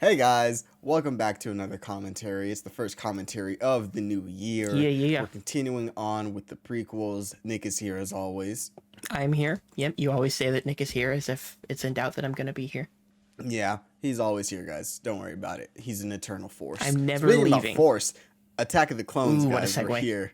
Hey guys, welcome back to another commentary. It's the first commentary of the new year. Yeah. We're continuing on with the prequels. Nick is here as always. I'm here. Yep, you always say that Nick is here as if it's in doubt that I'm going to be here. Yeah, he's always here, guys. Don't worry about it. He's an eternal force. I'm never Speaking leaving. of force, Attack of the Clones, Ooh, what a guys, were segue. here.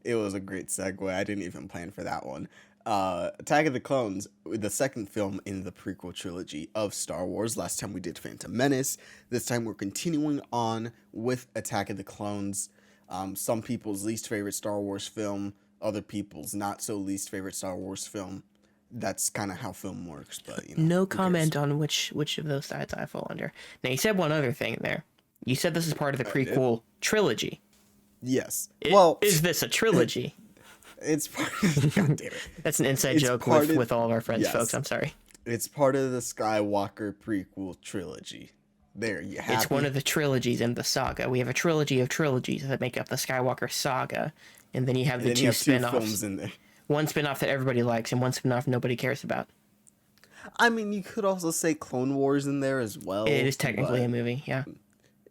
It was a great segue. I didn't even plan for that one. Attack of the Clones, the second film in the prequel trilogy of Star Wars. Last time we did Phantom Menace. This time we're continuing on with Attack of the Clones. Some people's least favorite Star Wars film, other people's not so least favorite Star Wars film. That's kind of how film works, but you know. No who comment cares? on which of those sides I fall under. Now, you said one other thing there. You said this is part of the prequel trilogy. Yes. Is this a trilogy? It's part of, God damn it. That's an inside It's joke part of- with all of our friends, yes. folks. I'm sorry. It's part of the Skywalker prequel trilogy. There, you have It's one of the trilogies in the saga. We have a trilogy of trilogies that make up the Skywalker saga, and then you have the two spin-offs. films in there. One spin-off that everybody likes and one spin-off nobody cares about. I mean, you could also say Clone Wars in there as well. It is technically but a movie, yeah.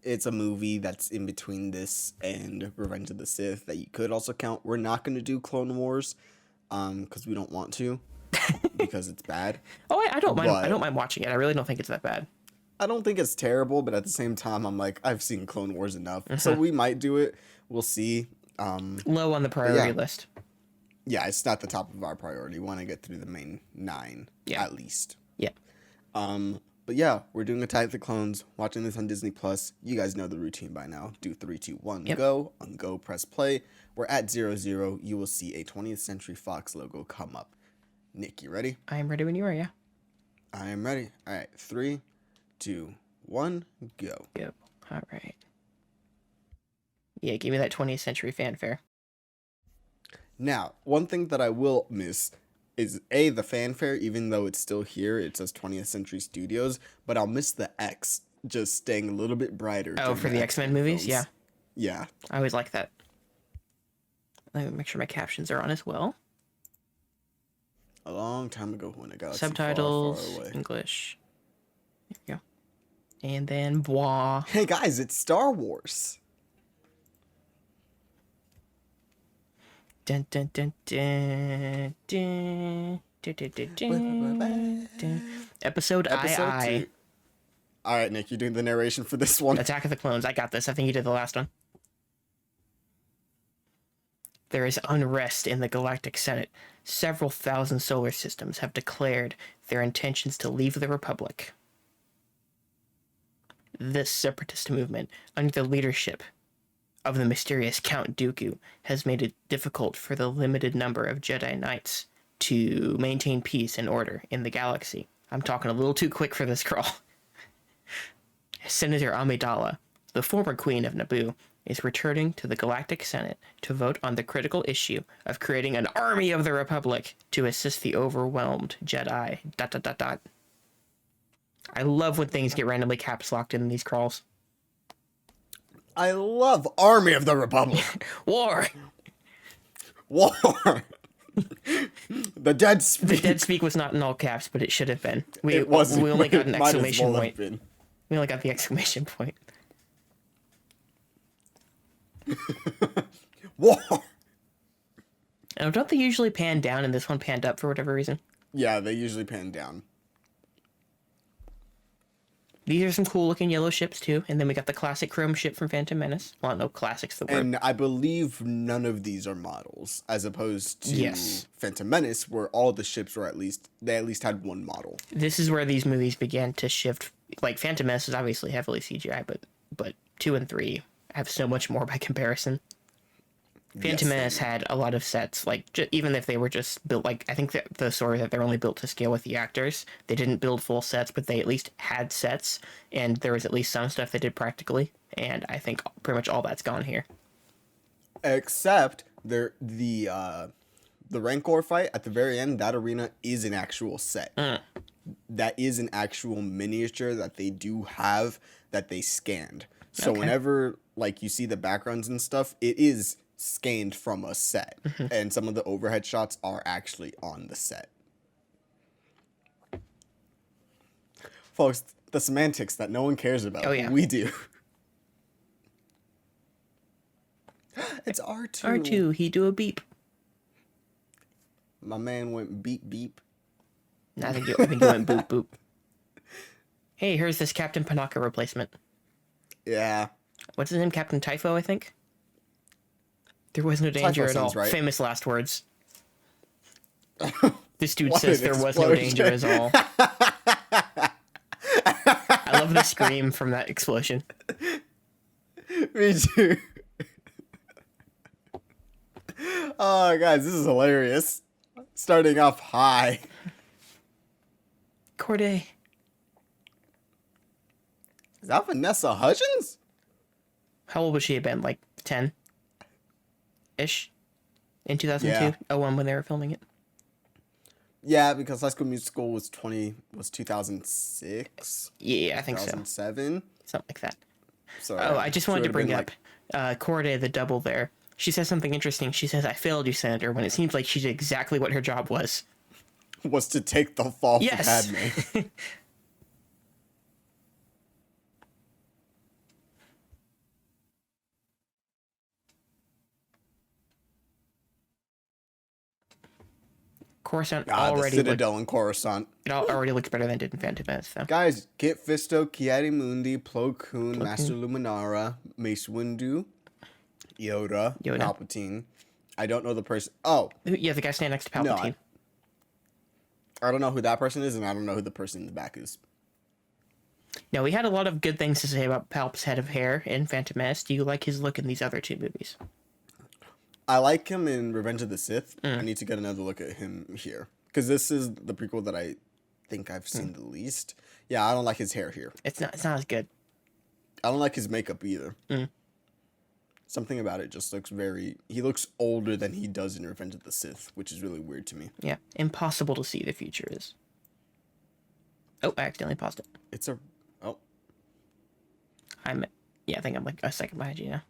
it's a movie that's in between this and Revenge of the Sith that you could also count. We're not going to do Clone Wars, because we don't want to, because it's bad. Oh, I don't mind. But- I don't mind watching it. I really don't think it's that bad. I don't think it's terrible, but at the same time, I'm like, I've seen Clone Wars enough, so we might do it. We'll see. Low on the priority yeah. list. Yeah, it's not the top of our priority. We want to get through the main 9, Yeah. at least. Yeah. But yeah, we're doing Attack of the Clones, watching this on Disney Plus. You guys know the routine by now. Do 3, 2, 1, Yep. go. On go, press play. We're at 00. You will see a 20th Century Fox logo come up. Nick, you ready? I am ready when you are, yeah. I am ready. All right, 3, 2, 1, go. Yep. All right. Yeah, give me that 20th century fanfare. Now, one thing that I will miss is the fanfare, even though it's still here. It says 20th Century Studios, but I'll miss the X just staying a little bit brighter. Oh, during for the X-Men movies? films. Yeah. Yeah. I always like that. Let me make sure my captions are on as well. A long time ago when a galaxy Subtitles, far, far away. English. There we go. And then voila. Hey guys, it's Star Wars. Dun, dun, dun, dun, dun, dun, dun, dun, dun, dun. Episode I. 2. All right, Nick, you're doing the narration for this one. Attack of the Clones. I got this. I think you did the last one. There is unrest in the Galactic Senate. Several thousand solar systems have declared their intentions to leave the Republic. This separatist movement, under the leadership of the mysterious Count Dooku, has made it difficult for the limited number of Jedi Knights to maintain peace and order in the galaxy. I'm talking a little too quick for this scroll. Senator Amidala, the former queen of Naboo, is returning to the Galactic Senate to vote on the critical issue of creating an army of the Republic to assist the overwhelmed Jedi. ... I love when things get randomly caps locked in these crawls. I love Army of the Republic. War! War. The dead The speak. dead speak was not in all caps, but it should have been. It wasn't. We only got an It might as exclamation well have point. been. We only got the exclamation point. War. Oh, don't they usually pan down and this one panned up for whatever reason? Yeah, they usually pan down. These are some cool looking yellow ships too, and then we got the classic chrome ship from Phantom Menace. Well, no, classic's the word. And I believe none of these are models, as opposed to Yes. Phantom Menace, where all the ships were at least had one model. This is where these movies began to shift. Like Phantom Menace is obviously heavily CGI, but 2 and 3 have so much more by comparison. Phantom Yes, Menace had a lot of sets, like even if they were just built, like I think that the story that they're only built to scale with the actors. They didn't build full sets, but they at least had sets, and there was at least some stuff they did practically. And I think pretty much all that's gone here. Except the Rancor fight at the very end, that arena is an actual set. That is an actual miniature that they do have that they scanned. So Okay. whenever like you see the backgrounds and stuff, it is scanned from a set. And some of the overhead shots are actually on the set. Folks, The semantics that no one cares about. Oh, yeah. We do. It's R2. R2, he do a beep. My man went beep beep. I think you went boop boop. Hey, here's this Captain Panaka replacement. Yeah. What's his name? Captain Typho, I think? There was no danger Typho at all. sounds right. Famous last words. This dude What says an there was no danger at all. I love the scream from that explosion. Me too. Oh, guys, this is hilarious. Starting off high. Corday. Is that Vanessa Hudgens? How old would she have been? Like 10-ish? In 2002? Yeah. Oh, when they were filming it? Yeah, because High School Musical was 2006. Yeah, I think so. 2007. Something like that. So Oh, I just wanted to bring up Corday, the double there. She says something interesting. She says, "I failed you, Senator," when it seems like she did exactly what her job was. Was to take the fall for Yes. Padme. Coruscant The already Citadel in Coruscant. already looks better than it did in Phantom Menace, though. Guys, Kit Fisto, Kiadi Mundi, Plo Koon, Master Luminara, Mace Windu, Yoda, Palpatine. I don't know the person. Oh, Yeah, the guy standing next to Palpatine. I don't know who that person is, and I don't know who the person in the back is. No, we had a lot of good things to say about Palp's head of hair in Phantom Menace. Do you like his look in these other two movies? I like him in Revenge of the Sith. I need to get another look at him here. Because this is the prequel that I think I've seen the least. Yeah, I don't like his hair here. It's not as good. I don't like his makeup either. Something about it just looks he looks older than he does in Revenge of the Sith, which is really weird to me. Yeah, impossible to see the future is. Oh, I accidentally paused it. Oh. I think I'm like a second behind you now.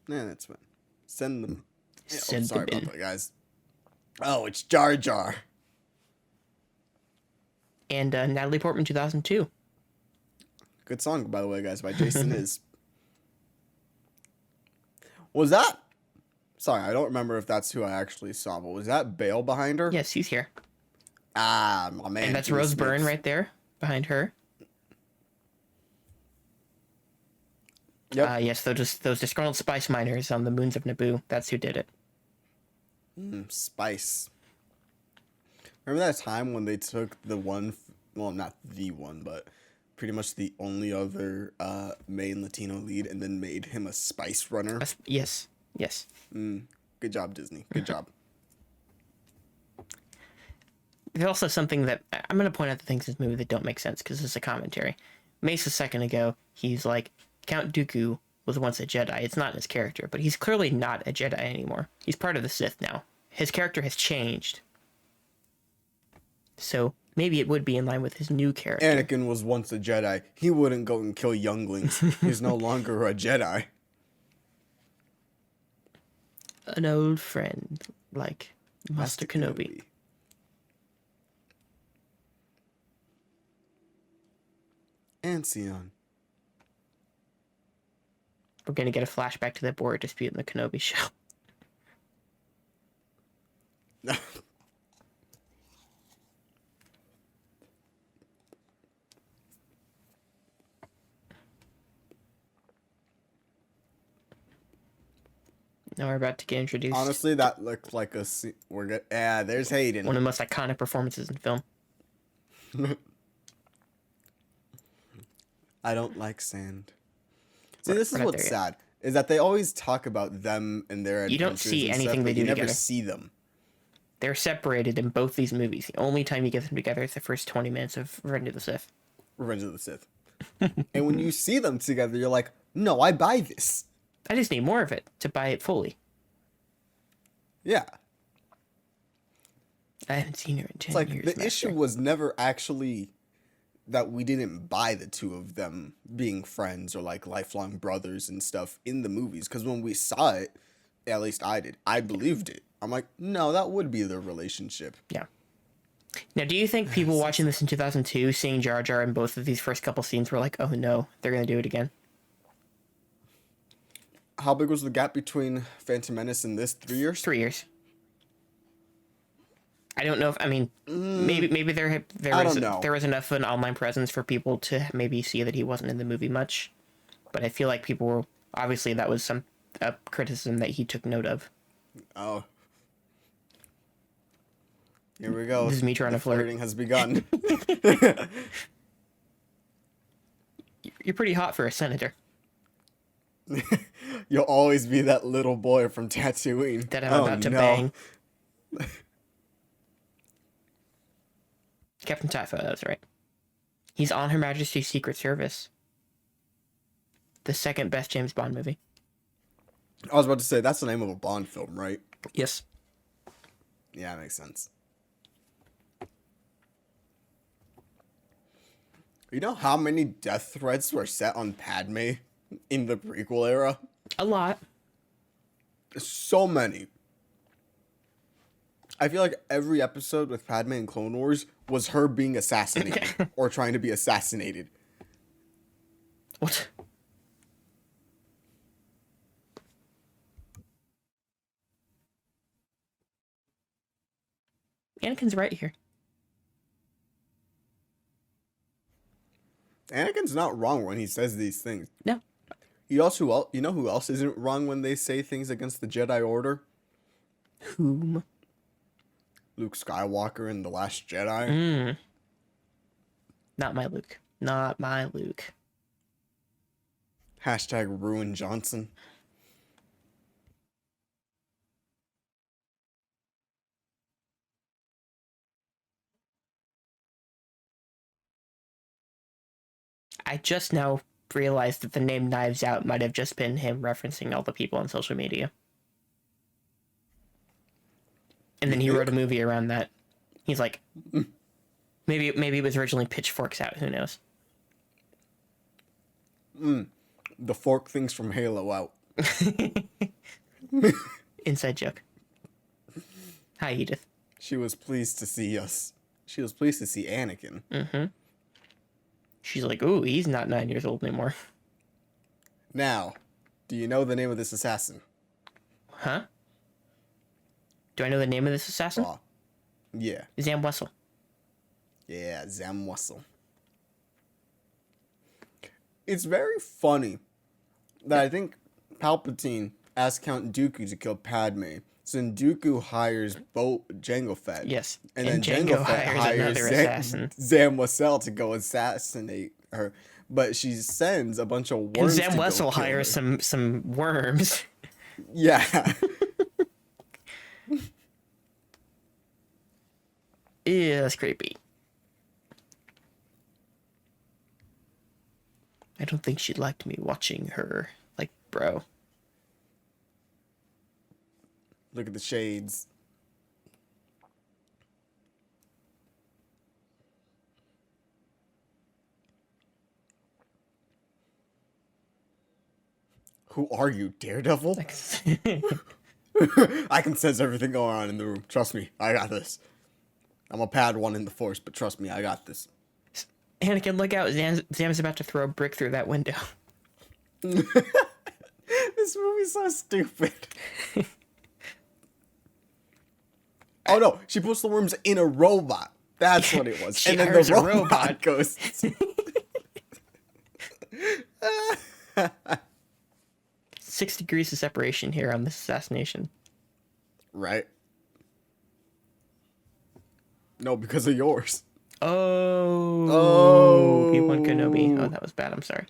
Yeah, that's fine. Send them. Yeah, Send sorry them about in. that, guys. Oh, it's Jar Jar. And Natalie Portman, 2002. Good song, by the way, guys, by Jason Is. Was that? Sorry, I don't remember if that's who I actually saw, but was that Bale behind her? Yes, he's here. Ah, my man. And that's Jimmy Rose Byrne Smits. right there behind her. Yep. Yes, those disgruntled spice miners on the moons of Naboo. That's who did it. Spice. Remember that time when they took the one, well, not the one, but pretty much the only other main Latino lead and then made him a spice runner? Yes. Good job, Disney. Good job. There's also something that I'm going to point out the things in this movie that don't make sense because it's a commentary. Mace a second ago, he's like, Count Dooku was once a Jedi. It's not in his character, but he's clearly not a Jedi anymore. He's part of the Sith now. His character has changed. So maybe it would be in line with his new character. Anakin was once a Jedi. He wouldn't go and kill younglings. He's no longer a Jedi. An old friend, like Master Kenobi. Ancion. We're going to get a flashback to that board dispute in the Kenobi show. Now we're about to get introduced. Honestly, that looked like a scene. We're good. Yeah, there's Hayden. One of the most iconic performances in film. I don't like sand. See, this is we're not what's there sad. Is that they always talk about them and their You don't adventures see and anything stuff, they but do you never together. see them. They're separated in both these movies. The only time you get them together is the first 20 minutes of Revenge of the Sith. Revenge of the Sith. And when you see them together, you're like, no, I buy this. I just need more of it to buy it fully. Yeah. I haven't seen her in 10 It's like years. the issue was never actually that we didn't buy the two of them being friends or like lifelong brothers and stuff in the movies. Because when we saw it, at least I did, I believed it. I'm like, no, that would be their relationship. Yeah. Now, do you think people watching this in 2002, seeing Jar Jar in both of these first couple scenes, were like, "Oh no, they're gonna do it again"? How big was the gap between Phantom Menace and this? 3 years? 3 years. I don't know if, I mean, maybe there was enough of an online presence for people to maybe see that he wasn't in the movie much, but I feel like people were, obviously that was some criticism that he took note of. Oh. Here we go. This is me trying to flirt. Flirting has begun. You're pretty hot for a senator. You'll always be that little boy from Tatooine. That I'm about to bang. Captain Typho, that's right. He's on Her Majesty's Secret Service. The second best James Bond movie. I was about to say, that's the name of a Bond film, right? Yes. Yeah, that makes sense. You know how many death threats were set on Padme in the prequel era? A lot. So many. I feel like every episode with Padme in Clone Wars was her being assassinated or trying to be assassinated. What? Anakin's right here. Anakin's not wrong when he says these things. No. You know who else isn't wrong when they say things against the Jedi Order? Whom? Luke Skywalker in The Last Jedi. Not my Luke. Not my Luke. Hashtag Ruin Johnson. I just now realized that the name Knives Out might have just been him referencing all the people on social media. And then he wrote a movie around that. He's like, maybe it was originally Pitchforks Out. Who knows? The fork things from Halo out. Inside joke. Hi, Edith. She was pleased to see us. She was pleased to see Anakin. Mm-hmm. She's like, ooh, he's not 9 years old anymore. Now, do you know the name of this assassin? Huh? Do I know the name of this assassin? Yeah. Zam Wessel. Yeah, Zam Wessel. It's very funny that I think Palpatine asked Count Dooku to kill Padme. So then Dooku hires Jango Fett. Yes. And then Jango Fett hires Zam Wessel to go assassinate her. But she sends a bunch of worms. And Zam Wessel hires some worms. Yeah. Yeah, that's creepy. I don't think she liked me watching her. Like, bro. Look at the shades. Who are you, Daredevil? I can sense everything going on in the room. Trust me, I got this. I'm a Padawan in the Force, but trust me, I got this. Anakin, look out. Zam's about to throw a brick through that window. This movie's so stupid. Oh no, she puts the worms in a robot. That's what it was. And then the robot goes. 6 degrees of separation here on this assassination. Right. No, because of yours. Oh. Obi-Wan Kenobi. Oh, that was bad. I'm sorry.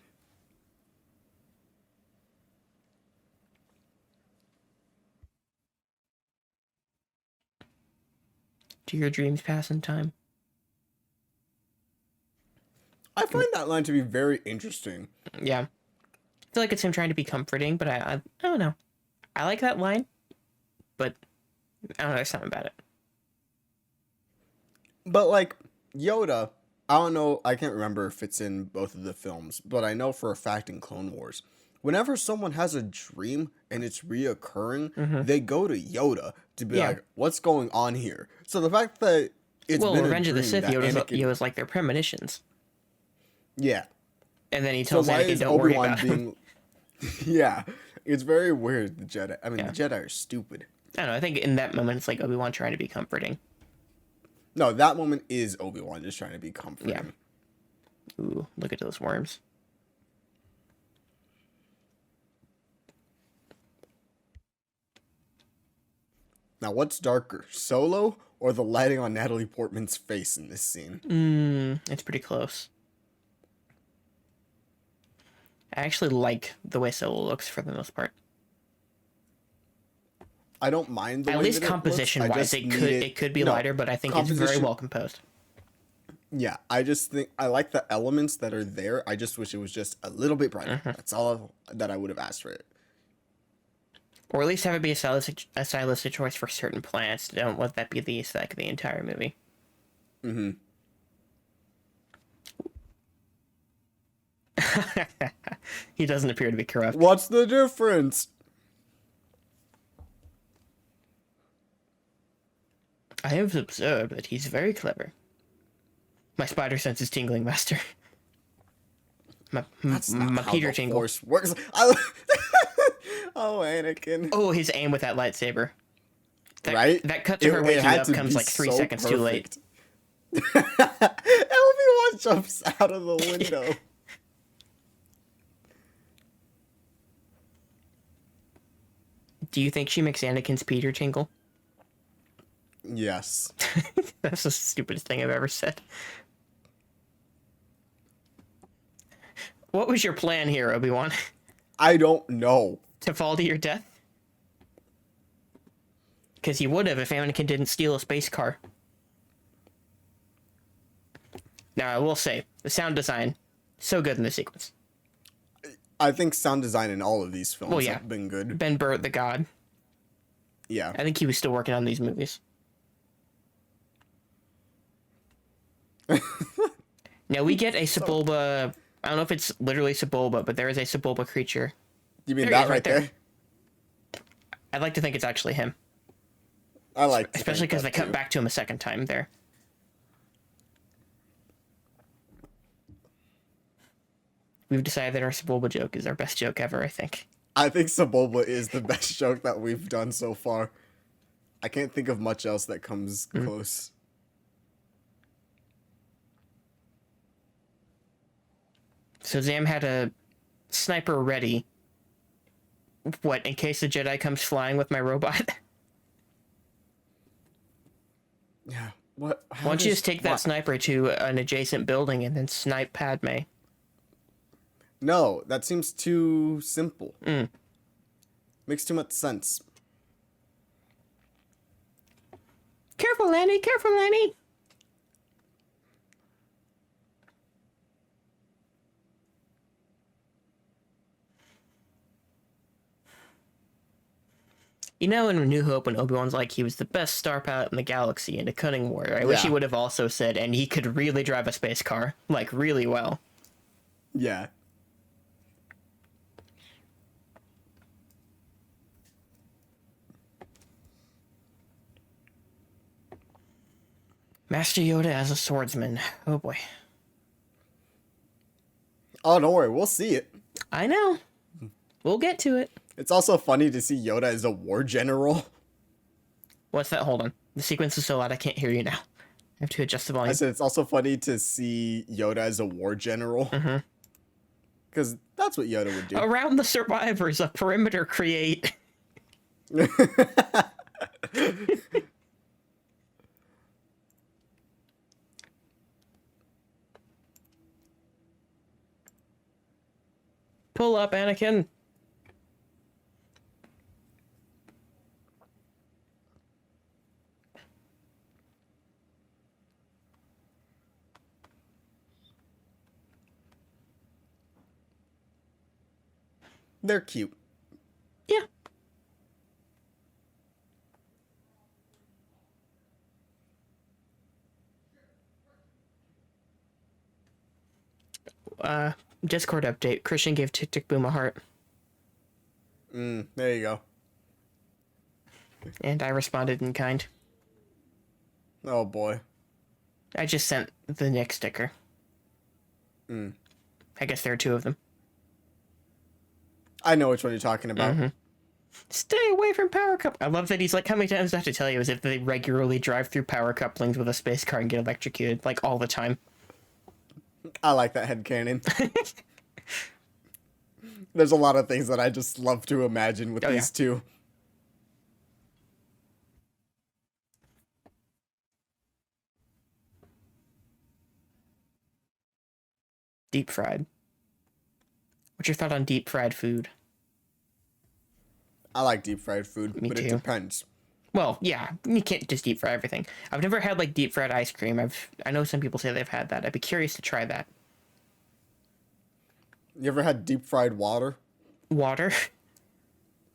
Do your dreams pass in time? I find that line to be very interesting. Yeah. I feel like it's him trying to be comforting, but I don't know. I like that line, but I don't know, there's something about it. But like Yoda, I don't know, I can't remember if it's in both of the films, but I know for a fact in Clone Wars, whenever someone has a dream and it's reoccurring, they go to Yoda to be like, what's going on here? So the fact that It's Well, been a Revenge of the dream Sith, that Anakin. Yoda's like their premonitions. Yeah. And then he So tells why Anakin, is don't worry Obi-Wan about him. being? Yeah, it's very weird. The Jedi. I mean, Yeah. the Jedi are stupid. I don't know, I think in that moment it's like Obi-Wan trying to be comforting. No, that moment is Obi-Wan just trying to be comforting. Yeah. Ooh, look at those worms. Now, what's darker, Solo or the lighting on Natalie Portman's face in this scene? It's pretty close. I actually like the way Solo looks for the most part. I don't mind the At way least that it looks. composition-wise, it could be lighter, but I think it's very well composed. Yeah, I just think I like the elements that are there. I just wish it was just a little bit brighter. That's all that I would have asked for it. Or at least have it be a stylistic choice for certain planets. Don't let that be the aesthetic of the entire movie. Mm-hmm. He doesn't appear to be corrupt. What's the difference? I have observed that he's very clever. My spider sense is tingling, Master. That's not My how Peter the tingle. Force works. Oh, Anakin. Oh, his aim with that lightsaber. Right? That cut to her waking had up to comes be like 3 so seconds too late. perfect. Obi-Wan jumps out of the window. Do you think she makes Anakin's Peter tingle? Yes. That's the stupidest thing I've ever said. What was your plan here, Obi-Wan? I don't know. To fall to your death? Because you would have if Anakin didn't steal a space car. Now, I will say, the sound design, so good in this sequence. I think sound design in all of these films yeah. have been good. Ben Burtt, the god. Yeah. I think he was still working on these movies. Now, we get a Sebulba... I don't know if it's literally Sebulba, but there is a Sebulba creature. You mean There he that is, right there? I'd like to think it's actually him. I like to Especially think because that they cut too. back to him a second time there. We've decided that our Sebulba joke is our best joke ever, I think. I think Sebulba is the best joke that we've done so far. I can't think of much else that comes close. So Zam had a sniper ready. What, in case the Jedi comes flying with my robot? Yeah. What? Why don't you just take that sniper to an adjacent building and then snipe Padme? No, that seems too simple. Makes too much sense. Careful, Lanny! Careful, Lanny! You know, in A New Hope, when Obi-Wan's like, he was the best star pilot in the galaxy and a cunning warrior, I wish he would have also said, and he could really drive a space car. Like, really well. Yeah. Master Yoda as a swordsman. Oh boy. Oh, don't worry. We'll see it. I know. We'll get to it. It's also funny to see Yoda as a war general. What's that? Hold on. The sequence is so loud I can't hear you now. I have to adjust the volume. I said it's also funny to see Yoda as a war general. Because that's what Yoda would do. Around the survivors, a perimeter create. Pull up, Anakin. They're cute. Yeah. Discord update. Christian gave Tick Tick Boom a heart. There you go. And I responded in kind. Oh boy. I just sent the Nick sticker. I guess there are two of them. I know which one you're talking about. Stay away from power couplings. I love that he's like, how many times do I have to tell you, as if they regularly drive through power couplings with a space car and get electrocuted, like all the time. I like that headcanon. There's a lot of things that I just love to imagine with these two. Deep fried. What's your thought on deep fried food? I like deep fried food, Me but too. it depends. Well, yeah, you can't just deep fry everything. I've never had like deep fried ice cream. I know some people say they've had that. I'd be curious to try that. You ever had deep fried water? Water?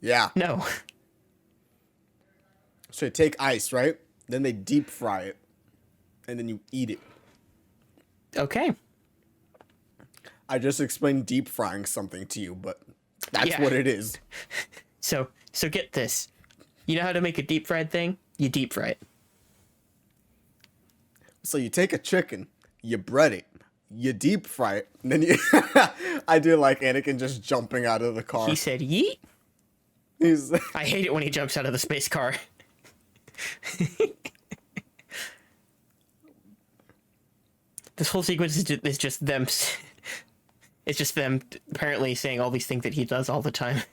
Yeah. No. So you take ice, right? Then they deep fry it. And then you eat it. Okay. I just explained deep frying something to you, but that's Yeah. what it is. So get this. You know how to make a deep fried thing? You deep fry it. So you take a chicken, you bread it, you deep fry it, and then you... I do like Anakin just jumping out of the car. He said yeet. He's... I hate it when he jumps out of the space car. This whole sequence is just them. It's just them apparently saying all these things that he does all the time.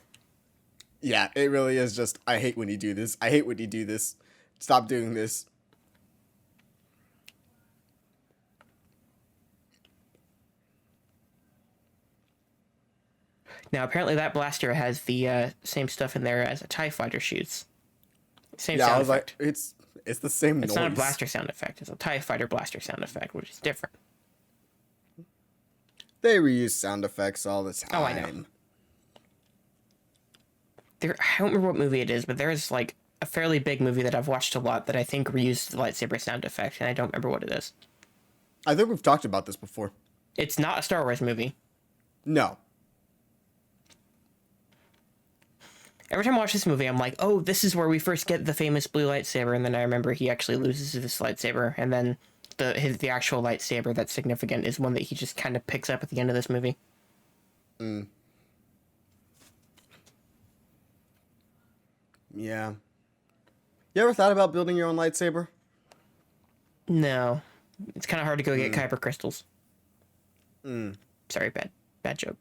Yeah, it really is just, I hate when you do this. I hate when you do this. Stop doing this. Now, apparently that blaster has the same stuff in there as a TIE fighter shoots. Same Yeah, sound I was effect. like, it's the same It's noise. not a blaster sound effect. It's a TIE fighter blaster sound effect, which is different. They reuse sound effects all the time. Oh, I know. I don't remember what movie it is, but there's like a fairly big movie that I've watched a lot that I think reused the lightsaber sound effect, and I don't remember what it is. I think we've talked about this before. It's not a Star Wars movie. No. Every time I watch this movie, I'm like, oh, this is where we first get the famous blue lightsaber, and then I remember he actually loses this lightsaber, and then the actual lightsaber that's significant is one that he just kind of picks up at the end of this movie. Yeah. You ever thought about building your own lightsaber? No. It's kind of hard to go get kyber crystals. Sorry, bad joke.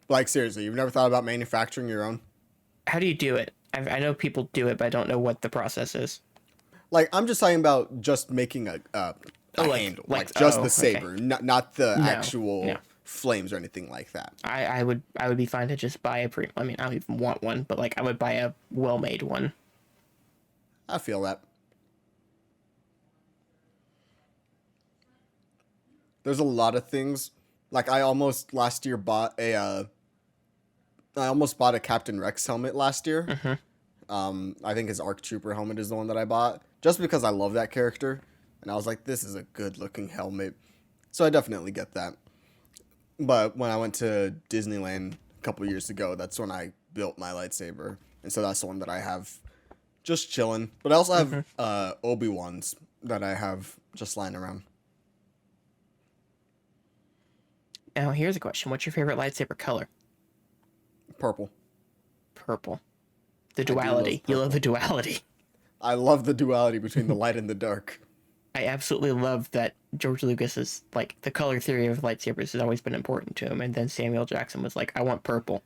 Like, seriously, you've never thought about manufacturing your own? How do you do it? I know people do it, but I don't know what the process is. Like, I'm just talking about just making a handle. Like just the saber, okay. not the actual flames or anything like that. I would be fine to just buy I mean, I don't even want one, but like I would buy a well-made one. I feel that. There's a lot of things. Like I almost last year bought a Captain Rex helmet last year. I think his ARC Trooper helmet is the one that I bought just because I love that character, and I was like, this is a good looking helmet, so I definitely get that. But when I went to Disneyland a couple years ago, that's when I built my lightsaber, and so that's the one that I have just chilling. But I also have Obi-Wans that I have just lying around. Now here's a question: what's your favorite lightsaber color? Purple. Purple. The duality. You love the duality. I love the duality between the light and the dark. I absolutely love that George Lucas is like the color theory of lightsabers has always been important to him, and then Samuel Jackson was like, "I want purple,"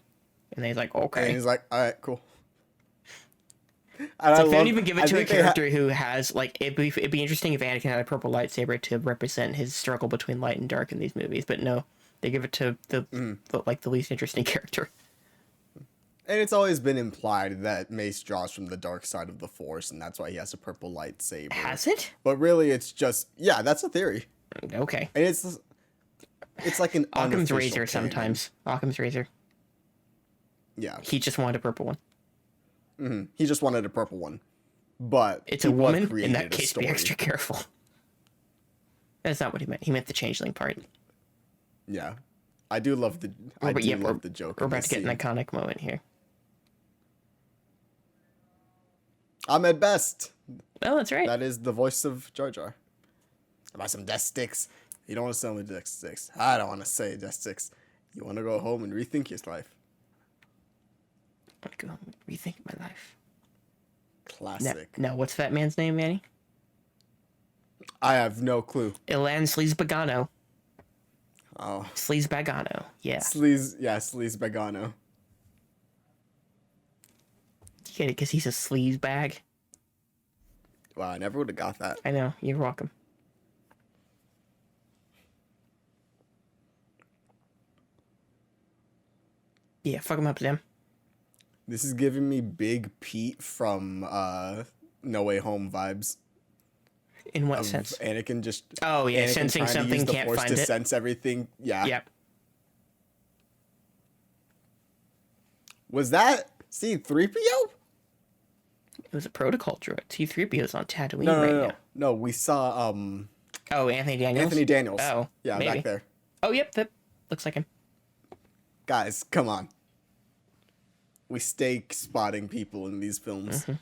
and he's like, "Okay." And he's like, "All right, cool." And so if they don't even give it to a character who has like it'd be interesting if Anakin had a purple lightsaber to represent his struggle between light and dark in these movies, but no, they give it to the least interesting character. And it's always been implied that Mace draws from the dark side of the Force, and that's why he has a purple lightsaber. Has it? But really, it's just that's a theory. Okay. And it's like an Occam's razor canon. sometimes. Occam's razor. Yeah. He just wanted a purple one. He just wanted a purple one, but it's a woman. In that case, be extra careful. That's not what he meant. He meant the changeling part. Yeah, I do love the. Love the joke. We're about to get an iconic moment here. Ahmed Best. Oh, that's right. That is the voice of Jar Jar. About some death sticks. You don't want to sell me death sticks. I don't want to say death sticks. You want to go home and rethink your life. I'm gonna go rethink my life. Classic. Now, what's that man's name, Manny? I have no clue. Ilan Sleazebagano. Oh. Sleazebagano. Yeah. Sleaze Begano. You get it because he's a sleaze bag. Wow, I never would have got that. I know. You're welcome. Yeah, fuck him up, Zim. This is giving me Big Pete from No Way Home vibes. In what sense? Anakin just... Oh, yeah, Anakin sensing trying to something, use the can't Force find to it. sense everything. Yeah. Yep. Was that C-3PO? It was a protocol droid. T-3PO's on Tatooine No. now. No, we saw Oh, Anthony Daniels? Anthony Daniels. Oh, yeah, maybe. back there. Oh, yep, that looks like him. Guys, come on. We stay spotting people in these films. Mm-hmm.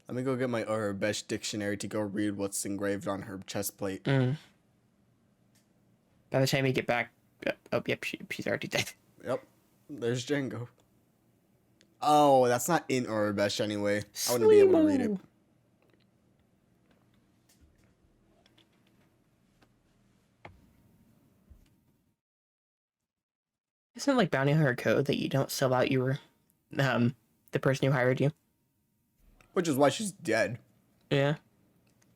Let me go get my Urbesh dictionary to go read what's engraved on her chest plate. By the time you get back... Oh, yep, she's already dead. Yep. There's Django. Oh, that's not in Urbesh anyway. I wouldn't be able to read it. Isn't it like bounty hunter code that you don't sell out your... the person who hired you? Which is why she's dead. Yeah.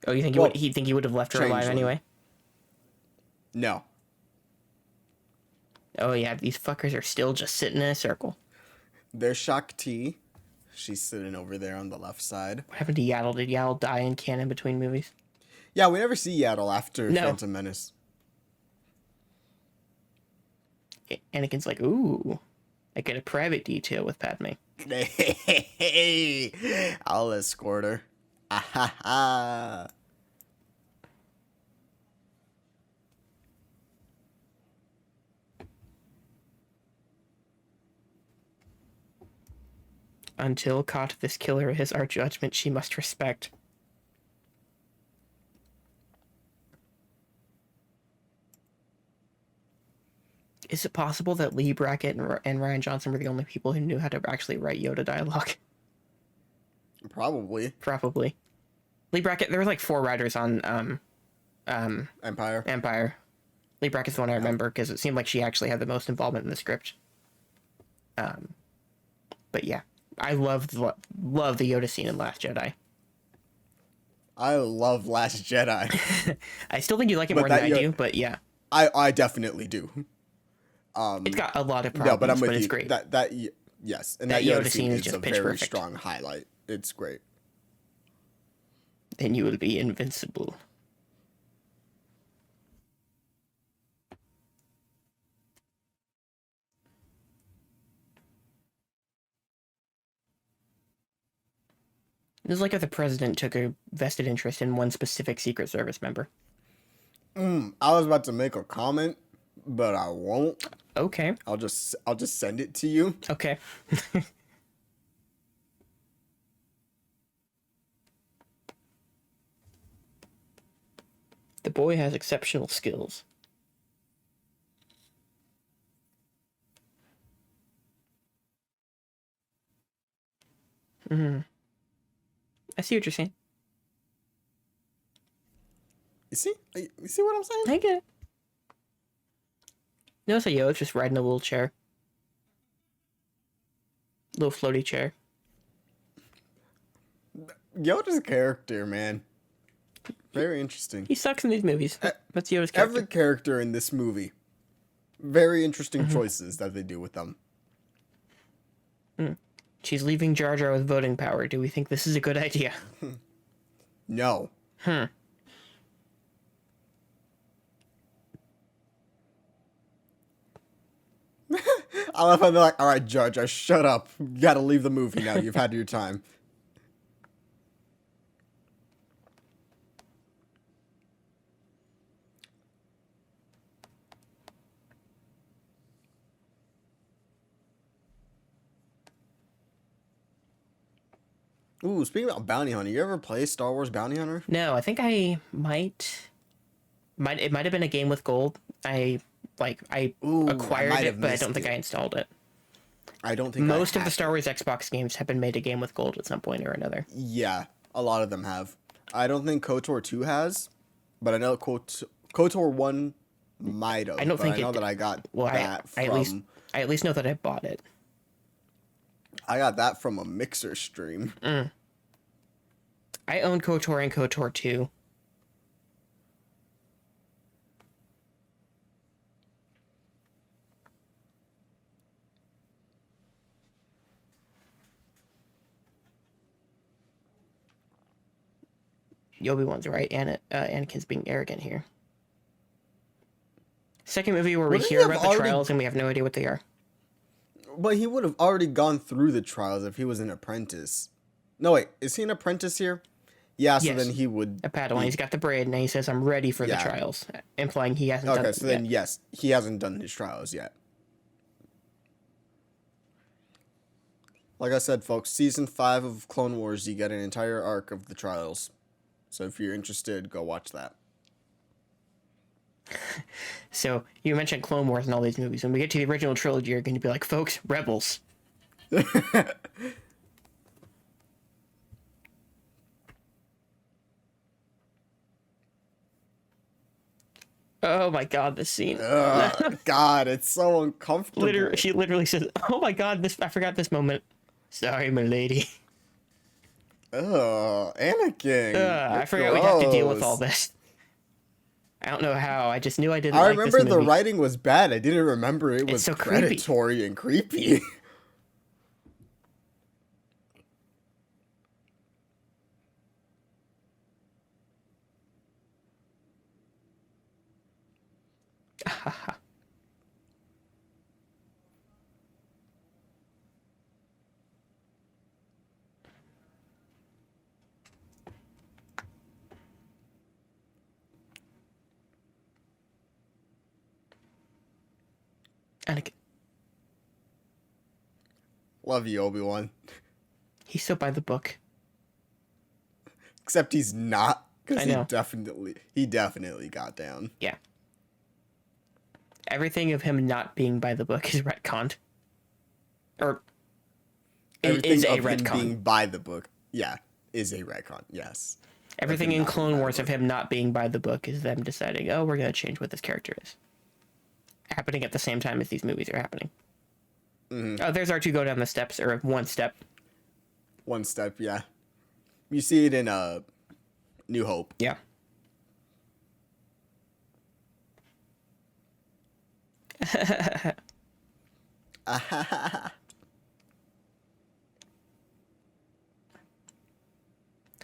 Oh, you think Well, he would have left her alive changeling. anyway? No. Oh yeah, these fuckers are still just sitting in a circle. There's Shakti. She's sitting over there on the left side. What happened to Yaddle? Did Yaddle die in canon between movies? Yeah, we never see Yaddle after No. Phantom Menace. Anakin's like, ooh, I get a private detail with Padme. Hey, I'll escort her. Ah ha ha. Until caught, this killer is our judgment she must respect. Is it possible that Lee Brackett and Ryan Johnson were the only people who knew how to actually write Yoda dialogue? Probably. Probably. Lee Brackett, there were like 4 writers on Empire. Lee Brackett's the one I remember because it seemed like she actually had the most involvement in the script. But yeah, I love the Yoda scene in Last Jedi. I love Last Jedi. I still think you like it more than I do, but yeah. I definitely do. It's got a lot of problems, No, but I'm with it's you. great. Yes, and That that Yoda Yoda scene scene is is just a pitch very perfect. strong highlight. It's great. Then you will be invincible. It's like if the president took a vested interest in one specific Secret Service member. I was about to make a comment, but I won't. Okay. I'll just send it to you. Okay. The boy has exceptional skills. I see what you're saying. You see? You see what I'm saying? I get it. Notice how Yoda's just riding a little chair. Little floaty chair. Yoda's character, man. Very interesting. He sucks in these movies. That's Yoda's character. Every character in this movie. Very interesting choices that they do with them. She's leaving Jar Jar with voting power. Do we think this is a good idea? No. Hmm. I love how they're like, all right, Jar Jar, shut up. You gotta leave the movie now. You've had your time. Ooh, speaking about Bounty Hunter, you ever play Star Wars Bounty Hunter? No, I think I might it might have been a game with gold. I Ooh, I acquired might have it, but I don't missed think I it. installed it. I don't think I Most of the have Star it. Wars Xbox games have been made a game with gold at some point or another. Yeah, a lot of them have. I don't think KOTOR 2 has, but I know KOTOR 1 might I have, don't but I think know it. that Well, that from I at least know that I bought it. I got that from a Mixer stream. I own KOTOR and KOTOR 2. Obi-Wan's right, and Anakin's being arrogant here. Second movie where we Wouldn't he hear have about the already? trials and we have no idea what they are. But he would have already gone through the trials if he was an apprentice. No, wait, is he an apprentice here? Yeah, so Yes, then he would a Padawan. be. He's got the braid, and he says, "I'm ready for the Yeah. trials," implying he hasn't done Okay, them so yet. then yes, he hasn't done his trials yet. Like I said, folks, season 5 of Clone Wars, you get an entire arc of the trials. So if you're interested, go watch that. So you mentioned Clone Wars and all these movies. When we get to the original trilogy, you're going to be like, "Folks, Rebels." Oh my God, this scene. Ugh, God, it's so uncomfortable. She literally says, "Oh my God, this I forgot this moment." Sorry, my lady. Ugh, Anakin. I forgot we'd have to deal with all this. I don't know how. I just knew I didn't I like this remember the movie. writing was bad. I didn't remember it was so creepy. predatory and creepy. Anakin. Love you, Obi-Wan. He's so by the book. Except he's not, because I know. he definitely got down. Yeah. Everything of him not being by the book is retconned. Or Everything is a of him retcon. being by the book, yeah, is a retcon. Yes. Everything him in not being Clone by the Wars of book. him not being by the book is them deciding, oh, we're going to change what this character is. Happening at the same time as these movies are happening. Oh, there's R2 go down the steps, or one step. One step, yeah. You see it in New Hope. Yeah.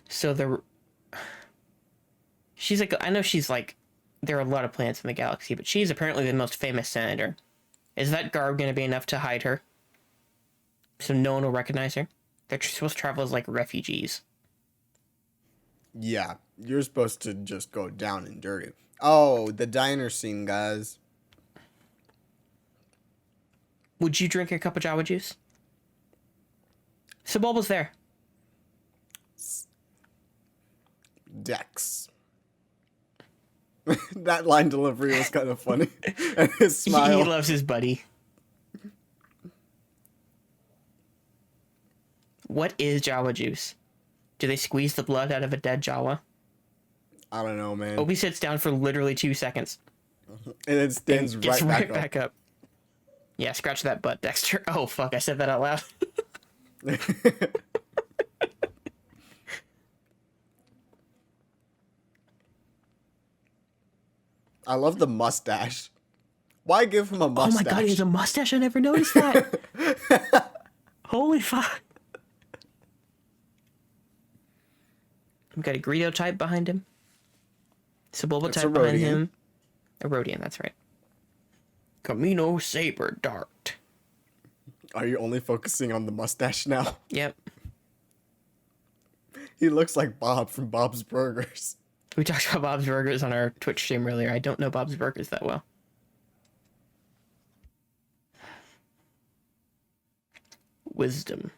So she's like, I know she's like, there are a lot of planets in the galaxy, but she's apparently the most famous senator. Is that garb going to be enough to hide her? So no one will recognize her? They're supposed to travel as like refugees. Yeah, you're supposed to just go down and dirty. Oh, the diner scene, guys. Would you drink a cup of Java juice? Sebulba's there. Dex. That line delivery was kind of funny. And his smile. He loves his buddy. What is Jawa juice? Do they squeeze the blood out of a dead Jawa? I don't know, man. Obi sits down for literally 2 seconds. And it stands And gets right back up. up. Yeah, scratch that butt, Dexter. Oh, fuck, I said that out loud. I love the mustache. Why give him a Oh mustache? my god, he has a mustache? I never noticed that. Holy fuck. We've got a Greedo type behind him. Sebulba It's type a behind Rodian. him. A Rodian, that's right. Camino Saber Dart. Are you only focusing on the mustache now? Yep. He looks like Bob from Bob's Burgers. We talked about Bob's Burgers on our Twitch stream earlier. I don't know Bob's Burgers that well. Wisdom.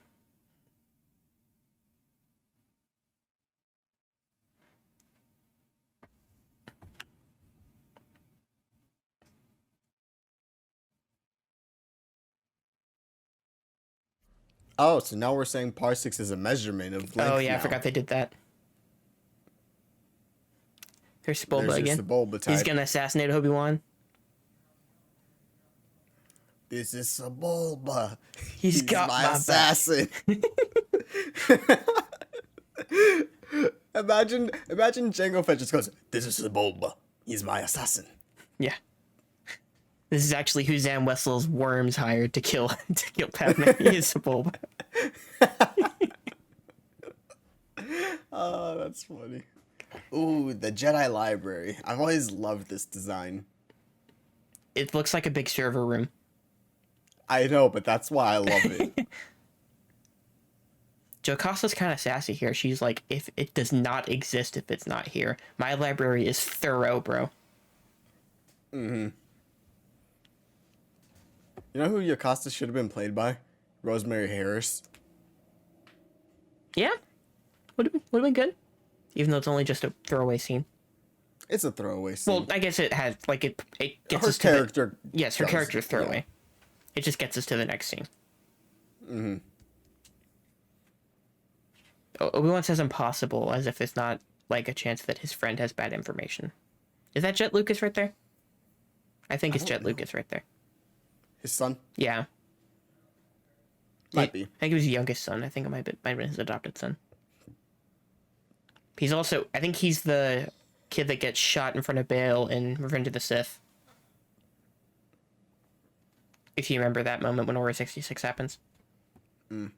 Oh, so now we're saying parsecs is a measurement of length. Oh yeah, now. I forgot they did that. There's Sebulba There's again. your Sebulba type. He's gonna assassinate Obi-Wan. This is Sebulba. He's got my assassin. Imagine Jango Fett just goes, "This is Sebulba. He's my assassin." Yeah. This is actually who Zam Wessel's worms hired to kill Padme. He is Sebulba. Oh, that's funny. Ooh, the Jedi Library. I've always loved this design. It looks like a big server room. I know, but that's why I love it. Jocasta's kind of sassy here. She's like, if it does not exist, if it's not here, my library is thorough, bro. Mm-hmm. You know who Jocasta should have been played by? Rosemary Harris. Yeah, would have been good, even though it's only just a throwaway scene. It's a throwaway scene. Well, I guess it has like it gets her us character. To the, yes, her character throwaway. Yeah. It just gets us to the next scene. Mm-hmm. Obi-Wan says impossible, as if it's not like a chance that his friend has bad information. Is that Jet Lucas right there? I think it's Jet Lucas right there. His son? Yeah. Might be. I think it was his youngest son. I think it might have been his adopted son. He's also, I think he's the kid that gets shot in front of Bail in Revenge of the Sith. If you remember that moment when Order 66 happens. Mm.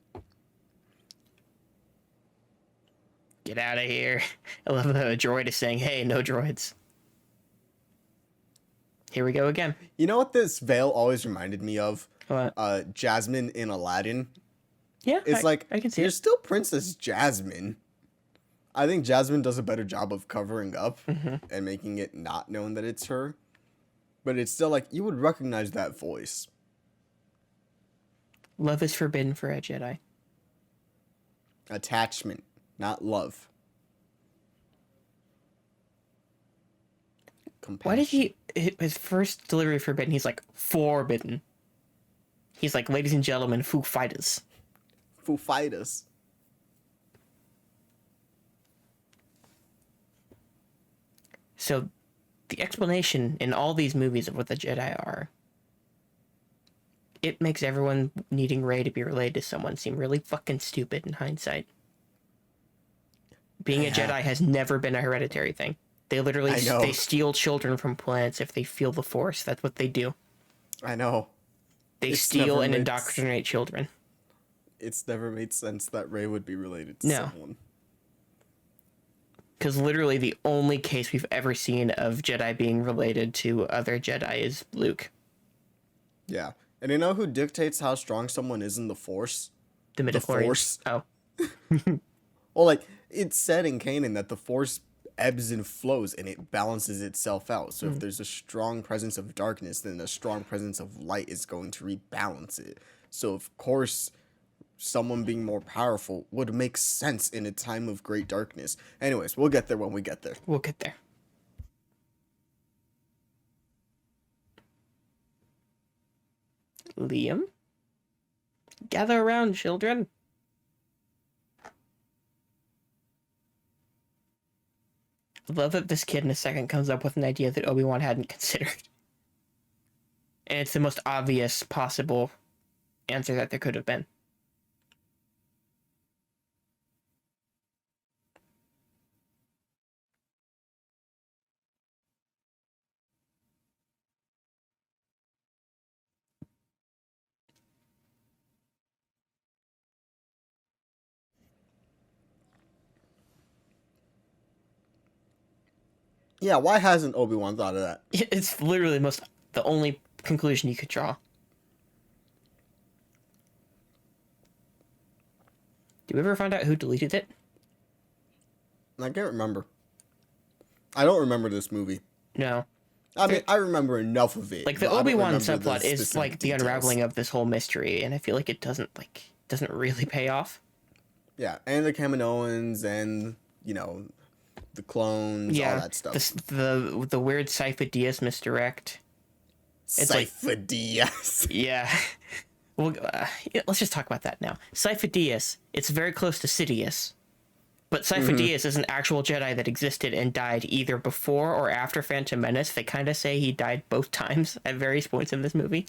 Get out of here. I love that a droid is saying, hey, no droids. Here we go again. You know what this veil always reminded me of? What? Jasmine in Aladdin. Yeah, It's I can see you're it. still Princess Jasmine. I think Jasmine does a better job of covering up and making it not known that it's her. But it's still like, you would recognize that voice. Love is forbidden for a Jedi. Attachment, not love. Why did his first delivery forbidden, he's like, forbidden. He's like, ladies and gentlemen, Foo Fighters. Foo Fighters. So, the explanation in all these movies of what the Jedi are, it makes everyone needing Rey to be related to someone seem really fucking stupid in hindsight. Being a Jedi has never been a hereditary thing. They literally they steal children from planets if they feel the Force. That's what they do. I know. They steal and indoctrinate children. It's never made sense that Rey would be related to someone. Because literally the only case we've ever seen of Jedi being related to other Jedi is Luke. Yeah. And you know who dictates how strong someone is in the Force? The midichlorians. Force. Oh. Well, like, it's said in Kanan that the Force ebbs and flows and it balances itself out. So if there's a strong presence of darkness, then a strong presence of light is going to rebalance it. So of course, someone being more powerful would make sense in a time of great darkness. Anyways, we'll get there when we get there. We'll get there. Liam? Gather around, children. I love that this kid in a second comes up with an idea that Obi-Wan hadn't considered. And it's the most obvious possible answer that there could have been. Yeah, why hasn't Obi-Wan thought of that? It's literally the only conclusion you could draw. Do we ever find out who deleted it? I can't remember. I don't remember this movie. No. I mean, I remember enough of it. Like, the but I don't Obi-Wan remember subplot the is, specific like, the details. unraveling of this whole mystery, and I feel like it doesn't really pay off. Yeah, and the Kaminoans and, you know, the clones, all that stuff. The weird Sifo Dyas misdirect. It's Sifo Dyas. Yeah. Well, yeah, let's just talk about that now. Sifo-Dyas, it's very close to Sidious, but Sifo-Dyas is an actual Jedi that existed and died either before or after Phantom Menace. They kind of say he died both times at various points in this movie.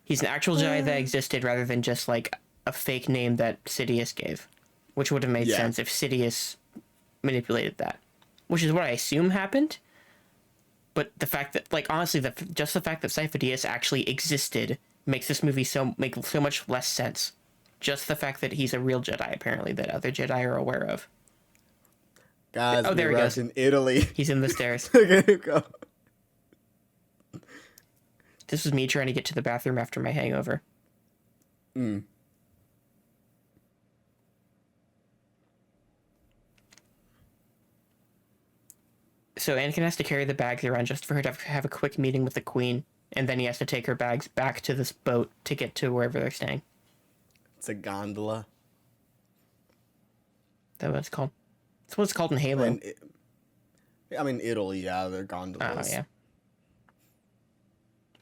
He's an actual Jedi that existed rather than just like a fake name that Sidious gave, which would have made sense if Sidious manipulated that, which is what I assume happened. But the fact that, like, honestly, just the fact that Sifo-Dyas actually existed makes this movie make so much less sense. Just the fact that he's a real Jedi, apparently, that other Jedi are aware of. Guys, oh, there he goes. In Italy. He's in the stairs. There you go. This was me trying to get to the bathroom after my hangover. So Anakin has to carry the bags around just for her to have a quick meeting with the Queen, and then he has to take her bags back to this boat to get to wherever they're staying. It's a gondola. Is that what it's called? That's what it's called in Halo. I mean, Italy, yeah, they're gondolas. Oh, yeah.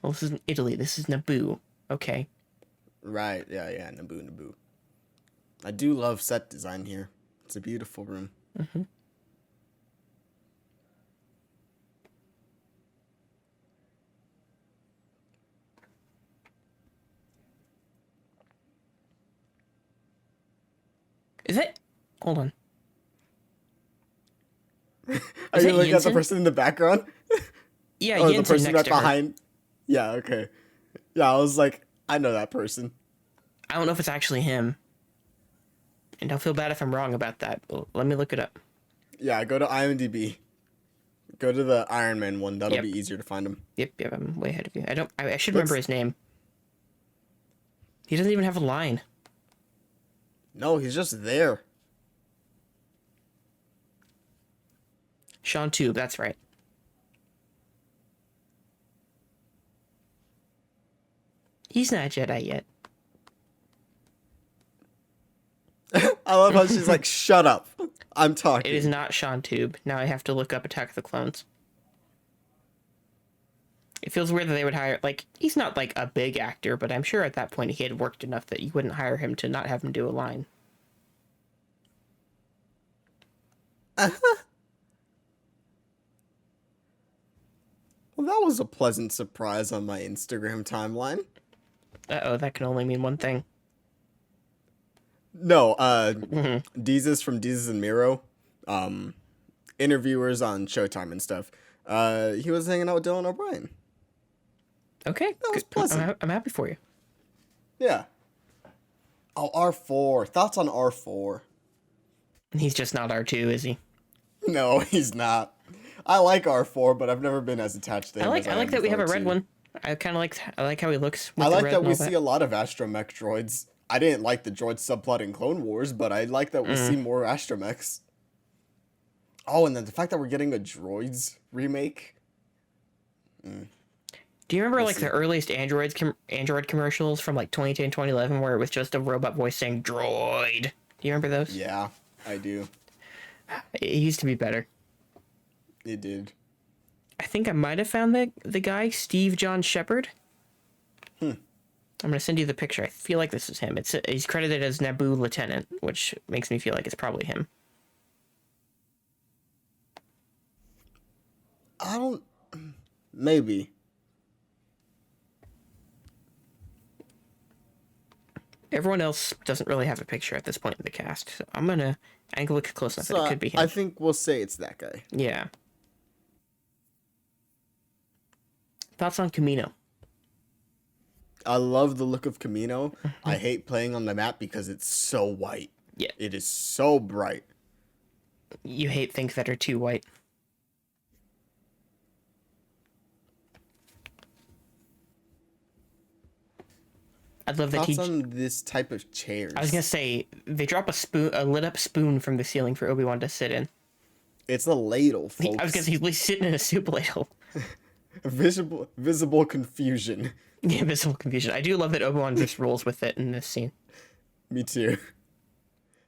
Well, this isn't Italy. This is Naboo. Okay. Right, yeah, Naboo. I do love set design here. It's a beautiful room. Mm-hmm. Is it? Hold on. Are you looking at the person in the background? Yeah, oh, Jensen the person next right to her. behind. Yeah, okay. Yeah, I was like, I know that person. I don't know if it's actually him. And don't feel bad if I'm wrong about that. But let me look it up. Yeah, go to IMDb. Go to the Iron Man one. That'll be easier to find him. Yep, I'm way ahead of you. I should remember his name. He doesn't even have a line. No, he's just there. Sean Tube, that's right. He's not a Jedi yet. I love how she's like, shut up. I'm talking. It is not Sean Tube. Now I have to look up Attack of the Clones. It feels weird that they would hire, like, he's not like a big actor, but I'm sure at that point he had worked enough that you wouldn't hire him to not have him do a line. Well, that was a pleasant surprise on my Instagram timeline. Uh-oh, that can only mean one thing. No, Deezus from Deezus and Miro, interviewers on Showtime and stuff. He was hanging out with Dylan O'Brien. Okay, that was pleasant. I'm happy for you. Yeah. Oh, R4. Thoughts on R4? He's just not R2, is he? No, he's not. I like R4, but I've never been as attached to him. I like that we have a red one. I like how he looks. I like that we see a lot of astromech droids. I didn't like the droid subplot in Clone Wars, but I like that we see more astromechs. Oh, and then the fact that we're getting a droids remake. Do you remember like the earliest Android commercials from like 2010, 2011, where it was just a robot voice saying "droid"? Do you remember those? Yeah, I do. It used to be better. It did. I think I might have found the guy, Steve John Shepard. I'm gonna send you the picture. I feel like this is him. He's credited as Naboo Lieutenant, which makes me feel like it's probably him. Maybe. Everyone else doesn't really have a picture at this point in the cast, so I'm gonna look close enough that it could be him. I think we'll say it's that guy. Yeah. Thoughts on Camino? I love the look of Camino. I hate playing on the map because it's so white. Yeah. It is so bright. You hate things that are too white. I'd love that Thoughts on this type of chairs? I was gonna say they drop a lit up spoon from the ceiling for Obi-Wan to sit in. It's a ladle, folks. I was gonna say he's sitting in a soup ladle. Visible confusion. Yeah, visible confusion. I do love that Obi-Wan just rolls with it in this scene. Me too.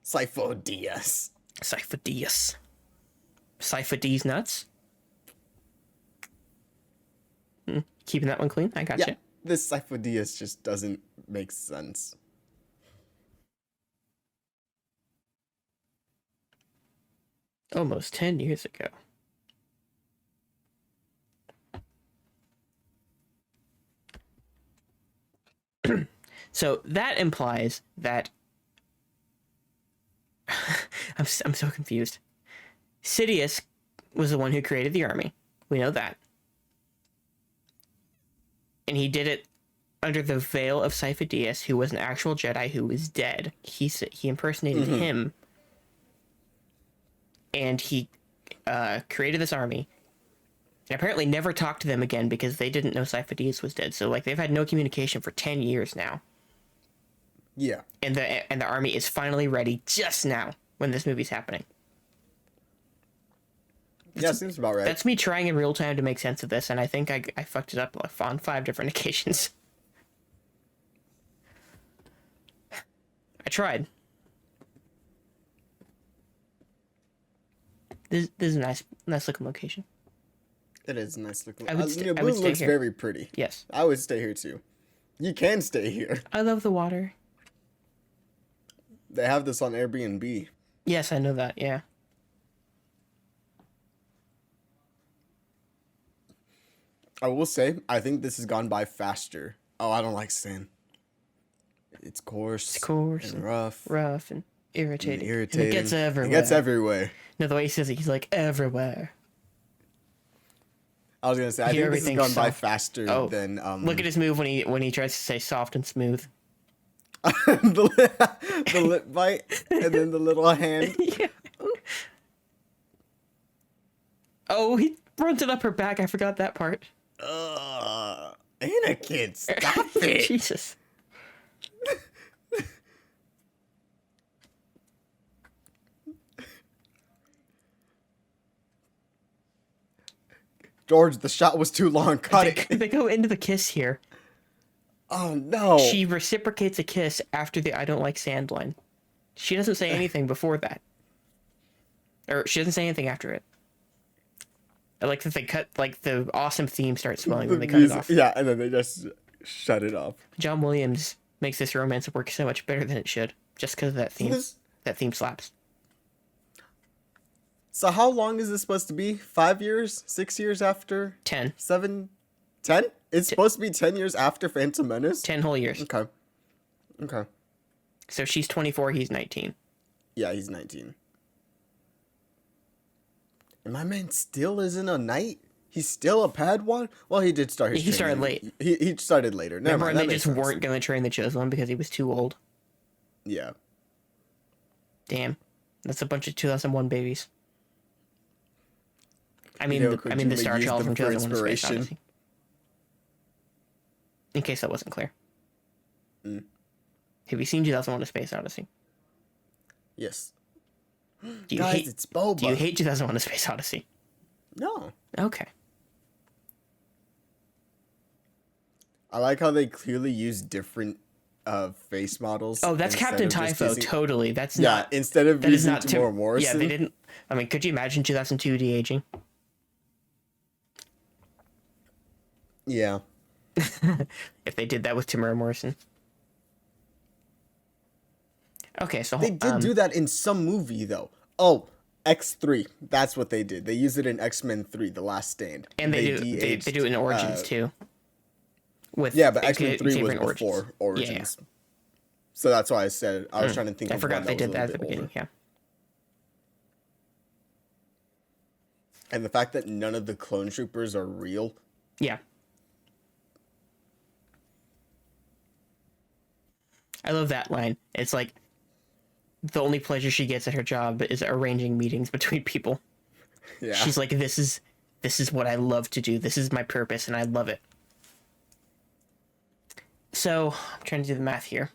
Sifo-Dyas. Sifo-Dyas. Sifo-D's nuts. Keeping that one clean? I gotcha. Yeah, this Sifo-Dyas just doesn't makes sense. Almost 10 years ago. So that implies that I'm so confused. Sidious was the one who created the army. We know that. And he did it under the veil of Sifo-Dyas, who was an actual Jedi who was dead. He impersonated him, and he created this army. And apparently never talked to them again because they didn't know Sifo-Dyas was dead. So like they've had no communication for 10 years now. Yeah. And the army is finally ready just now when this movie's happening. Yeah, seems about right. That's me trying in real time to make sense of this, and I think I fucked it up on 5 different occasions. I tried. This is a nice looking location. It is a nice looking. I would stay looks here. very pretty. Yes. I would stay here too. You can stay here. I love the water. They have this on Airbnb. Yes, I know that, yeah. I will say, I think this has gone by faster. Oh, I don't like sand. It's coarse. It's coarse and rough. Rough and irritating. And irritating. And it gets everywhere. It gets everywhere. No, the way he says it, he's like, everywhere. I was going to say, I think this has gone by faster than... Look at his move when he tries to say soft and smooth. the lip bite, and then the little hand. Yeah. Oh, he runs it up her back. I forgot that part. Anakin, stop it. Jesus. George, the shot was too long. Cut it. They go into the kiss here. Oh, no. She reciprocates a kiss after the I don't like sand line. She doesn't say anything before that. Or she doesn't say anything after it. I like that they cut, like, the awesome theme starts swelling when they cut it off. Yeah, and then they just shut it off. John Williams makes this romance work so much better than it should, just because of that theme. That theme slaps. So how long is this supposed to be? 5 years? 6 years after? 10. 7? 10? It's supposed to be 10 years after Phantom Menace? 10 whole years. Okay. So she's 24, he's 19. Yeah, he's 19. And my man still isn't a knight? He's still a Padawan? Well, he did start his He started training. late. He started later. Never Remember, mind, they just weren't going to train the Chosen One because he was too old. Yeah. Damn. That's a bunch of 2001 babies. I mean, You know, the Star Kojima Child used from them for 2001: A Space inspiration. Odyssey. In case that wasn't clear. Mm. Have you seen 2001: A Space Odyssey? Yes. Do you Guys, hate? it's Boba. Do you hate 2001: A Space Odyssey? No. Okay. I like how they clearly use different face models. Oh, that's instead Captain of just Typho. using- Totally. That's Yeah, not. instead of That is using not Tamora Morrison. Yeah, they didn't. I mean, could you imagine 2002 de-aging? Yeah. If they did that with Tamara Morrison. Okay, so They did do that in some movie, though. Oh, X3. That's what they did. They used it in X-Men 3, The Last Stand. and they do it in Origins too. With Yeah, but X-Men 3 was Xavier in before Origins. Yeah. So that's why I said, I was trying to think I of forgot one they was did a that at the little bit beginning. older. Yeah. And the fact that none of the clone troopers are real. Yeah. I love that line. It's like the only pleasure she gets at her job is arranging meetings between people. Yeah. She's like, this is what I love to do. This is my purpose, and I love it. So I'm trying to do the math here.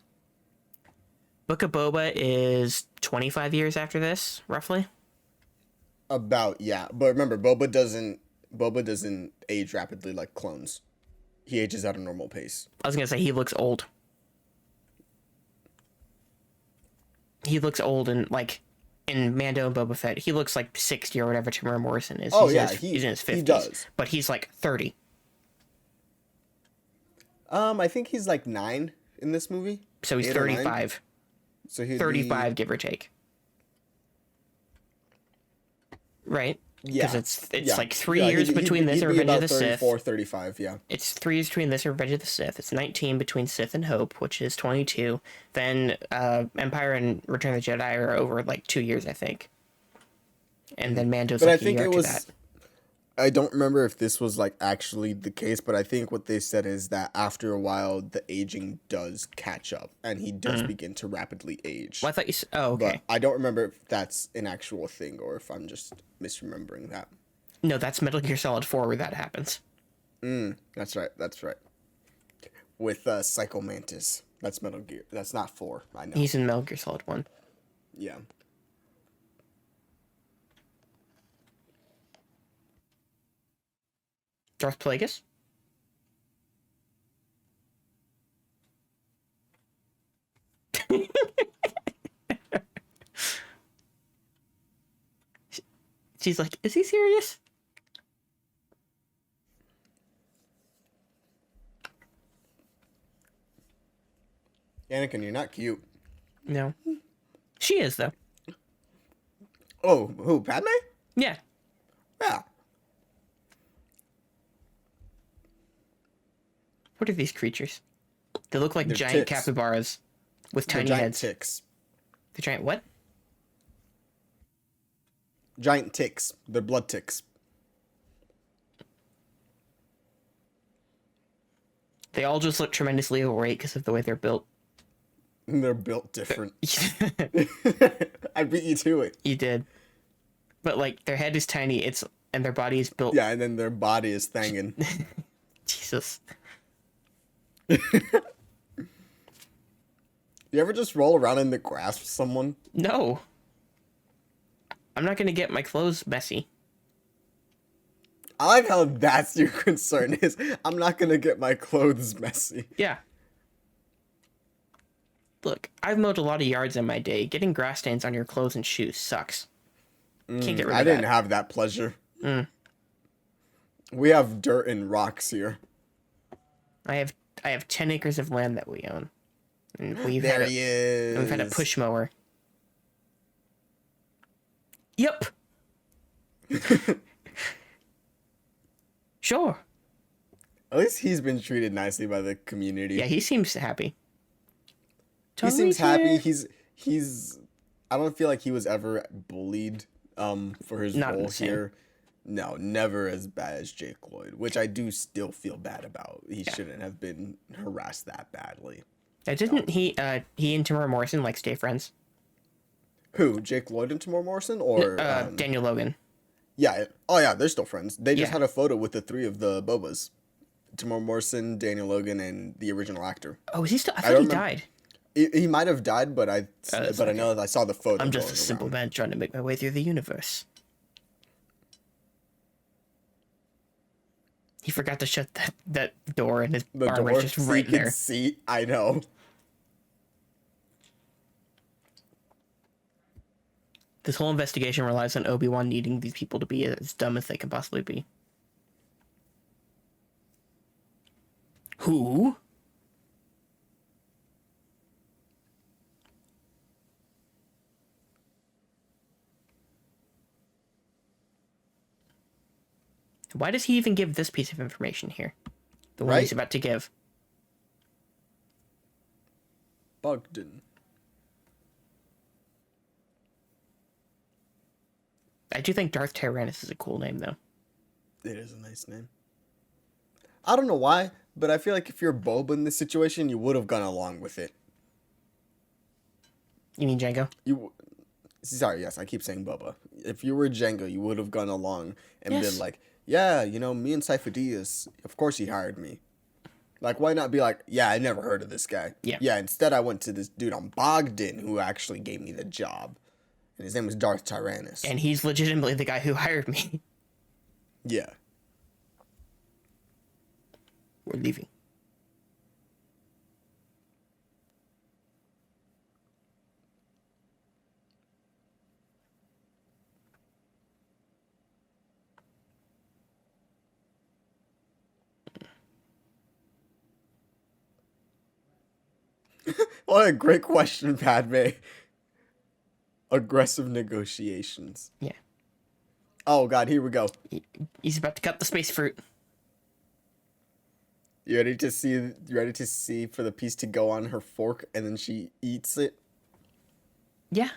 Book of Boba is 25 years after this, roughly. About, yeah. But remember, Boba doesn't age rapidly like clones. He ages at a normal pace. I was gonna say he looks old. He looks old, and like in Mando and Boba Fett, he looks like 60 or whatever Tamara Morrison is. Oh, He's in his 50s. he does. But he's like 30. I think he's like 9 in this movie? So he's 8 or 9? 35. So he'd 35, be... give or take. Right? Because Yeah. it's like 3 Yeah, years between this he'd and be Revenge of about the 34, Sith. 35, yeah. It's 3 years between this and Revenge of the Sith. It's 19 between Sith and Hope, which is 22. Then Empire and Return of the Jedi are over like 2 years, I think. And then Mando's But I like a think year it after was... that. I don't remember if this was like actually the case, but I think what they said is that after a while, the aging does catch up and he does begin to rapidly age. Well, I thought you said... Oh, okay. But I don't remember if that's an actual thing or if I'm just misremembering that. No, that's Metal Gear Solid 4 where that happens. That's right. That's right. With Psycho Mantis. That's Metal Gear. That's not 4. I know. He's in Metal Gear Solid 1. Yeah. Darth Plagueis? She's like, is he serious? Anakin, you're not cute. No. She is, though. Oh, who? Padme? Yeah. Yeah. What are these creatures? They look like They're giant ticks. capybaras with They're tiny giant heads. ticks. The giant what? Giant ticks. They're blood ticks. They all just look tremendously overweight because of the way they're built. They're built different. I beat you to it. You did. But like their head is tiny, and their body is built. Yeah, and then their body is thangin'. Jesus. You ever just roll around in the grass with someone? No. I'm not gonna get my clothes messy. I like how that's your concern is I'm not gonna get my clothes messy. Yeah. Look, I've mowed a lot of yards in my day. Getting grass stains on your clothes and shoes sucks. Can't get rid of I didn't that. have that pleasure. We have dirt and rocks here. I have 10 acres of land that we own. And we've There had he is. we've had a push mower. Yep. Sure. At least he's been treated nicely by the community. Yeah, he seems happy. He seems happy. Totally He's I don't feel like he was ever bullied for his Not role insane. here. No, never as bad as Jake Lloyd, which I do still feel bad about. He shouldn't have been harassed that badly. Didn't he and Tamara Morrison like stay friends? Who? Jake Lloyd and Tamora Morrison or Daniel Logan. Yeah. Oh yeah, they're still friends. They just Yeah. had a photo with the 3 of the Bobas. Tamora Morrison, Daniel Logan, and the original actor. Oh, is he still? I don't thought he remember- died. He might have died, but I that's I know that I saw the photo. I'm just a going simple around. man trying to make my way through the universe. He forgot to shut that door, and his The arm door, was just so right you can there. see. I know. This whole investigation relies on Obi-Wan needing these people to be as dumb as they can possibly be. Who? Why does he even give this piece of information here? The one he's Right? about to give. Bogdan. I do think Darth Tyrannus is a cool name, though. It is a nice name. I don't know why, but I feel like if you're Boba in this situation, you would have gone along with it. You mean Django? Sorry, yes, I keep saying Boba. If you were Django, you would have gone along and Yes. been like, yeah, me and Sifo Dyas, of course he hired me. Like, why not be like, yeah, I never heard of this guy. Yeah. Yeah, instead I went to this dude on Bogdan who actually gave me the job. And his name was Darth Tyrannus. And he's legitimately the guy who hired me. Yeah. We're leaving. What a great question, Padme. Aggressive negotiations. Yeah. Oh god, here we go. He's about to cut the space fruit. You ready to see? You ready to see for the piece to go on her fork and then she eats it? Yeah.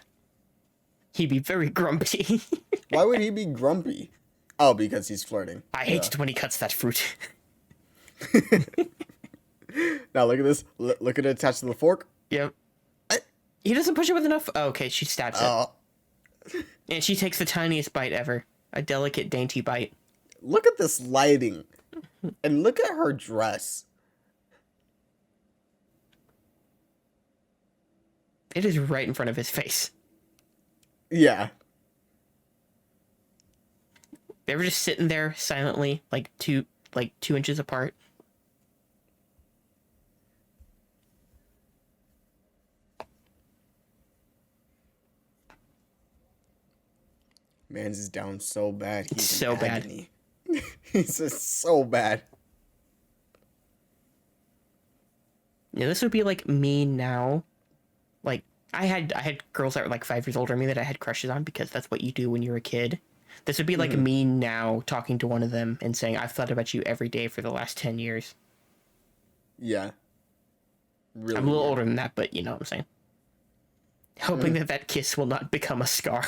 He'd be very grumpy. Why would he be grumpy? Oh, because he's flirting. I hate it when he cuts that fruit. Now look at this. Look at it attached to the fork. Yep. He doesn't push it with enough. Oh, okay, she stabs it. Oh, And she takes the tiniest bite ever. A delicate, dainty bite. look at this lighting. And look at her dress. It is right in front of his face. Yeah. They were just sitting there silently, like 2 inches apart. Man's is down so bad. He's So in bad. agony. He's just so bad. Yeah, this would be like me now. Like I had girls that were like 5 years older than me that I had crushes on because that's what you do when you're a kid. This would be like me now talking to one of them and saying, I've thought about you every day for the last 10 years. Yeah. Really. I'm a little older than that, but you know what I'm saying. Hoping that that kiss will not become a scar.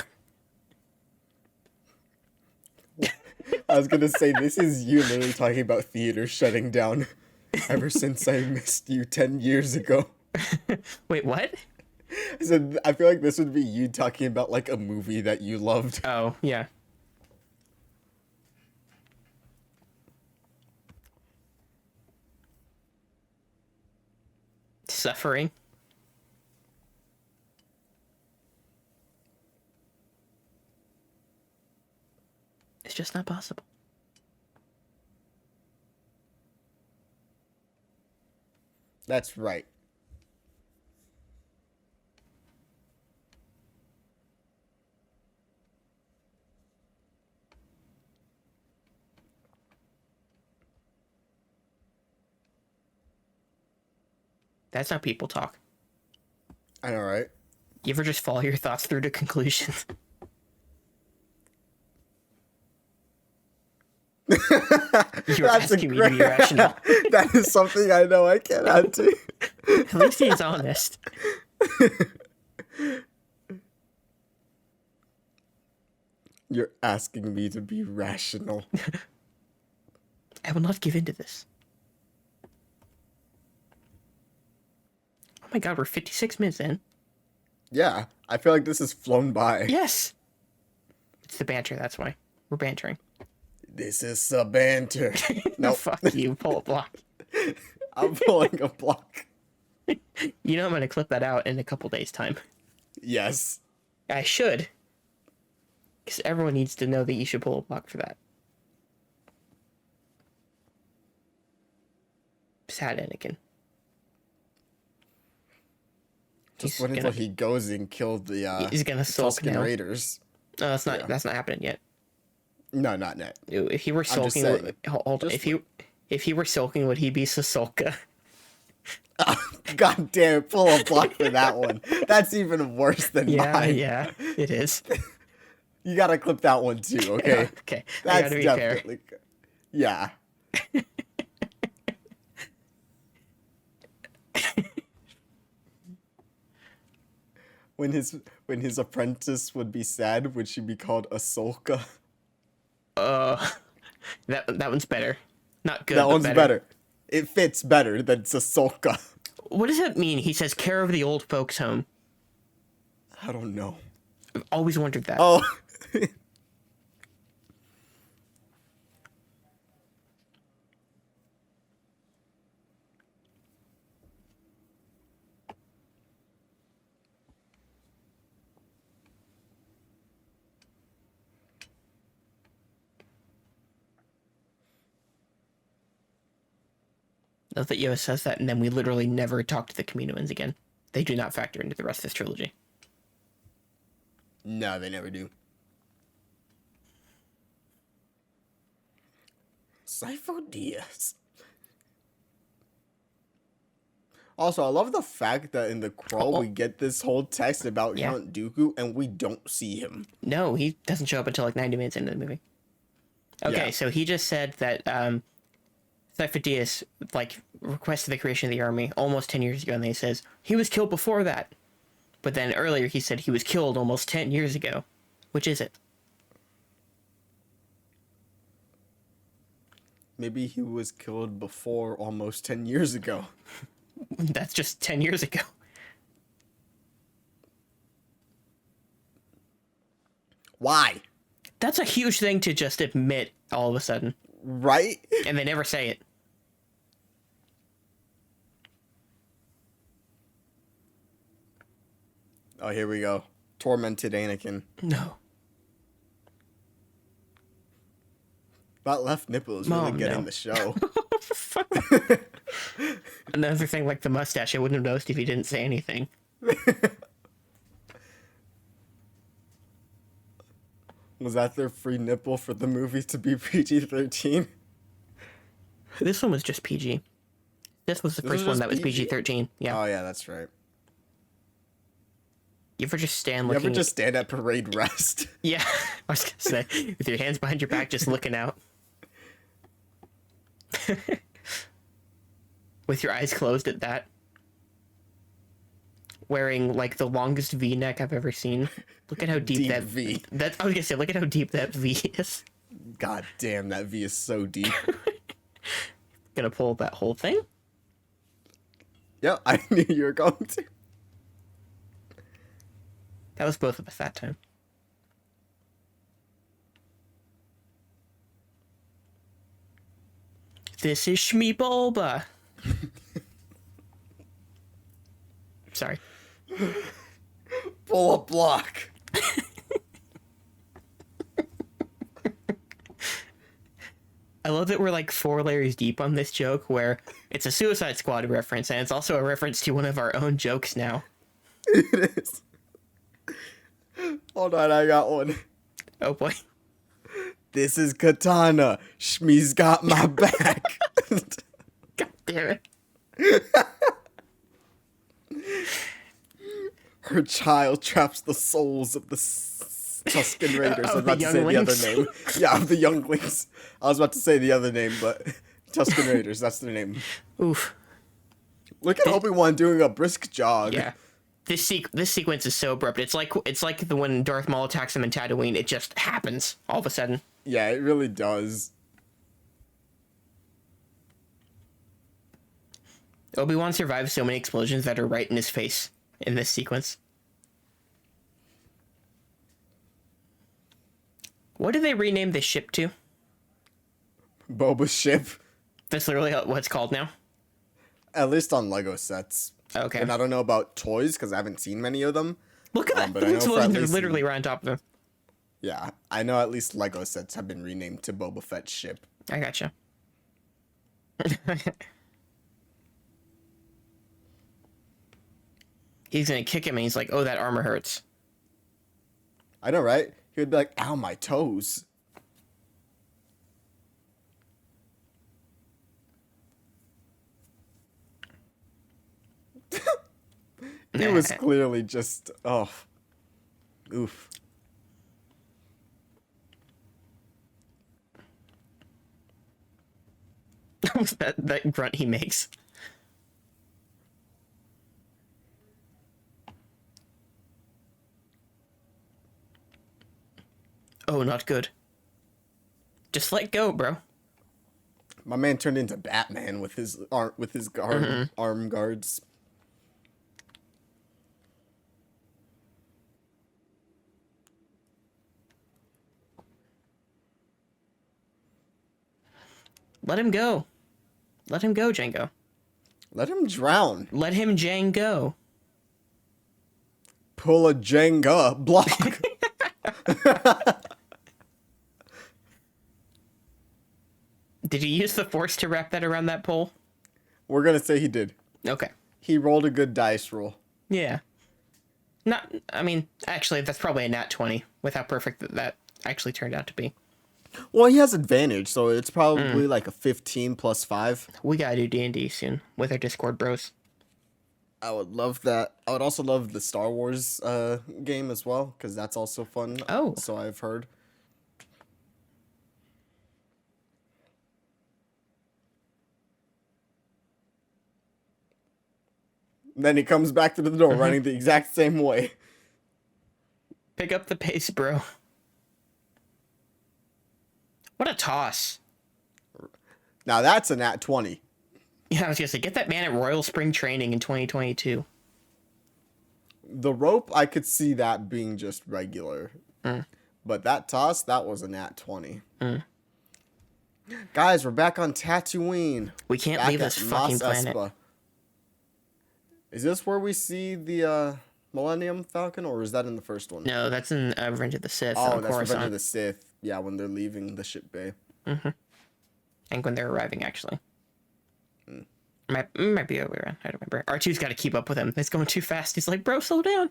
I was gonna say, this is you literally talking about theater shutting down ever since I missed you 10 years ago. Wait, what? I said, I feel like this would be you talking about like a movie that you loved. Oh, yeah. Suffering. It's just not possible. That's right. That's how people talk. I know, right? You ever just follow your thoughts through to conclusions? You're That's asking me to be rational. That is something I know I cannot do. At least he's honest. You're asking me to be rational. I will not give in to this. Oh my god, we're 56 minutes in. Yeah, I feel like this has flown by. Yes! It's the banter, that's why. We're bantering. This is a banter. No, Nope. fuck you, pull a block. I'm pulling a block. You know I'm gonna clip that out in a couple days' time. Yes. I should. Because everyone needs to know that you should pull a block for that. Sad Anakin. Just He's wait until gonna- he goes and kills the He's gonna sulk Tusken now. Raiders. No, that's not. Yeah. That's not happening yet. No, not yet. If he were just sulking, saying. hold on. Just If he were sulking, would he be Sasulka? God damn it, pull a block for that one. That's even worse than Yeah, mine. yeah, it is. You gotta clip that one too, okay? Okay, I That's gotta be fair. definitely yeah. When his apprentice would be sad, would she be called Ahsoka? That one's better. Not good. That but one's better. It fits better than Ahsoka. What does that mean? He says, "Care of the old folks' home." I don't know. I've always wondered that. Oh. Note that Yoda says that, and then we literally never talk to the Kaminoans again. They do not factor into the rest of this trilogy. No, they never do. Sifo Dyas. Also, I love the fact that in the crawl Oh, we get this whole text about yeah. Count Dooku and we don't see him. No, he doesn't show up until like 90 minutes into the movie. Okay, Yeah. so he just said that Cypher Diaz like requested the creation of the army almost 10 years ago, and then he says he was killed before that. But then earlier he said he was killed almost 10 years ago. Which is it? Maybe he was killed before almost 10 years ago. That's just 10 years ago. Why? That's a huge thing to just admit all of a sudden. Right? And they never say it. Oh, here we go. Tormented Anakin. No. That left nipple is really Mom, getting no. the show. Another thing like the mustache, I wouldn't have noticed if he didn't say anything. Was that their free nipple for the movie to be PG-13? This one was just PG. This was the This first was one just that was PG? PG-13. Yeah. Oh, yeah, that's right. You ever just stand You looking... ever just stand at parade rest? Yeah, I was gonna say, with your hands behind your back, just looking out. With your eyes closed at that. Wearing, like, the longest V-neck I've ever seen. Look at how deep, Deep that... V. I was gonna say, look at how deep that V is. God damn, that V is so deep. Gonna pull that whole thing? Yep, I knew you were going to. That was both of us that time. This is Shmi Bulba. Sorry. Pull a block. I love that we're like 4 layers deep on this joke where it's a Suicide Squad reference and it's also a reference to one of our own jokes now. It is. Hold on, I got one. Oh boy. This is Katana. Shmi's got my back. God damn it. Her child traps the souls of the Tusken Raiders. I was Of the about to say the other younglings? name. Yeah, of the younglings. I was about to say the other name, but Tusken Raiders, that's their name. Oof. Look at Obi-Wan doing a brisk jog. Yeah. This sequence is so abrupt. It's like the when Darth Maul attacks him in Tatooine. It just happens all of a sudden. Yeah, it really does. Obi-Wan survives so many explosions that are right in his face in this sequence. What did they rename this ship to? Boba's ship. That's literally what it's called now. At least on Lego sets. Okay. And I don't know about toys because I haven't seen many of them. Look at that. But I know It's for at least literally right on top of him. Yeah, I know at least Lego sets have been renamed to Boba Fett's ship. I gotcha. He's gonna kick him and he's like, oh, that armor hurts. I know, right? He would be like, ow, my toes. He was clearly just, oh, oof. that grunt he makes. Oh, not good. Just let go, bro. My man turned into Batman with his arm guards. Let him go. Let him go, Django. Let him drown. Let him Django. Pull a Jenga block. Did he use the force to wrap that around that pole? We're gonna say he did. Okay. He rolled a good dice roll. Yeah. Not, I mean, actually, that's probably a nat 20 with how perfect that actually turned out to be. Well, he has advantage, so it's probably like a 15 plus 5. We gotta do D&D soon with our Discord bros. I would love that. I would also love the Star Wars game as well, because that's also fun. Oh. So I've heard. Then he comes back to the door running the exact same way. Pick up the pace, bro. What a toss. Now that's a nat 20. Yeah, I was gonna say, get that man at Royal Spring Training in 2022. The rope, I could see that being just regular. But that toss, that was a nat 20. Guys, we're back on Tatooine. We can't Back leave at this fucking Mos planet. Espa. Is this where we see the Millennium Falcon, or is that in the first one? No, that's in Revenge of the Sith. Oh, on that's Revenge of Coruscant. the Sith. Yeah, when they're leaving the ship bay. And when they're arriving, actually. Might be the other way around. I don't remember. R2's got to keep up with him. It's going too fast. He's like, bro, slow down.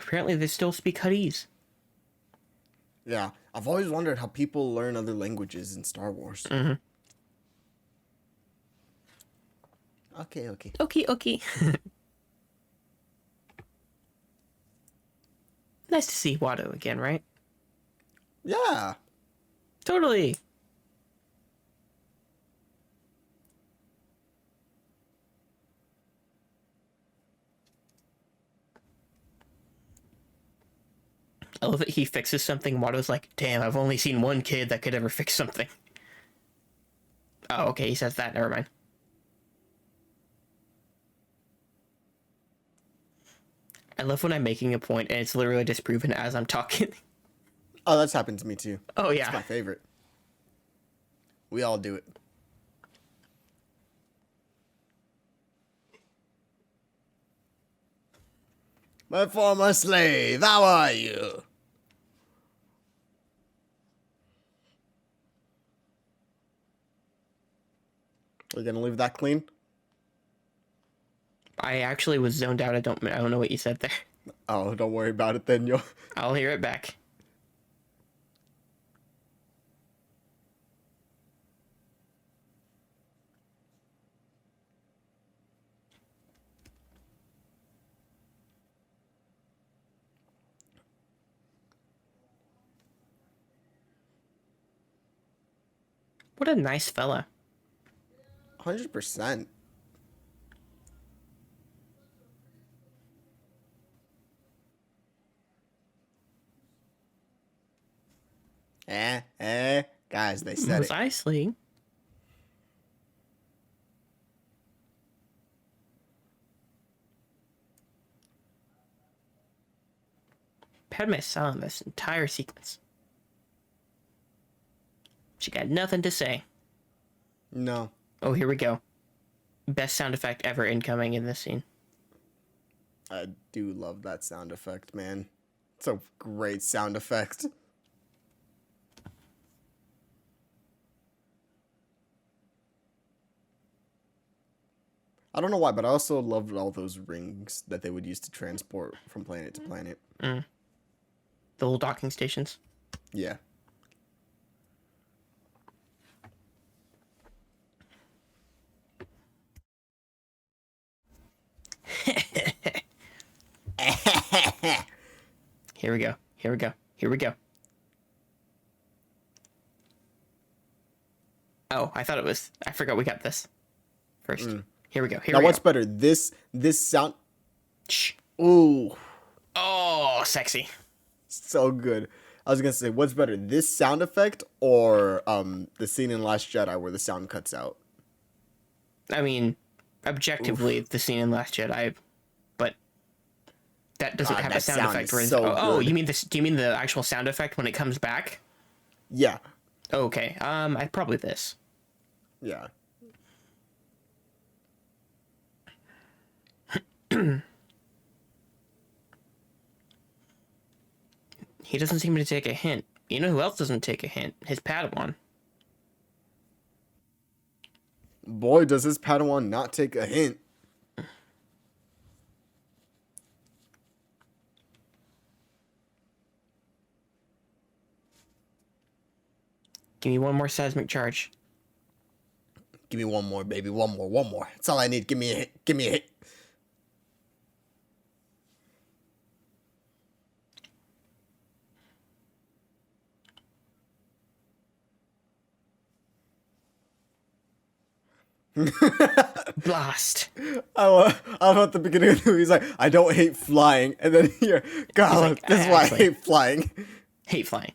Apparently, they still speak Huttese. Yeah, I've always wondered how people learn other languages in Star Wars. Okay. Okay. Nice to see Watto again, right? Yeah. Totally. I love that he fixes something. Watto's like, damn, I've only seen one kid that could ever fix something. Oh, okay, he says that. Never mind. I love when I'm making a point and it's literally disproven as I'm talking. Oh, that's happened to me too. Oh, It's my yeah. favorite. We all do it. My former slave, how are you? Are you gonna leave that clean? I actually was zoned out. I don't know what you said there. Oh, don't worry about it then, yo. I'll hear it back. What a nice fella. 100%. Guys, they said it. Precisely. Padme silent this entire sequence. She got nothing to say. No. Oh, here we go. Best sound effect ever incoming in this scene. I do love that sound effect, man. It's a great sound effect. I don't know why, but I also loved all those rings that they would use to transport from planet to planet. The little docking stations. Yeah. Here we go. Here we go. Here we go. Oh, I thought it was... I forgot we got this first. Here we go. Here Now, we what's go. better? This sound... Shh. Ooh, Oh, sexy. so good. I was gonna say, what's better, this sound effect or the scene in Last Jedi where the sound cuts out? I mean, objectively, the scene in Last Jedi, but that doesn't have a that sound sound effect. is Where so oh, good. you mean this? Do you mean the actual sound effect when it comes back? Yeah. Okay. I probably this. Yeah. He doesn't seem to take a hint. You know who else doesn't take a hint? His Padawan. Boy, does his Padawan not take a hint. Give me one more seismic charge. Give me one more, baby. One more. That's all I need. Give me a hit. Give me a hit. Blast. I love at the beginning of the movie, he's like, I don't hate flying. And then here, God, like, this is why actually- I hate flying. Hate flying.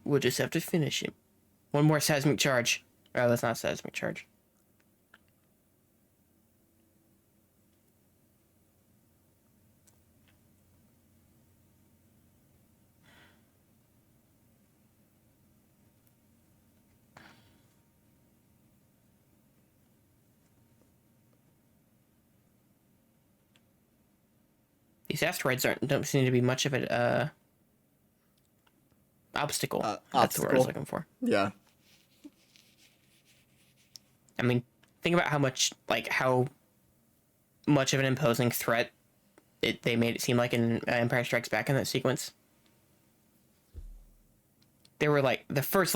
We'll just have to finish him. One more seismic charge. Oh, that's not a seismic charge. These asteroids don't seem to be much of an obstacle. That's the word I was looking for. Yeah. I mean, think about how much of an imposing threat they made it seem like in Empire Strikes Back in that sequence. They were like the first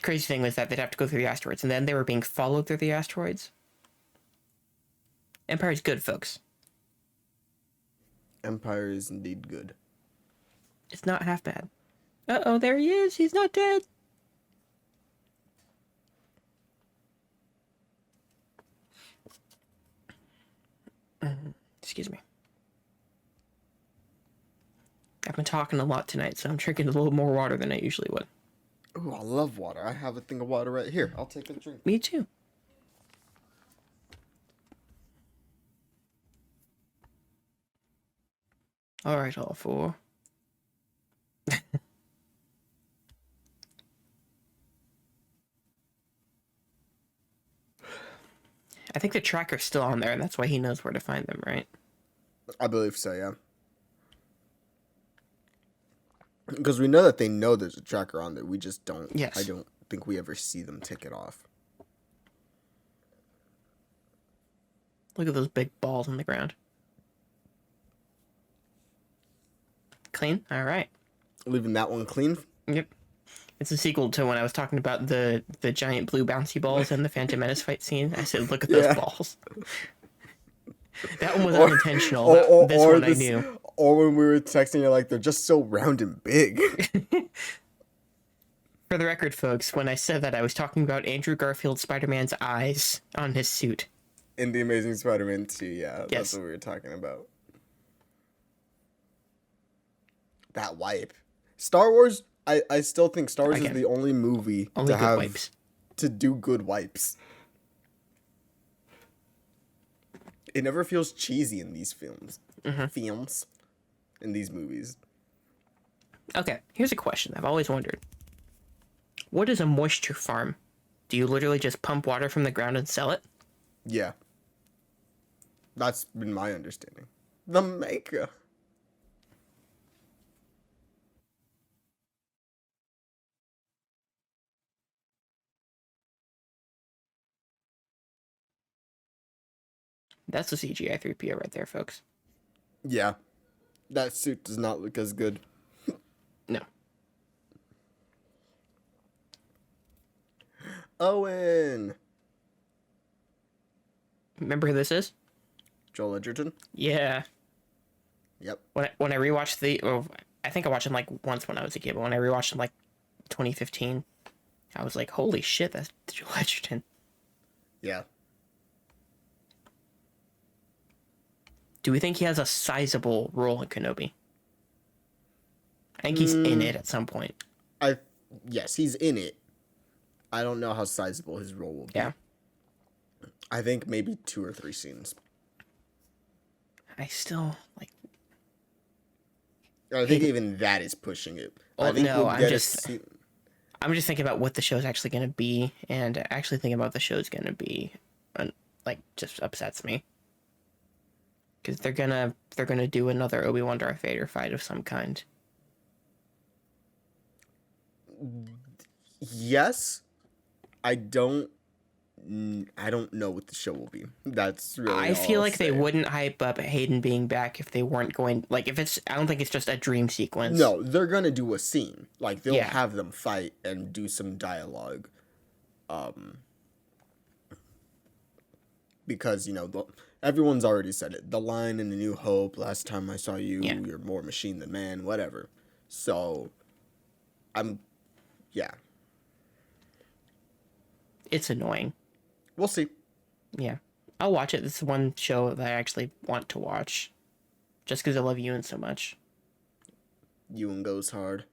crazy thing was that they'd have to go through the asteroids, and then they were being followed through the asteroids. Empire's good, folks. Empire is indeed good. It's not half bad. Uh-oh, there he is. He's not dead. Excuse me. I've been talking a lot tonight, so I'm drinking a little more water than I usually would. Ooh, I love water. I have a thing of water right here. I'll take a drink. Me too. All right, all four. I think the tracker's still on there, and that's why he knows where to find them, right? I believe so, yeah. Because we know that they know there's a tracker on there. We just don't. Yes. I don't think we ever see them take it off. Look at those big balls on the ground. Clean? All right. Leaving that one clean. Yep. It's a sequel to when I was talking about the giant blue bouncy balls in the Phantom Menace fight scene. I said, look at those balls. That one was unintentional. This one I knew. Or when we were texting, you're like, they're just so round and big. For the record, folks, when I said that, I was talking about Andrew Garfield's Spider-Man's eyes on his suit. In The Amazing Spider-Man 2, yeah. Yes. That's what we were talking about. That wipe. Star Wars, I still think Star Wars is the only movie Only to good have wipes. to do good wipes. It never feels cheesy in these films. In these movies. Okay, here's a question I've always wondered. What is a moisture farm? Do you literally just pump water from the ground and sell it? Yeah. That's been my understanding. The maker. That's a CGI 3PO right there, folks. Yeah. That suit does not look as good. No. Owen. Remember who this is? Joel Edgerton? Yeah. Yep. When I rewatched I think I watched him like once when I was a kid, but when I rewatched him like 2015, I was like, holy shit, that's Joel Edgerton. Yeah. Do we think he has a sizable role in Kenobi? I think he's in it at some point. Yes, he's in it. I don't know how sizable his role will be. Yeah. I think maybe 2 or 3 scenes. I still like. I think even that is pushing it. Oh, I think no, I'm just thinking about what the show's actually going to be, and actually thinking about the show's going to be, just upsets me. Because they're gonna do another Obi-Wan Darth Vader fight of some kind. Yes, I don't know what the show will be. That's really I all feel I'll like they say. wouldn't hype up Hayden being back if they weren't going, like, if it's, I don't think it's just a dream sequence. No, they're gonna do a scene. Like they'll Yeah. have them fight and do some dialogue. Because everyone's already said it. The line in A New Hope, "Last time I saw you, Yeah. you're more machine than man," whatever. So, I'm, yeah, It's annoying. we'll see. Yeah. I'll watch it. This is one show that I actually want to watch. Just because I love Ewan so much. Ewan goes hard.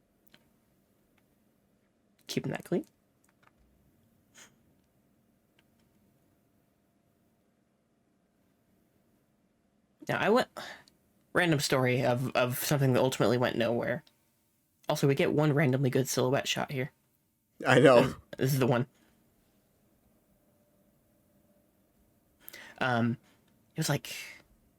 Keeping that clean. Now, I went... Random story of something that ultimately went nowhere. Also, we get one randomly good silhouette shot here. I know. This is the one. It was like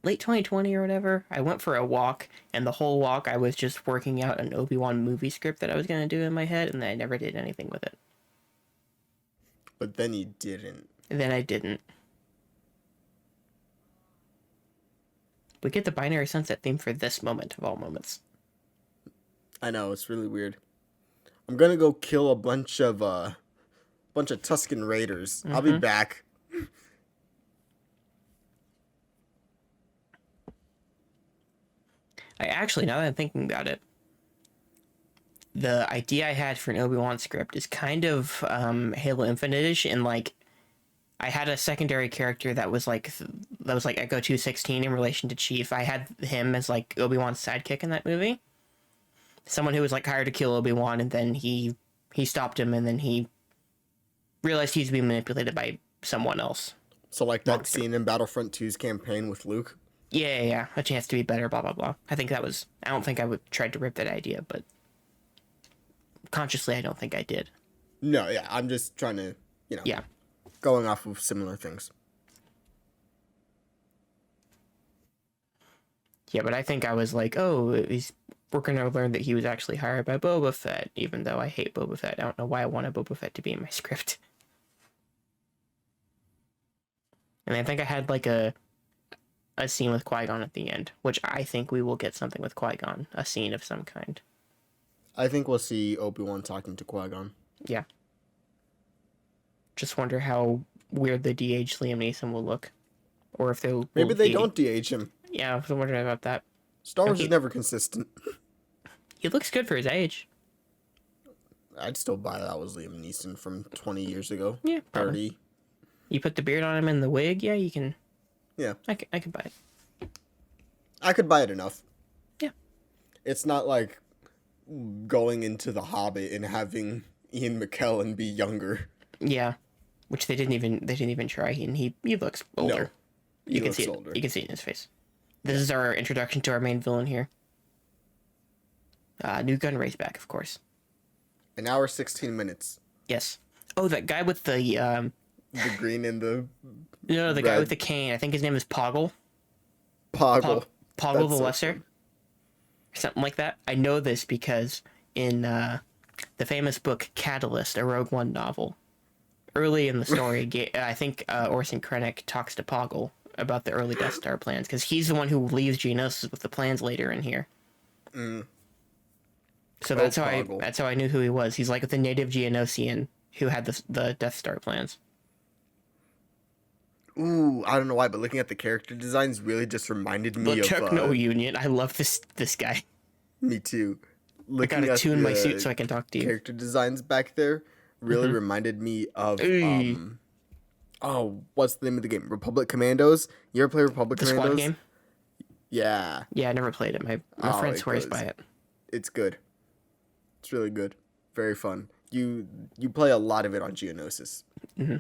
late 2020 or whatever. I went for a walk, and the whole walk I was just working out an Obi-Wan movie script that I was going to do in my head, and I never did anything with it. But then you didn't. And then I didn't. We get the binary sunset theme for this moment of all moments. I know, it's really weird. I'm gonna go kill a bunch of Tusken Raiders. I'll be back. I actually, now that I'm thinking about it, the idea I had for an Obi-Wan script is kind of Halo Infinite-ish, and like I had a secondary character that was like Echo 216 in relation to Chief. I had him as like Obi-Wan's sidekick in that movie. Someone who was like hired to kill Obi-Wan, and then he stopped him, and then he realized he was being manipulated by someone else. So like that scene in Battlefront 2's campaign with Luke. Yeah. A chance to be better, blah, blah, blah. I don't think I would try to rip that idea, but consciously I don't think I did. No, yeah, I'm just trying to, Yeah. going off of similar things. Yeah, but I think I was like, oh, we're going to learn that he was actually hired by Boba Fett, even though I hate Boba Fett. I don't know why I wanted Boba Fett to be in my script. And I think I had like a scene with Qui-Gon at the end, which I think we will get something with Qui-Gon, a scene of some kind. I think we'll see Obi-Wan talking to Qui-Gon. Yeah. Just wonder how weird the de-aged Liam Neeson will look. Or if they'll... Maybe they don't de-age him. Yeah, I was wondering about that. Star Wars is never consistent. He looks good for his age. I'd still buy that was Liam Neeson from 20 years ago. Yeah, probably. 30. You put the beard on him and the wig, yeah, you can... Yeah. I can buy it. I could buy it enough. Yeah. It's not like going into The Hobbit and having Ian McKellen be younger. Yeah. Which they didn't even try, and he looks older. No, you can looks see it. older. You can see it in his face. This is our introduction to our main villain here. New gun race back, of course. An hour 16 minutes. Yes. Oh, that guy with the The green and the no, the red. guy with the cane. I think his name is Poggle. Poggle. Poggle That's the so Lesser. funny. Something like that. I know this because in the famous book Catalyst, a Rogue One novel, early in the story, I think Orson Krennic talks to Poggle about the early Death Star plans, because he's the one who leaves Geonosis with the plans later in here. So that's Poggle. that's how I knew who he was. He's like the native Geonosian who had the Death Star plans. Ooh, I don't know why, but looking at the character designs really just reminded me The of Techno Union. I love this guy. me too. I Looking gotta at tune my the suit so I can talk to you. character designs back there really reminded me of Hey. what's the name of the game? Republic Commandos. You ever play Republic The Commandos? squad game? Yeah, Yeah, I never played it. My friend it swears goes. by it. it's good. It's really good. Very fun. You play a lot of it on Geonosis. Mm-hmm.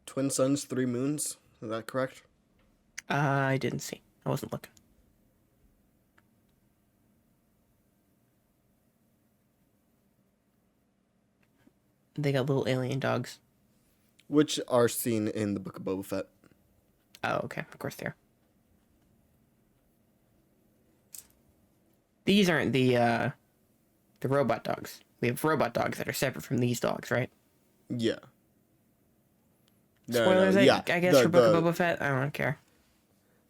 Twin Suns, Three Moons. Is that correct? I didn't see. I wasn't looking. They got little alien dogs. which are seen in the Book of Boba Fett. Oh, okay. Of course they are. These aren't the robot dogs. We have robot dogs that are separate from these dogs, right? Yeah. Spoilers, yeah. I guess, for Book of Boba Fett. I don't care.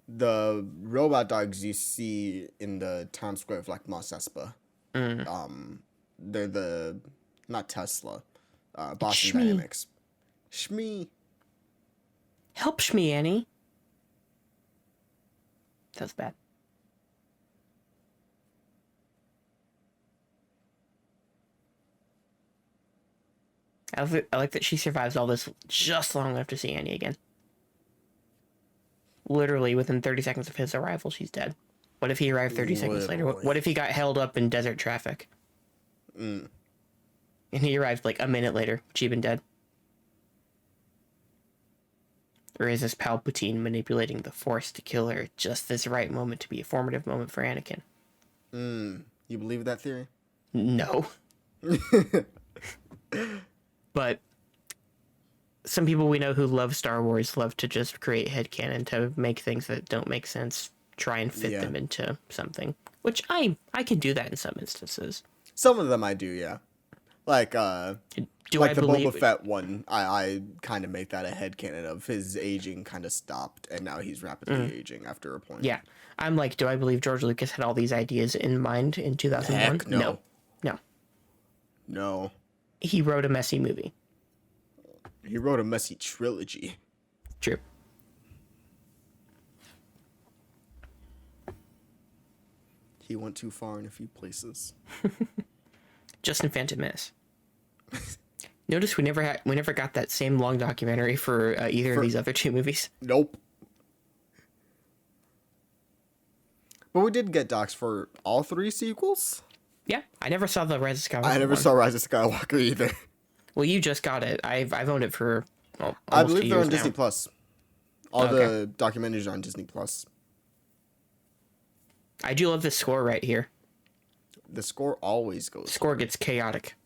The robot dogs you see in the town square of like Mos Espa, they're the not Tesla, Boston Shmee. Dynamics. Shmee. Help Shmee, Annie. That's bad. I like that she survives all this just long enough to see Annie again. Literally, within 30 seconds of his arrival, she's dead. What if he arrived 30 seconds later? What if he got held up in desert traffic? And he arrived like a minute later. She'd been dead. Or is this Palpatine manipulating the Force to kill her at just this right moment to be a formative moment for Anakin? You believe that theory? No. But some people we know who love Star Wars love to just create headcanon to make things that don't make sense, try and fit them into something. Which I can do that in some instances. Some of them I do, yeah. Like, the Boba Fett one, I kind of make that a headcanon of his aging kind of stopped, and now he's rapidly aging after a point. Yeah. I'm like, do I believe George Lucas had all these ideas in mind in 2001? Heck no. No. He wrote a messy movie. He wrote a messy trilogy. True. He went too far in a few places. Just in Phantom Menace. Notice we never got that same long documentary for either of these other two movies. Nope. But we did get docs for all three sequels. Yeah, I never saw the Rise of Skywalker. I never saw Rise of Skywalker either. Well, you just got it. I've owned it for I believe they're on now. Disney Plus. All the documentaries are on Disney Plus. I do love this score right here. The score always goes. Score gets chaotic.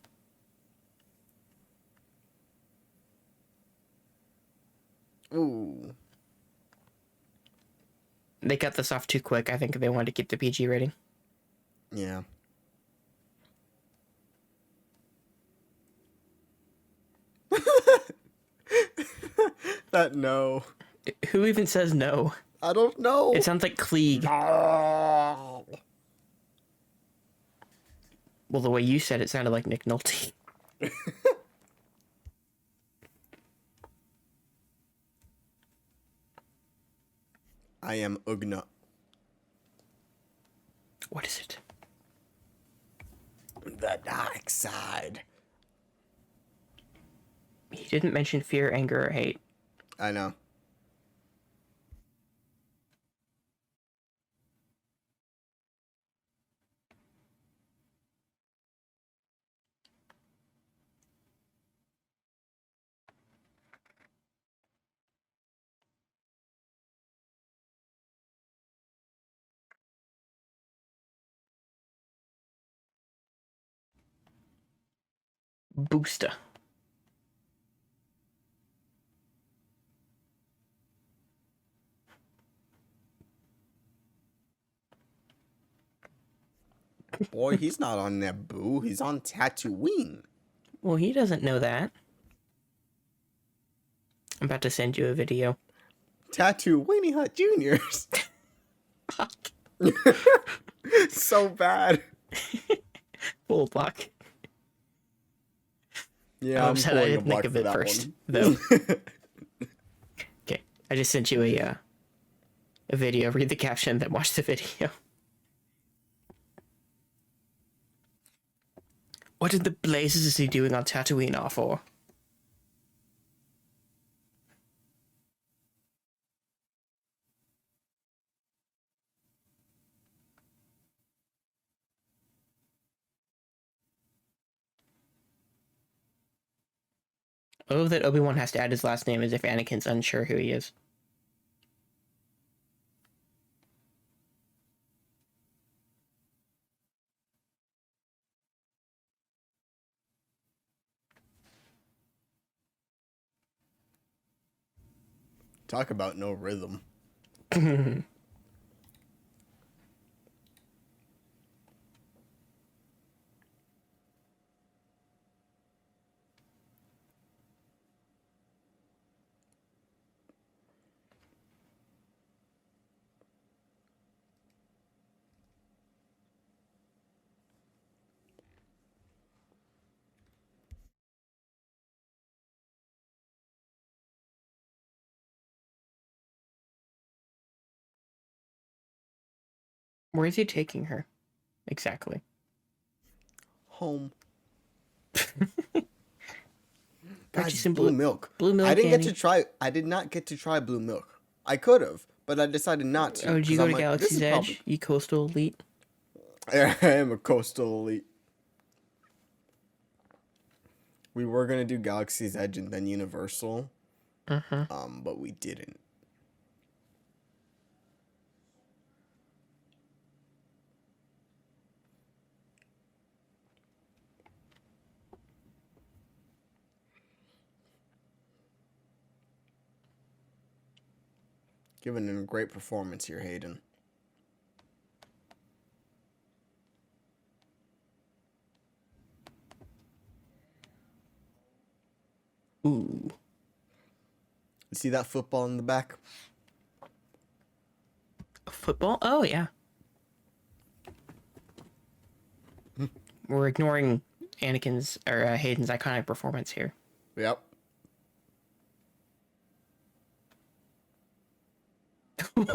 Ooh. They cut this off too quick. I think they wanted to keep the PG rating. Yeah. That no. Who even says no? I don't know. It sounds like Klieg. No. Well, the way you said it sounded like Nick Nolte. I am Ugna. What is it? The dark side. He didn't mention fear, anger, or hate. I know. Booster. Boy, he's not on Naboo. He's on Tatooine. Well, he doesn't know that. I'm about to send you a video. Tatooine Hut Juniors. So bad. Full block. Yeah, I'm sad I pulling a didn't think block of for it that first, one. though. Okay, I just sent you a video. Read the caption, then watch the video. What in the blazes is he doing on Tatooine all for? Oh, that Obi-Wan has to add his last name as if Anakin's unsure who he is. Talk about no rhythm. Where is he taking her? Exactly. Home. Aren't you Guys, some blue milk. blue I milk, didn't get Annie? to try. I did not get to try blue milk. I could have, but I decided not to Oh, did you because go I'm to like, this Galaxy's is probably. Edge? You coastal elite? I am a coastal elite. We were gonna do Galaxy's Edge and then Universal, Uh-huh. but we didn't. Giving him a great performance here, Hayden. Ooh. You see that football in the back? Football? Oh, yeah. We're ignoring Anakin's or Hayden's iconic performance here. Yep.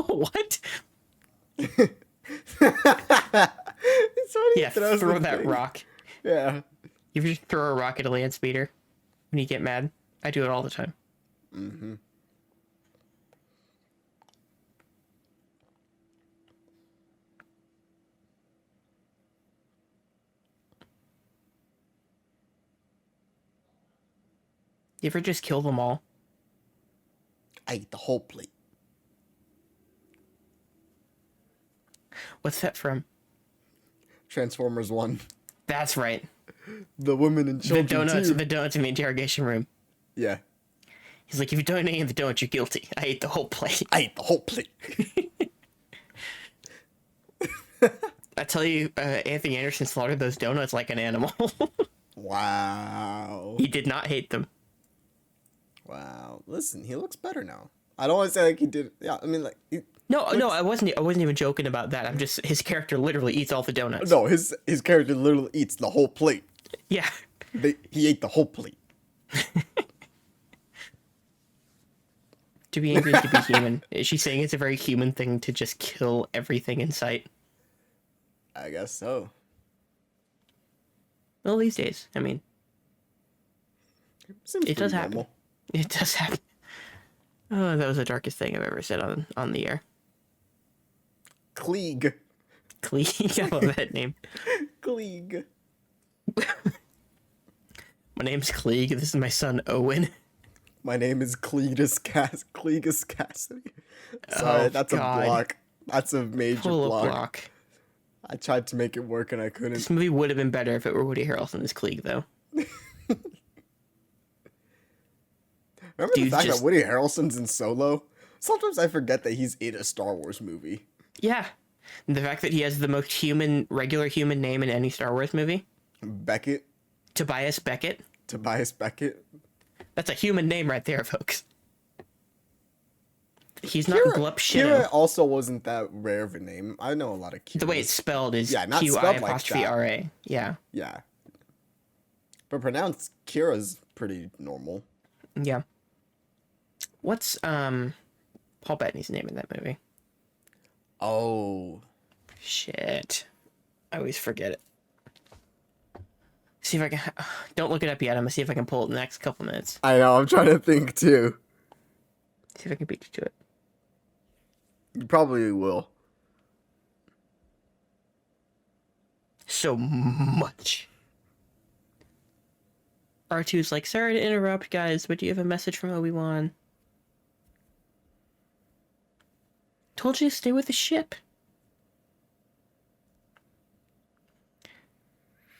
What? It's funny. Yeah, throw that rock. Yeah. You ever just throw a rock at a land speeder when you get mad? I do it all the time. Mm-hmm. You ever just kill them all? I ate the whole plate. What's that from? Transformers 1. That's right. The women and The children donuts, too. the donuts in the interrogation room. Yeah. He's like, if you don't eat the donuts, you're guilty. I ate the whole plate. I ate the whole plate. I tell you, Anthony Anderson slaughtered those donuts like an animal. Wow. He did not hate them. Wow. Listen, he looks better now. I don't want to say like he did. Yeah, I mean like. No, I wasn't even joking about that. I'm just his character literally eats all the donuts. No, his character literally eats the whole plate. Yeah. He ate the whole plate. To be angry is to be human. Is she saying it's a very human thing to just kill everything in sight? I guess so. Well, these days, I mean, Seems it does pretty happen. normal. It does happen. Oh, that was the darkest thing I've ever said on the air. Klieg. Klieg, I love that name. Klieg. My name's Klieg. This is my son Owen. My name is Cletus Cassidy. Sorry, that's God. a block. That's a major Full block. of block. I tried to make it work and I couldn't. This movie would have been better if it were Woody Harrelson as Klieg, though. Remember the Dude, fact just- that Woody Harrelson's in Solo? Sometimes I forget that he's in a Star Wars movie. Yeah. The fact that he has the most regular human name in any Star Wars movie. Beckett. Tobias Beckett. Tobias Beckett. That's a human name right there, folks. He's not Glup Kira Shido. also wasn't that rare of a name. I know a lot of Kiras. The way it's spelled is Yeah, not Q I spelled like apostrophe that. R A. Yeah. Yeah. But pronounced Kira's pretty normal. Yeah. What's Paul Bettany's name in that movie? Oh. Shit. I always forget it. See if I can. Don't look it up yet. I'm gonna see if I can pull it in the next couple minutes. I know, I'm trying to think too. See if I can beat you to it. You probably will. So much. R2's like, sorry to interrupt, guys, but do you have a message from Obi-Wan? Told you to stay with the ship.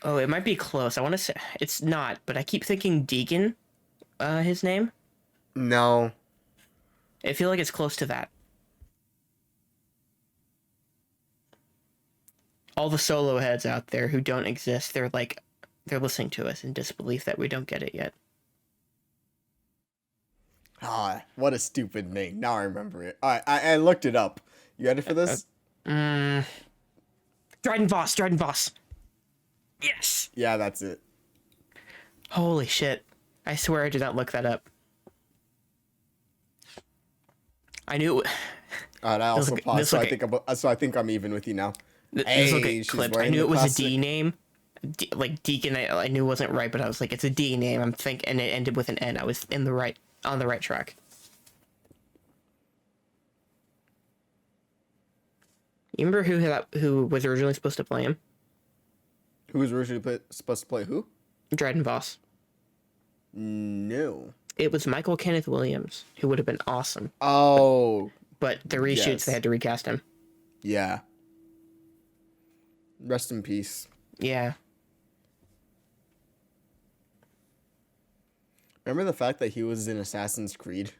Oh, it might be close. I want to say it's not, but I keep thinking Deegan, his name. No. I feel like it's close to that. All the solo heads out there who don't exist, they're listening to us in disbelief that we don't get it yet. Ah, what a stupid name. Now I remember it. I looked it up. You ready for this? Dryden Voss. Yes! Yeah, that's it. Holy shit. I swear I did not look that up. I knew it. Alright, I also paused, so I think I'm even with you now. This will get she's clipped. I wearing knew the it was plastic- a D name. Like Deacon, I knew it wasn't right, but I was like, it's a D name. And it ended with an N. I was on the right track. You remember who was originally supposed to play him? Who was originally supposed to play who? Dryden Voss. No. It was Michael Kenneth Williams, who would have been awesome. Oh. But the reshoots, Yes. they had to recast him. Yeah. Rest in peace. Yeah. Remember the fact that he was in Assassin's Creed?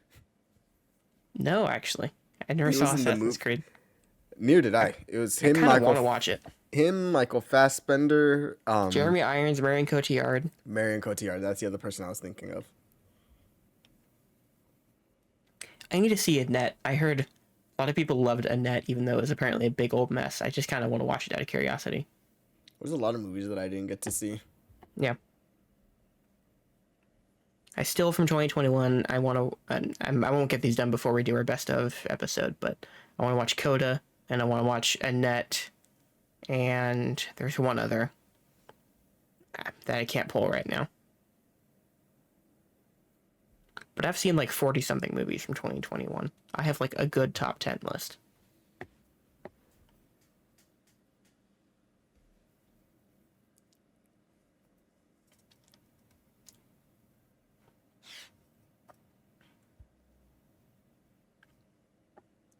No, actually. I never He saw was in the Assassin's Creed. Neither did I. It was him, I kind of want to watch it. Michael Fassbender, Jeremy Irons, Marion Cotillard. Marion Cotillard. That's the other person I was thinking of. I need to see Annette. I heard a lot of people loved Annette, even though it was apparently a big old mess. I just kind of want to watch it out of curiosity. There's a lot of movies that I didn't get to see. Yeah. I still, from 2021, I won't get these done before we do our best of episode, but I want to watch Coda, and I want to watch Annette, and there's one other that I can't pull right now. But I've seen like 40-something movies from 2021. I have like a good top 10 list.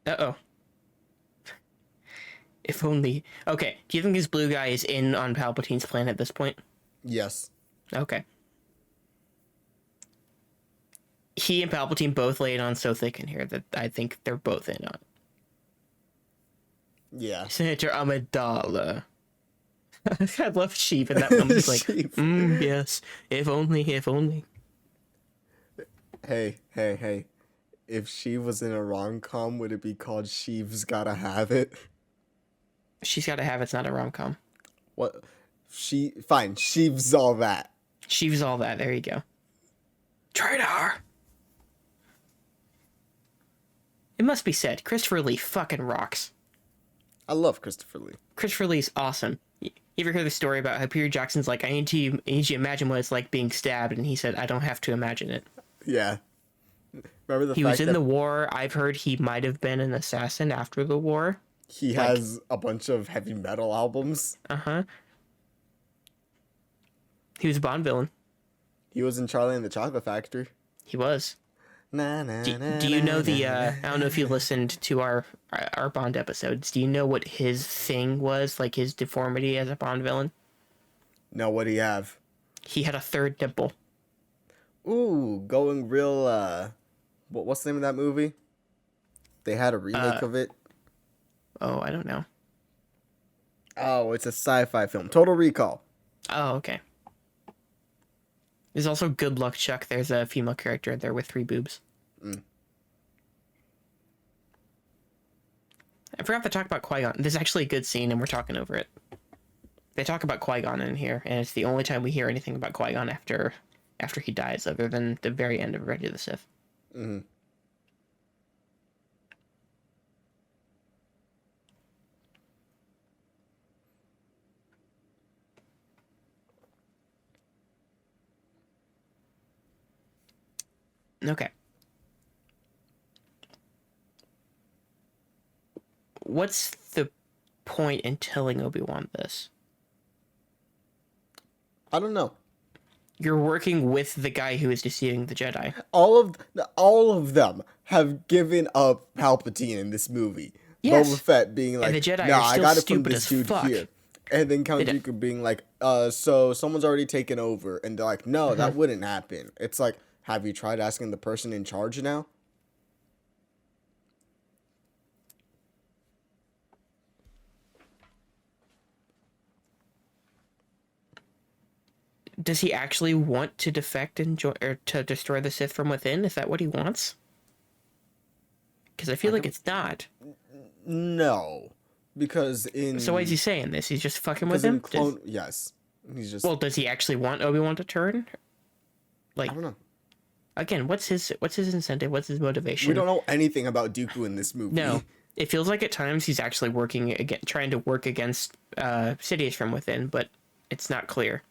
Uh-oh. If only... Okay, do you think this blue guy is in on Palpatine's planet at this point? Yes. Okay. He and Palpatine both lay it on so thick in here that I think they're both in on it. Yeah. Senator Amidala. I love Sheev in that one. He's like, yes, if only. Hey. If she was in a rom-com, would it be called Sheev's Gotta Have It? She's Gotta Have It's not a rom-com. What? Fine, Sheev's all that. Sheev's all that. There you go. Traitor! It must be said, Christopher Lee fucking rocks. I love Christopher Lee. Christopher Lee's awesome. You ever hear the story about how Peter Jackson's like, I need you to imagine what it's like being stabbed, and he said, I don't have to imagine it. Yeah. Remember the He fact was in that the war. I've heard he might have been an assassin after the war. he has a bunch of heavy metal albums? Uh-huh. He was a Bond villain. He was in Charlie and the Chocolate Factory. He was. Do you know the, I don't know if you listened to our Bond episodes. Do you know what his thing was? Like his deformity as a Bond villain? No, what do you have? He had a third nipple. Ooh, going real, what's the name of that movie? They had a remake of it. Oh, I don't know. Oh, it's a sci-fi film. Total Recall. Oh, okay. There's also Good Luck Chuck. There's a female character there with 3 boobs. I forgot to talk about Qui-Gon. There's actually a good scene, and we're talking over it. They talk about Qui-Gon in here, and it's the only time we hear anything about Qui-Gon after he dies, other than the very end of Revenge of the Sith. Mm-hmm. Okay. What's the point in telling Obi-Wan this? I don't know. You're working with the guy who is deceiving the Jedi. All of them have given up Palpatine in this movie. Yes. Boba Fett being like, And the Jedi "Nah, are I still got it from stupid this as dude fuck." here," and then Count Dooku being like, so someone's already taken over," and they're like, "No, that wouldn't happen." It's like, have you tried asking the person in charge now? does he actually want to defect and or to destroy the Sith from within? Is that what he wants? Because I I feel like don't it's not. know because So why is he in saying this? He's just fucking with because in him? Clone, yes, he's just Well, does he actually want Obi-Wan to turn? I Like, don't know. again, what's his incentive? What's his We motivation? don't know anything about Dooku in this No. movie. It feels like at times he's actually working again, trying to work against Sidious from within, but it's not clear.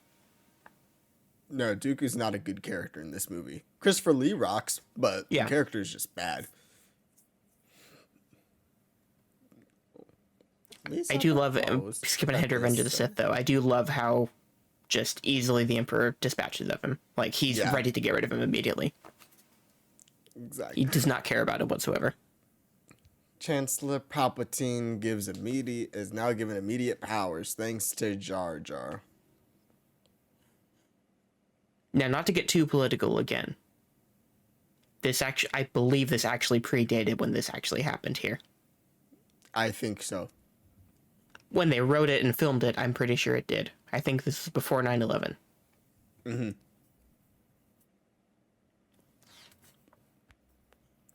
No, Dooku's not a good character in this movie. Christopher Lee rocks, but the Yeah. character is just bad. I do love it. Skipping ahead to Revenge of the Sith, though. I do love how just easily the Emperor dispatches of him. Like, he's Yeah. ready to get rid of him immediately. Exactly. He does not care about it whatsoever. Chancellor Palpatine is now given immediate powers thanks to Jar Jar. Now, not to get too political again. I believe this actually predated when this actually happened here. I think so. When they wrote it and filmed it, I'm pretty sure it did. I think this is before 9/11. Mm-hmm.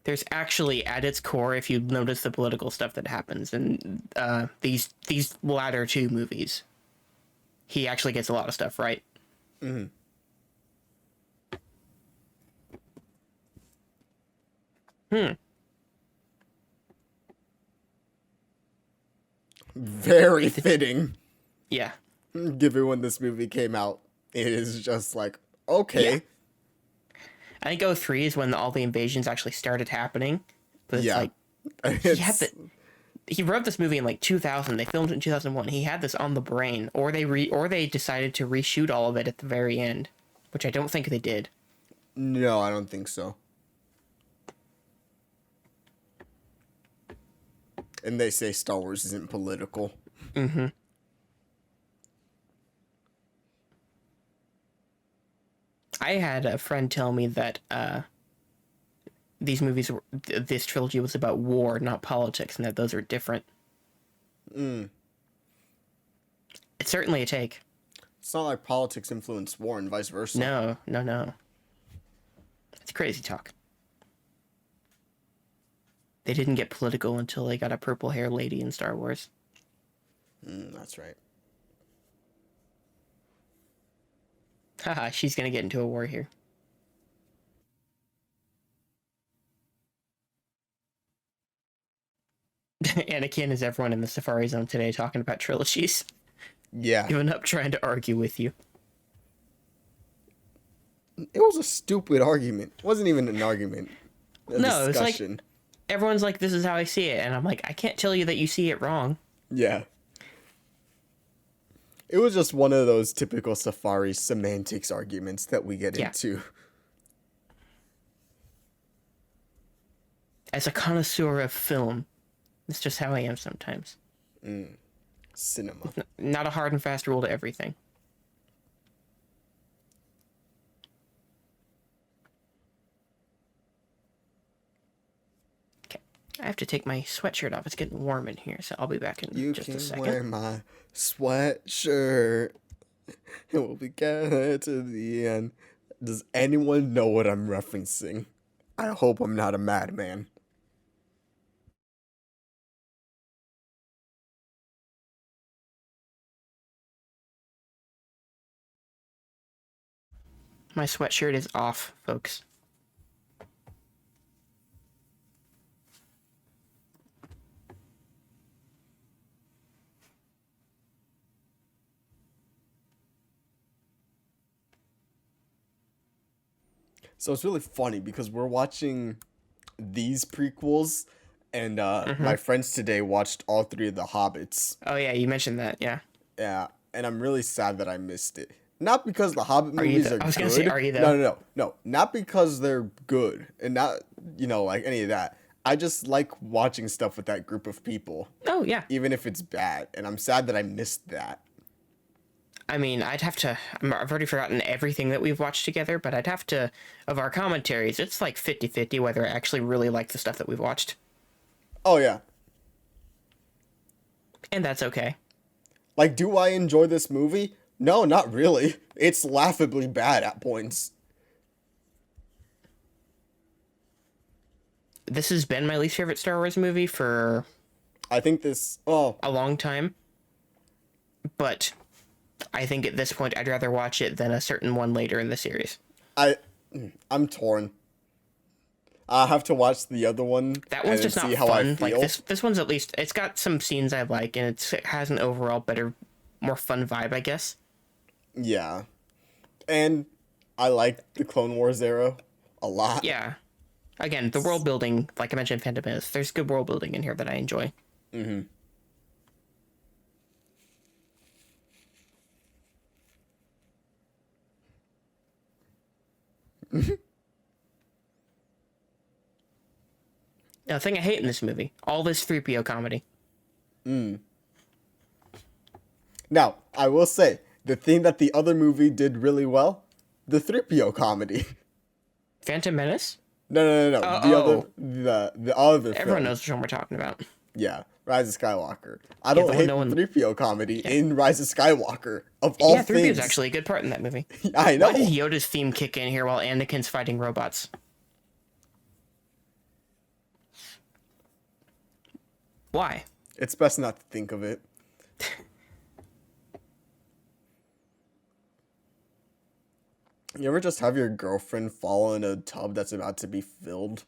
There's actually, at its core, if you notice the political stuff that happens in these latter two movies, he actually gets a lot of stuff right. Mm-hmm. Very fitting, Yeah. given when this movie came out. It is just like, okay. Yeah. I think 03 is when all the invasions actually started happening. But it's Yeah. like, he wrote this movie in like 2000. They filmed it in 2001. He had this on the brain, or they decided to reshoot all of it at the very end, which I don't think they did. No, I don't think so. And they say Star Wars isn't political. Mm-hmm. I had a friend tell me that this trilogy was about war, not politics, and that those are different. Mm. It's certainly a take. It's not like politics influence war and vice versa. No. It's crazy talk. They didn't get political until they got a purple hair lady in Star Wars. That's right. Haha, she's gonna get into a war here. Anakin is everyone in the Safari Zone today talking about trilogies. Yeah. Giving up trying to argue with you. It was a stupid argument. It wasn't even an argument. No, it's like everyone's like, this is how I see it, and I'm like, I can't tell you that you see it wrong. Yeah. It was just one of those typical Safari semantics arguments that we get into. As a connoisseur of film, it's just how I am sometimes. Cinema. Not a hard and fast rule to everything. Okay. I have to take my sweatshirt off. It's getting warm in here, so I'll be back in just a second. You can wear my sweatshirt. And we'll be gathered to the end. Does anyone know what I'm referencing? I hope I'm not a madman. My sweatshirt is off, folks. So it's really funny because we're watching these prequels, and my friends today watched all three of the Hobbits. Oh yeah, you mentioned that, yeah. Yeah, and I'm really sad that I missed it. Not because the Hobbit movies are good. I was gonna say, are you though? No. Not because they're good, and not like any of that. I just like watching stuff with that group of people, Oh yeah. even if it's bad. And I'm sad that I missed that. I mean, I've already forgotten everything that we've watched together, but I'd have to, of our commentaries, it's like 50-50 whether I actually really like the stuff that we've watched. Oh yeah. And that's okay. Like, do I enjoy this movie? No, not really. It's laughably bad at points. This has been my least favorite Star Wars movie for I think this. Oh, a long time, but I think at this point I'd rather watch it than a certain one later in the series. I, I'm torn. I have to watch the other one That and one's then just not see how I fun. Like feel. this one's at least it's got some scenes I like, and it has an overall better, more fun vibe, I guess. Yeah, and I like the Clone Wars era a lot. Yeah. Again, the world building, like I mentioned, Phantom Menace. There's good world building in here that I enjoy. Mm-hmm. Now, the thing I hate in this movie, all this 3PO comedy. Now, I will say the thing that the other movie did really well, the 3PO comedy. Phantom Menace? No. Oh. The other Everyone film. knows which one we're talking about. Yeah, Rise of Skywalker. I don't the one hate no one- the 3PO comedy in Rise of Skywalker. Of all Yeah, 3PO things. is actually a good part in that movie. I know. Why did Yoda's theme kick in here while Anakin's fighting robots? Why? It's best not to think of it. You ever just have your girlfriend fall in a tub that's about to be filled?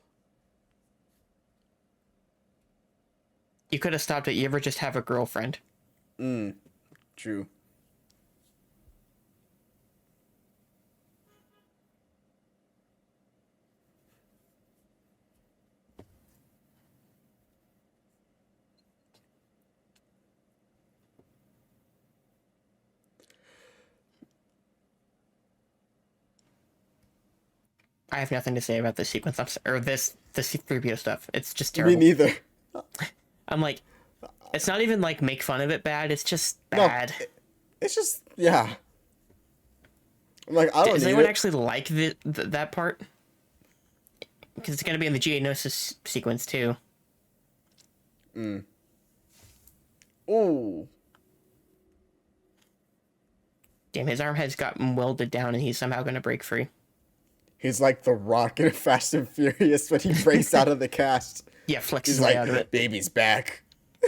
You could have stopped it. You ever just have a girlfriend? True. I have nothing to say about this sequence. Or this the C-3PO stuff. It's just Me terrible. neither. I'm like, it's not even like make fun of it bad. It's just No, bad. it's just, yeah. I'm like, I don't Does need anyone it. actually like that part? Because it's going to be in the Geonosis sequence too. Ooh. Damn, his arm has gotten welded down and he's somehow going to break free. He's like the Rock in Fast and Furious when he breaks out of the cast. Yeah, flex He's his way like, out of it. baby's back.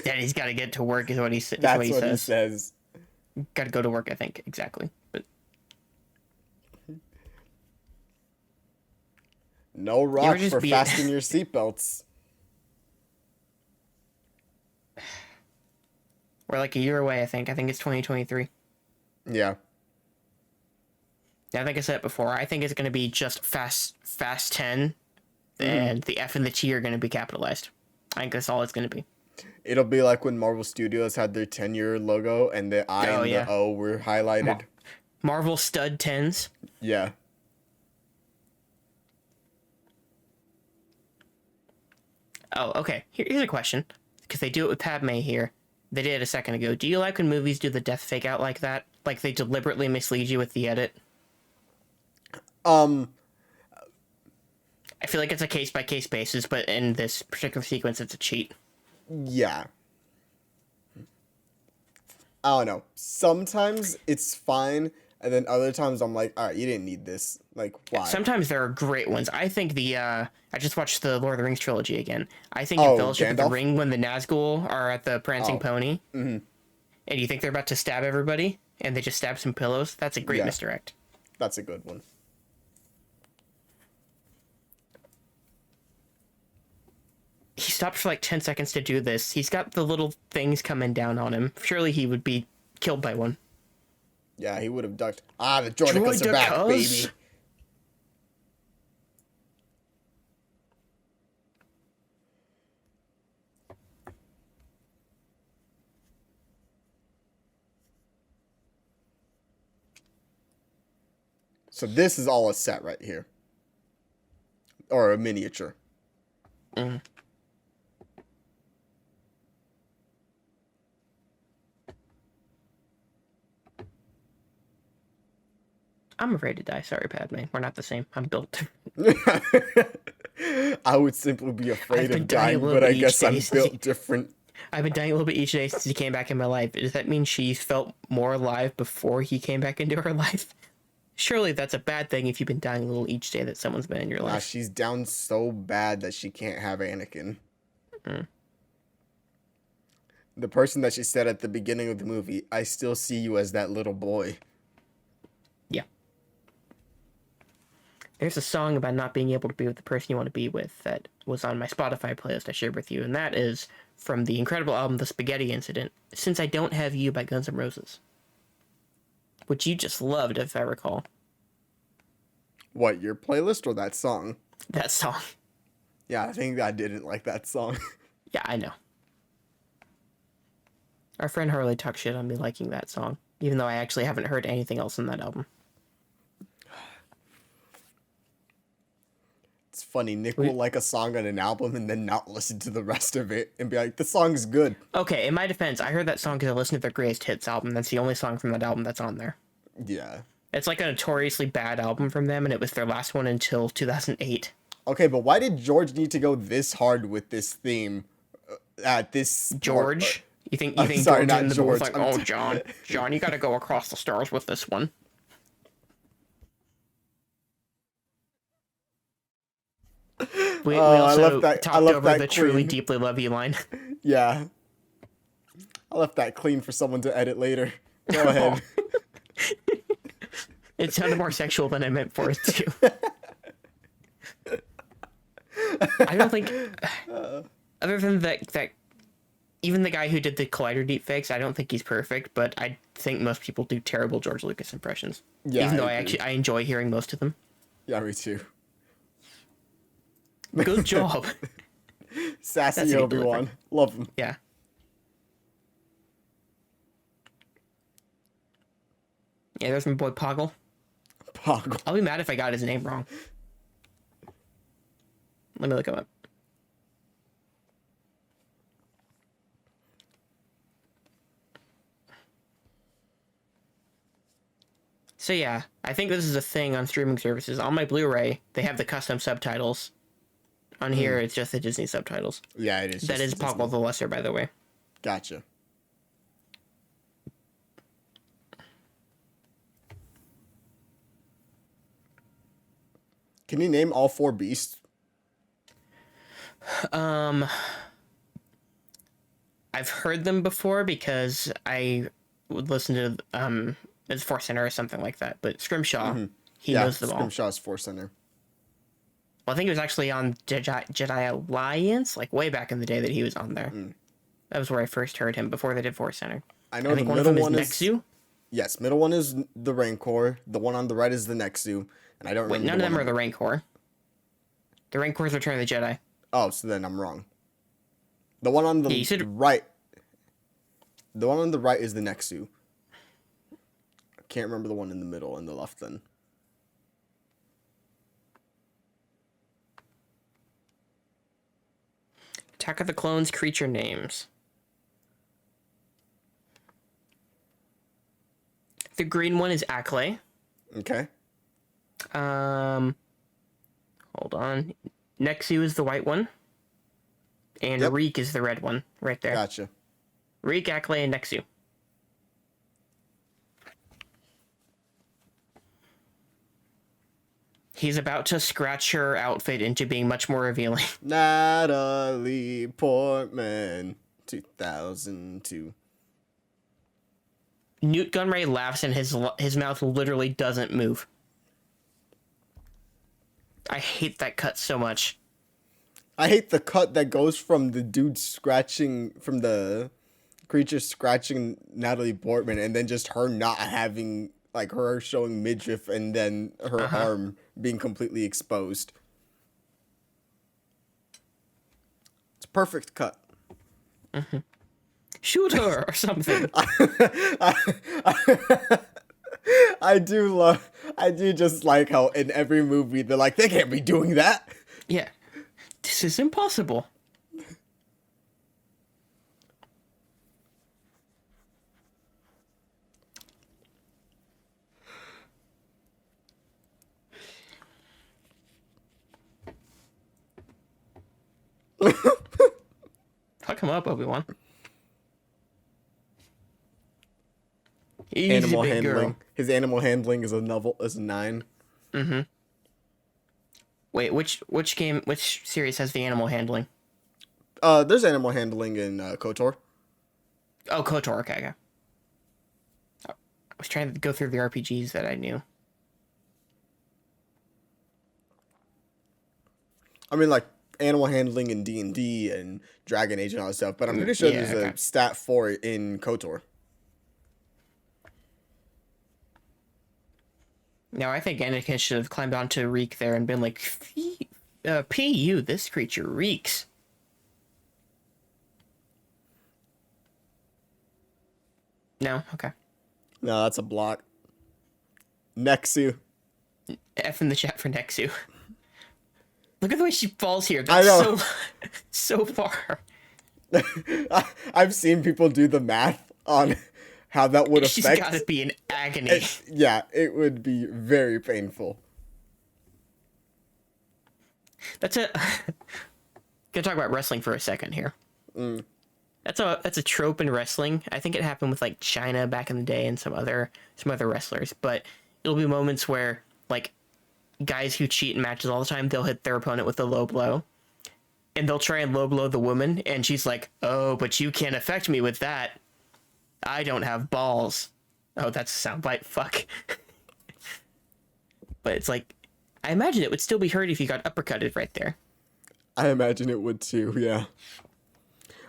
Daddy's got to get to work is what he That's what he what he says. says. Got to go to work, I think. Exactly. But No Rock just for be- fasten your seatbelts. we're like a year away, I think. I think it's 2023. Yeah. Now, I think I said it before. I think it's going to be just Fast 10, and the F and the T are going to be capitalized. I think that's all it's going to be. It'll be like when Marvel Studios had their 10-year logo and the I and yeah. the O were highlighted. Marvel Stud 10s. Yeah. Oh, okay. Here's a question. Because they do it with Padme here. They did it a second ago. Do you like when movies do the death fake out like that? Like they deliberately mislead you with the edit? I feel like it's a case-by-case basis, but in this particular sequence, it's a cheat. Yeah. I don't know. Sometimes it's fine, and then other times I'm like, all right, you didn't need this. Like, why? Sometimes there are great ones. I think I just watched the Lord of the Rings trilogy again. I think Oh, in Fellowship of the Gandalf? Ring, when the Nazgul are at the Prancing Pony, and you think they're about to stab everybody, and they just stab some pillows, that's a great Yeah. misdirect. That's a good one. He stopped for like 10 seconds to do this. He's got the little things coming down on him. Surely he would be killed by one. Yeah, he would have ducked. Ah, the Droidicas are back, Droidicas? baby. So this is all a set right here. Or a miniature. I'm afraid to die. Sorry, Padme. We're not the same. I'm built. I would simply be afraid been of dying a dying, little but I bit each guess I'm day since built different. I've been dying a little bit each day since he came back in my life. Does that mean she felt more alive before he came back into her life? Surely that's a bad thing if you've been dying a little each day that someone's been in your Nah, life. she's down so bad that she can't have Anakin. Mm. The person that she said at the beginning of the movie, I still see you as that little boy. Yeah. There's a song about not being able to be with the person you want to be with that was on my Spotify playlist I shared with you, and that is from the incredible album The Spaghetti Incident, Since I Don't Have You by Guns N' Roses. Which you just loved, if I recall. What, your playlist or that song? That song. Yeah, I think I didn't like that song. Yeah, I know. Our friend Harley talked shit on me liking that song, even though I actually haven't heard anything else in that album. It's funny, Nick will like a song on an album and then not listen to the rest of it and be like, the song's good. Okay, in my defense, I heard that song because I listened to their Greatest Hits album. That's the only song from that album that's on there. Yeah. It's like a notoriously bad album from them, and it was their last one until 2008. Okay, but why did George need to go this hard with this theme at this George? You think sorry, George not in the George. book was like, oh, John, you gotta go across the stars with this one. We also talked over the truly deeply love you line. Yeah. I left that clean for someone to edit later. Go ahead. It sounded more sexual than I meant for it to. I don't think, other than that, even the guy who did the Collider deepfakes, I don't think he's perfect, but I think most people do terrible George Lucas impressions. Yeah, even though I enjoy hearing most of them. Yeah, me too. Good job. Sassy Obi-Wan. Love him. Yeah. Yeah, there's my boy Poggle. Poggle. I'll be mad if I got his name wrong. Let me look him up. So yeah, I think this is a thing on streaming services. On my Blu-ray, they have the custom subtitles. On here, it's just the Disney subtitles. Yeah, it is. That is Poggle the Lesser, by the way. Gotcha. Can you name all 4 beasts? I've heard them before because I would listen to it's Force Center or something like that. But Scrimshaw, he knows them all. Scrimshaw's Force Center. Well, I think it was actually on Jedi Alliance, like way back in the day that he was on there. That was where I first heard him before they did Force Center. I know think the one of middle them one is Nexu. Yes, middle one is the Rancor. The one on the right is the Nexu, and I don't remember. Wait, none of them are the Rancor. The Rancor is Return of the Jedi. Oh, so then I'm wrong. The one on the right. The one on the right is the Nexu. I can't remember the one in the middle and the left then. Attack of the Clones creature names. The green one is Acklay. Okay. Hold on. Nexu is the white one. And Reek is the red one, right there. Gotcha. Reek, Acklay, and Nexu. He's about to scratch her outfit into being much more revealing. Natalie Portman, 2002. Newt Gunray laughs and his mouth literally doesn't move. I hate that cut so much. I hate the cut that goes from the dude scratching, from the creature scratching Natalie Portman, and then just her not having, like, her showing midriff and then her arm being completely exposed. It's a perfect cut. Shoot her or something. I do just like how in every movie they're like, they can't be doing that. Yeah. This is impossible. Fuck him up, Obi-Wan. He's a Animal big handling. girl. His animal handling is a 9. Mm-hmm. Wait, which series has the animal handling? There's animal handling in KOTOR. Oh, KOTOR. Okay, okay. I was trying to go through the RPGs that I knew. I mean, like animal handling in D&D and Dragon Age and all that stuff, but I'm pretty sure Yeah, there's okay. a stat for it in KOTOR. Now, I think Anakin should have climbed onto Reek there and been like, P.U., this creature reeks. No? Okay. No, that's a block. Nexu. F in the chat for Nexu. Look at the way she falls here. I That's know. so, so far. I've seen people do the math on how that would She's affect. gotta be in agony. Yeah, it would be very painful. That's a... Gonna talk about wrestling for a second here. That's a trope in wrestling. I think it happened with like China back in the day and some other wrestlers. But it'll be moments where like guys who cheat in matches all the time, they'll hit their opponent with a low blow, and they'll try and low blow the woman, and she's like, "Oh, but you can't affect me with that. I don't have balls." Oh, that's a soundbite. Fuck. But it's like, I imagine it would still be hurt if you got uppercutted right there. I imagine it would too, yeah.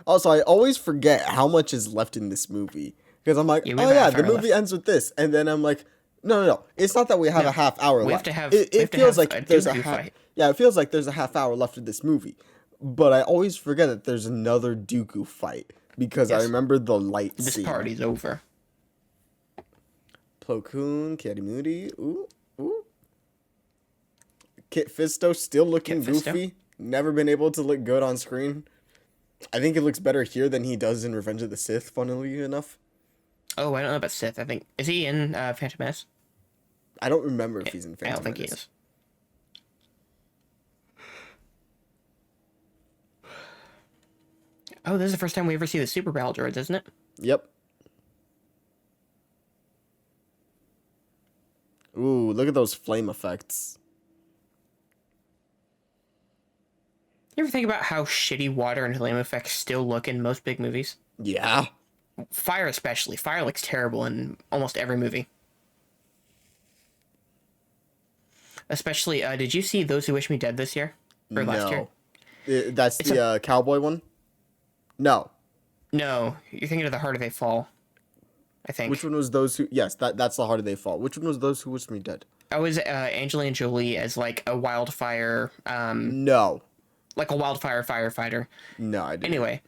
Also, I always forget how much is left in this movie. Because I'm like, Yeah, we oh have a yeah, half the hour movie left. ends with this. And then I'm like, no. It's not that we have No, a half hour we have left. to have- It we have to feels have like a there's a Dooku half. fight. Yeah, it feels like there's a half hour left of this movie. But I always forget that there's another Dooku fight. Because I Yes. remember the light This scene. party's over. Plo Koon, Kiadi ooh. Kit Fisto still looking Kit Fisto. goofy. Never been able to look good on screen. I think it looks better here than he does in Revenge of the Sith, funnily enough. Oh, I don't know about Sith. I think, is he in Phantom Menace? I don't remember if he's in I Phantom don't think he Menace. is. Oh, this is the first time we ever see the Super Battle droids, isn't it? Yep. Ooh, look at those flame effects. You ever think about how shitty water and flame effects still look in most big movies? Yeah. Fire especially. Fire looks terrible in almost every movie. Especially, did you see Those Who Wish Me Dead this year? Or last year? That's the cowboy one? No. No, you're thinking of The Harder They Fall, I think. Which one was those who... Yes, that's the harder they fall. Which one was those who wish me dead? I was Angelina Jolie as like a wildfire, No. like a wildfire firefighter. No, I didn't. Anyway,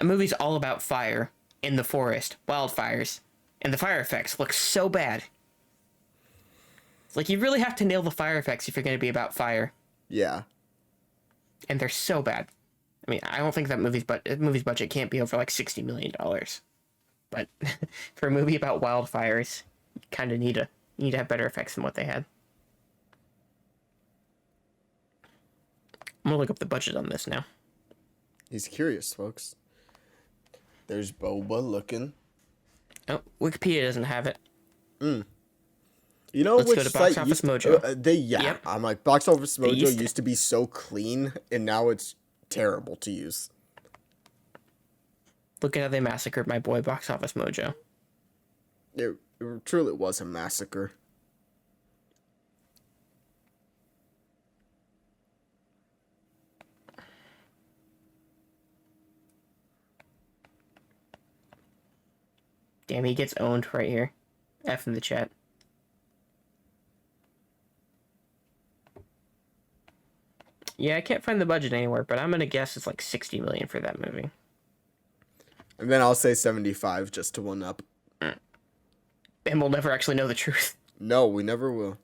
a movie's all about fire in the forest, wildfires, and the fire effects look so bad. It's like you really have to nail the fire effects if you're going to be about fire, Yeah. and they're so bad. I mean, I don't think that movie's budget can't be over like $60 million. But for a movie about wildfires, you kind of need to have better effects than what they had. I'm gonna look up the budget on this now. He's curious, folks. There's Boba looking. Oh, Wikipedia doesn't have it. You know Let's which go to site Box Office used Mojo. Yep. I'm like, Box Office Mojo used used to. to be so clean, and now it's terrible to use. Look at how they massacred my boy Box Office Mojo. It truly was a massacre. Damn, he gets owned right here. F in the chat. Yeah, I can't find the budget anywhere, but I'm gonna guess it's like 60 million for that movie. And then I'll say 75 just to one up. And we'll never actually know the truth. No, we never will.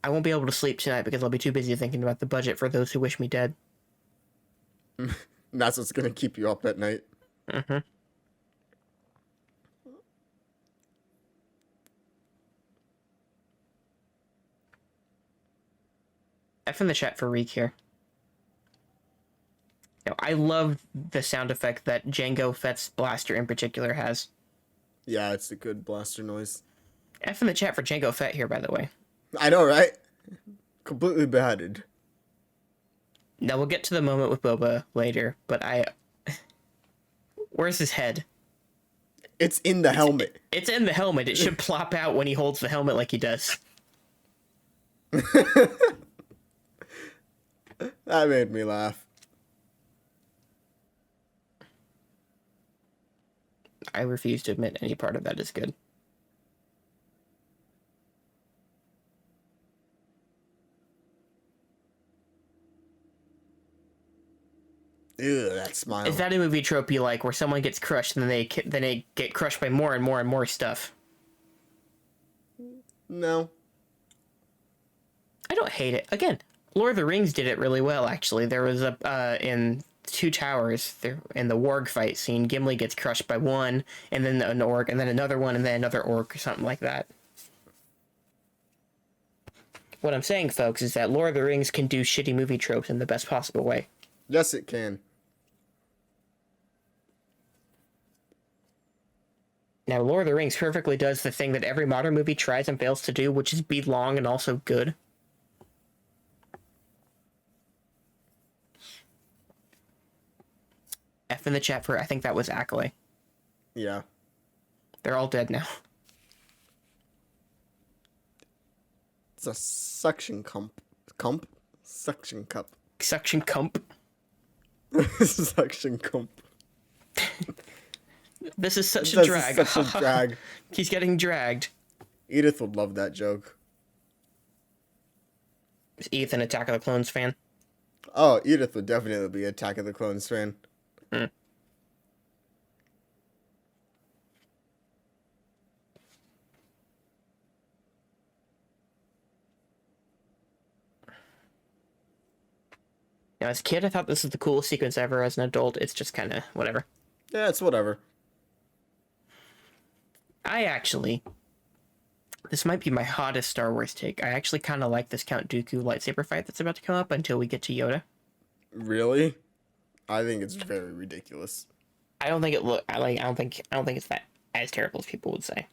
I won't be able to sleep tonight because I'll be too busy thinking about the budget for Those Who Wish Me Dead. And that's what's gonna keep you up at night. Mm-hmm. F in the chat for Reek here. You know, I love the sound effect that Jango Fett's blaster in particular has. Yeah, it's a good blaster noise. F in the chat for Django Fett here, by the way. I know, right? Completely beheaded. Now we'll get to the moment with Boba later, but where's his head? It's in the helmet. It's in the helmet. It should plop out when he holds the helmet like he does. That made me laugh. I refuse to admit any part of that is good. Ew, that smile. Is that a movie trope you like, where someone gets crushed and then they get crushed by more and more and more stuff? No. I don't hate it. Again, Lord of the Rings did it really well, actually. There was in Two Towers, there in the warg fight scene, Gimli gets crushed by one, and then an orc, and then another one, and then another orc, or something like that. What I'm saying, folks, is that Lord of the Rings can do shitty movie tropes in the best possible way. Yes, it can. Now, Lord of the Rings perfectly does the thing that every modern movie tries and fails to do, which is be long and also good. F in the chat for, I think that was Ackley. Yeah. They're all dead now. It's a suction cup. Suction cup. Suction cump. Suction cup. This is such a drag. Such a drag. He's getting dragged. Edith would love that joke. Is Ethan Attack of the Clones fan? Oh, Edith would definitely be Attack of the Clones fan. Mm. Now, as a kid, I thought this was the coolest sequence ever. As an adult, it's just kind of whatever. Yeah, it's whatever. This might be my hottest Star Wars take. I actually kind of like this Count Dooku lightsaber fight that's about to come up until we get to Yoda. Really? I think it's very ridiculous. I don't think it's that as terrible as people would say.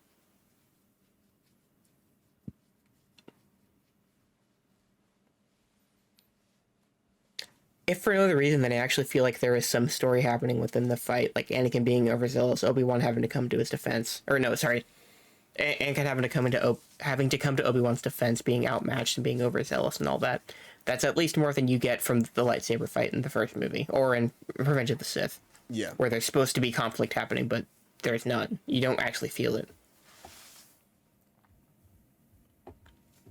If for no other reason, then I actually feel like there is some story happening within the fight, like Anakin being overzealous, Obi-Wan having to come to his defense, or no, sorry, Anakin having to come to Obi-Wan's defense, being outmatched and being overzealous and all that. That's at least more than you get from the lightsaber fight in the first movie, or in Revenge of the Sith. Yeah. Where there's supposed to be conflict happening, but there's none. You don't actually feel it.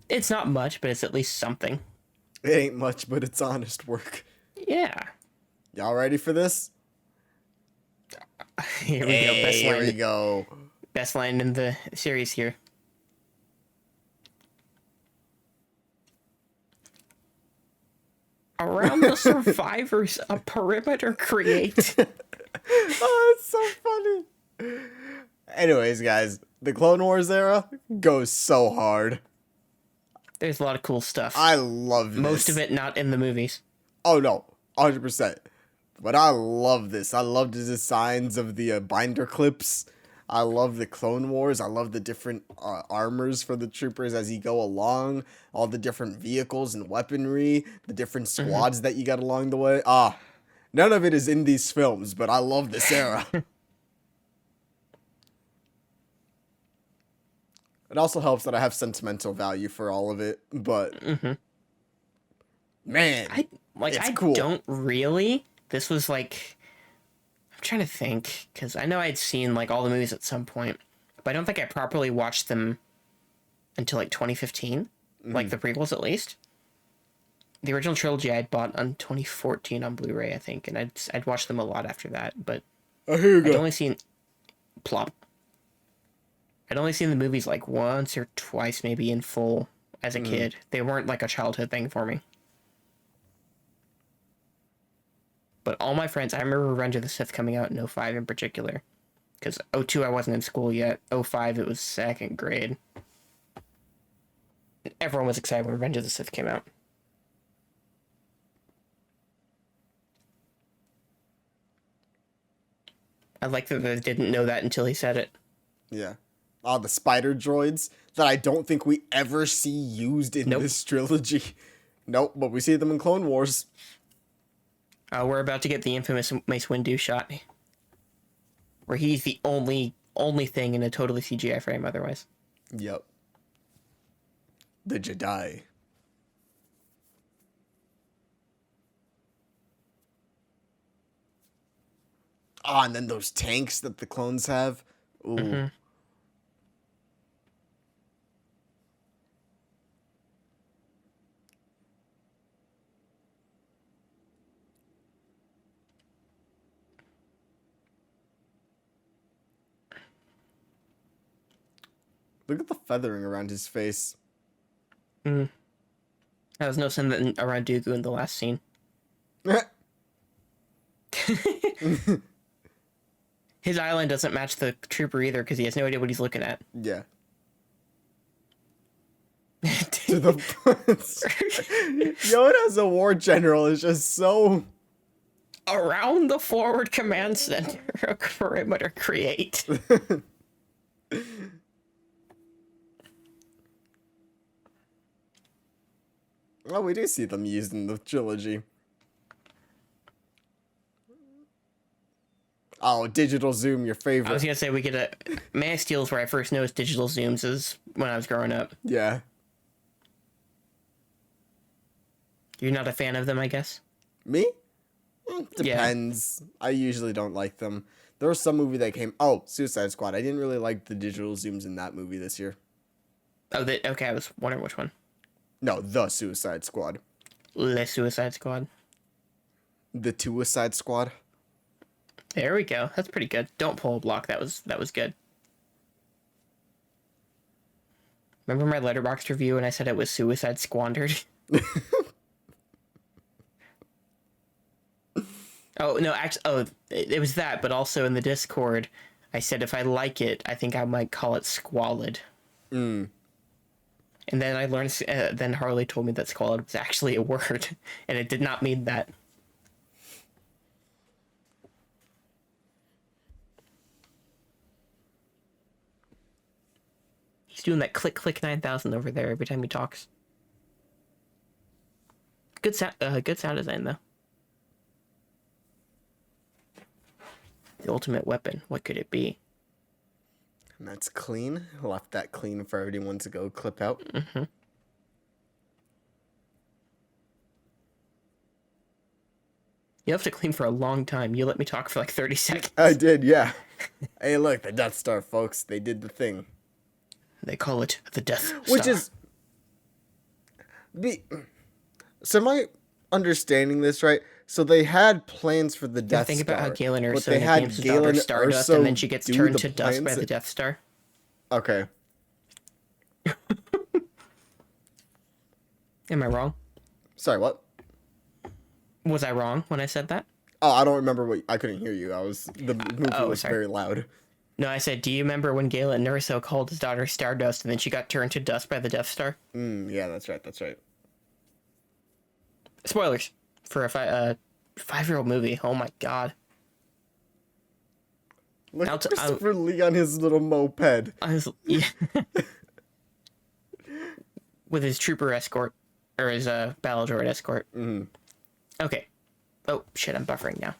It's not much, but it's at least something. It ain't much, but it's honest work. Yeah. Y'all ready for this? Here we go. Here we go. Best line in the series here. Around the survivors, a perimeter create. Oh, it's so funny. Anyways, guys, the Clone Wars era goes so hard. There's a lot of cool stuff. I love this. Most of it not in the movies. Oh, no. 100%. But I love this. I love the designs of the binder clips. I love the Clone Wars. I love the different armors for the troopers as you go along. All the different vehicles and weaponry. The different squads that you got along the way. None of it is in these films, but I love this era. It also helps that I have sentimental value for all of it, but man, it's cool. Don't really. This was like, I'm trying to think, because I know I'd seen like all the movies at some point, but I don't think I properly watched them until like 2015, like the prequels at least. The original trilogy I'd bought on 2014 on Blu-ray, I think, and I'd watched them a lot after that, but I'd only seen plop. I'd only seen the movies like once or twice, maybe in full as a kid. They weren't like a childhood thing for me. But all my friends, I remember Revenge of the Sith coming out in 2005 in particular. Because 2002 I wasn't in school yet. 2005 it was second grade. Everyone was excited when Revenge of the Sith came out. I like that they didn't know that until he said it. Yeah. The spider droids that I don't think we ever see used in Nope. this trilogy. Nope, but we see them in Clone Wars. We're about to get the infamous Mace Windu shot, where he's the only thing in a totally CGI frame otherwise. Yep. The Jedi. And then those tanks that the clones have. Ooh. Mm-hmm. Look at the feathering around his face. I was noticing that around Dooku in the last scene. His eyeline doesn't match the trooper either because he has no idea what he's looking at. Yeah. To the Yoda as a war general is just so... Around the forward command center, a perimeter create. Well, we do see them used in the trilogy. Oh, digital zoom, your favorite. I was gonna say we get a Man of Steel is where I first noticed digital zooms is when I was growing up. Yeah. You're not a fan of them, I guess? Me? Depends. Yeah. I usually don't like them. There was some movie that came... Oh, Suicide Squad. I didn't really like the digital zooms in that movie this year. Oh, okay, I was wondering which one. No, The Suicide Squad. Le Suicide Squad. The Suicide Squad. There we go. That's pretty good. Don't pull a block. That was good. Remember my Letterboxd review when I said it was Suicide Squandered? Oh, no, actually, it was that, but also in the Discord, I said if I like it, I think I might call it Squalid. And then I learned, then Harley told me that squalid was actually a word, and it did not mean that. He's doing that click 9000 over there every time he talks. Good sound design though. The ultimate weapon. What could it be? And that's clean. Left that clean for everyone to go clip out. Mm-hmm. You have to clean for a long time. You let me talk for like 30 seconds. I did, yeah. Hey, look, the Death Star, folks. They did the thing. They call it the Death Star. Which is... So am I understanding this right? So they had plans for the Death Star. Think about how Galen Erso they had names his daughter Stardust, and then she gets turned to dust by the Death Star. Okay. Am I wrong? Sorry, what? Was I wrong when I said that? Oh, I don't remember what... I couldn't hear you. The movie was very loud. No, I said, do you remember when Galen Erso called his daughter Stardust, and then she got turned to dust by the Death Star? Yeah, that's right. Spoilers for a 5-year-old movie. Oh my god. Look at Christopher Lee on his little moped. With his trooper escort, or his battle droid escort. Okay. Oh, shit, I'm buffering now.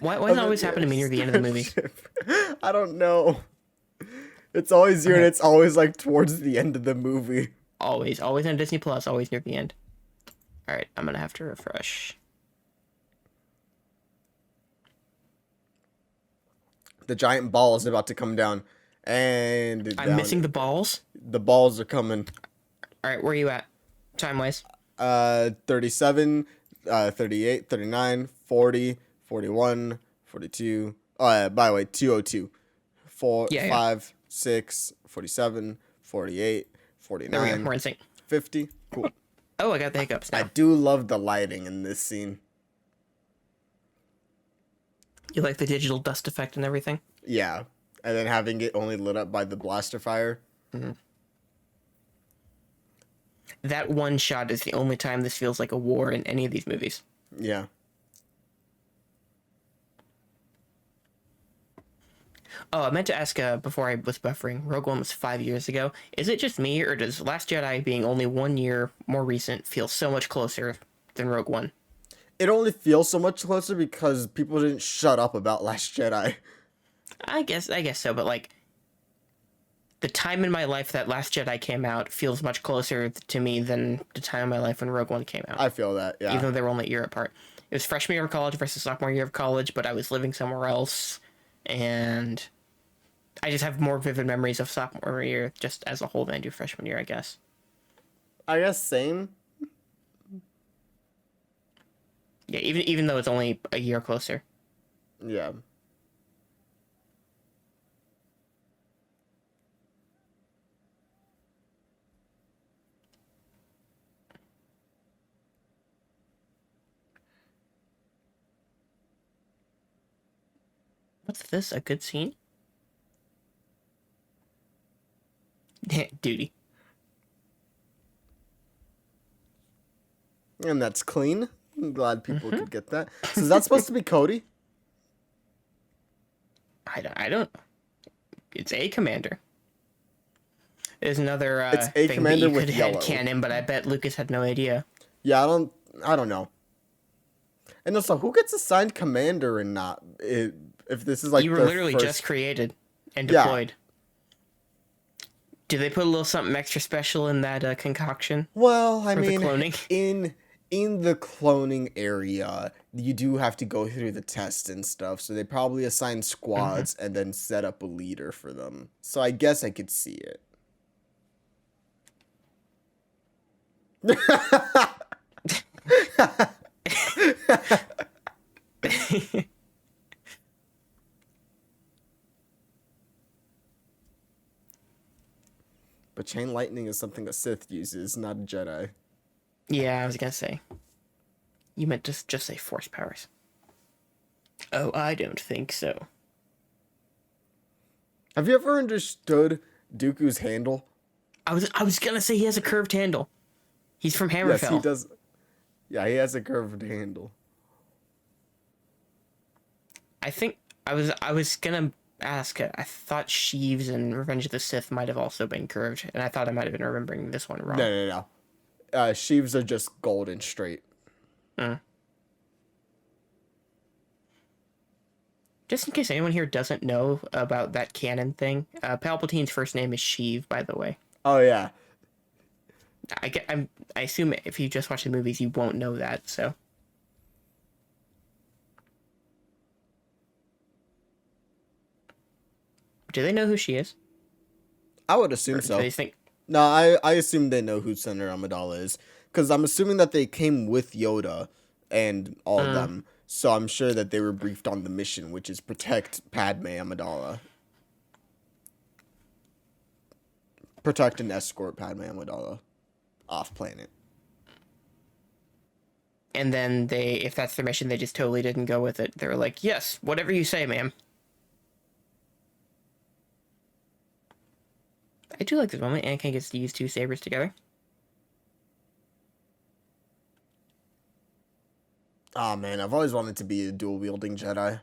Why does it always happen to me near the end of the movie? I don't know. It's always here, and it's always like towards the end of the movie. Always on Disney Plus, always near the end. Alright, I'm gonna have to refresh. The giant ball is about to come down. And I'm missing the balls? The balls are coming. Alright, where are you at? Time-wise? 37, 38, 39, 40, 41, 42. By the way, 202. 5, 6, 47, 48, 49. There we go, we're in sync. 50. Cool. Oh, I got the hiccups now. I do love the lighting in this scene. You like the digital dust effect and everything? Yeah. And then having it only lit up by the blaster fire. Mm-hmm. That one shot is the only time this feels like a war in any of these movies. Yeah. Oh, I meant to ask before I was buffering. Rogue One was 5 years ago. Is it just me, or does Last Jedi being only 1 year more recent feel so much closer than Rogue One? It only feels so much closer because people didn't shut up about Last Jedi. I guess so, but like the time in my life that Last Jedi came out feels much closer to me than the time in my life when Rogue One came out. I feel that, yeah. Even though they were only a year apart. It was freshman year of college versus sophomore year of college, but I was living somewhere else, and I just have more vivid memories of sophomore year just as a whole than I do freshman year, I guess. I guess same. Yeah, even though it's only a year closer. Yeah. What's this? A good scene? Duty. And that's clean. I'm glad people could get that. So is that supposed to be Cody? I don't. It's a commander. There's another It's a thing commander that you with could yellow. head canon, but I bet Lucas had no idea. Yeah, I don't know. And also, who gets assigned commander and not? If this is like You were their literally first... just created and Yeah. deployed. Did they put a little something extra special in that concoction? Well, I For the mean, cloning? in the cloning area, you do have to go through the test and stuff. So they probably assign squads and then set up a leader for them. So I guess I could see it. But chain lightning is something a Sith uses, not a Jedi. Yeah, I was gonna say. You meant to just say force powers. Oh, I don't think so. Have you ever understood Dooku's handle? I was gonna say he has a curved handle. He's from Hammerfell. Yes, he does. Yeah, he has a curved handle. I think I was gonna ask. I thought Sheeves and Revenge of the Sith might have also been curved, and I thought I might have been remembering this one wrong. No. Sheaves are just gold and straight. Just in case anyone here doesn't know about that canon thing, Palpatine's first name is Sheev, by the way. Oh yeah. I assume if you just watch the movies, you won't know that. So. Do they know who she is? I would assume Or so. do they think? No, I assume they know who Senator Amidala is. Because I'm assuming that they came with Yoda and all of them. So I'm sure that they were briefed on the mission, which is protect Padme Amidala. Protect and escort Padme Amidala off planet. And then if that's their mission, they just totally didn't go with it. They were like, yes, whatever you say, ma'am. I do like this moment. Anakin gets to use two sabers together. Oh man, I've always wanted to be a dual wielding Jedi.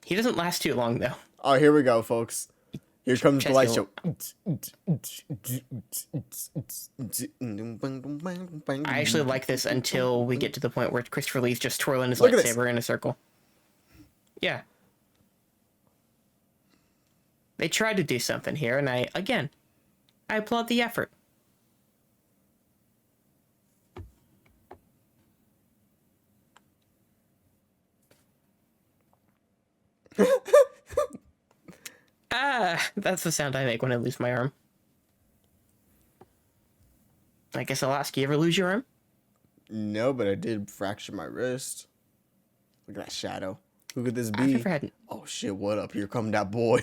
He doesn't last too long, though. Oh, here we go, folks. Here comes the light show. I actually like this until we get to the point where Christopher Lee's just twirling his Look at this. lightsaber in a circle. Yeah. They tried to do something here, and I applaud the effort. That's the sound I make when I lose my arm. I guess I'll ask, you ever lose your arm? No, but I did fracture my wrist. Look at that shadow. Who could this be? I've never had... Oh shit, what up? Here come that boy.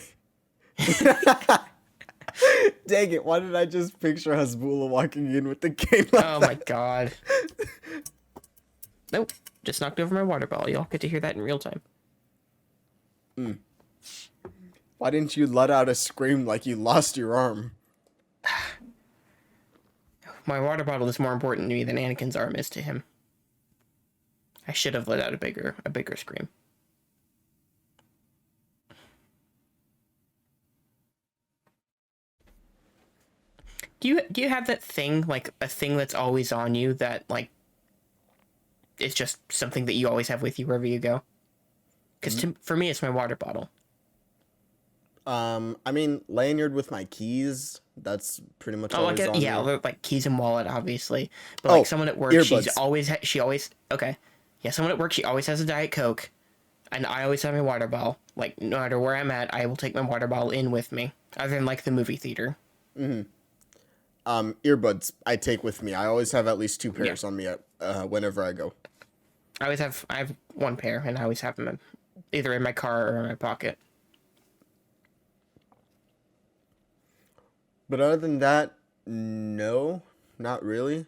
Dang it, why did I just picture Hasbula walking in with the cane like Oh that? my god. Nope. Just knocked over my water bottle. Y'all get to hear that in real time. Why didn't you let out a scream like you lost your arm? My water bottle is more important to me than Anakin's arm is to him. I should have let out a bigger scream. Do you have that thing, like a thing that's always on you that like it's just something that you always have with you wherever you go? Because for me, it's my water bottle. I mean, lanyard with my keys. That's pretty much Oh, like always on yeah, me. like keys and wallet, obviously. But like Oh, someone at work, earbuds. she always okay. Yeah, someone at work, she always has a Diet Coke, and I always have my water bottle. Like no matter where I'm at, I will take my water bottle in with me. Other than like the movie theater. Earbuds I take with me. I always have at least two Yeah, pairs on me whenever I go. I have one pair, and I always have them either in my car or in my pocket. But other than that, no, not really.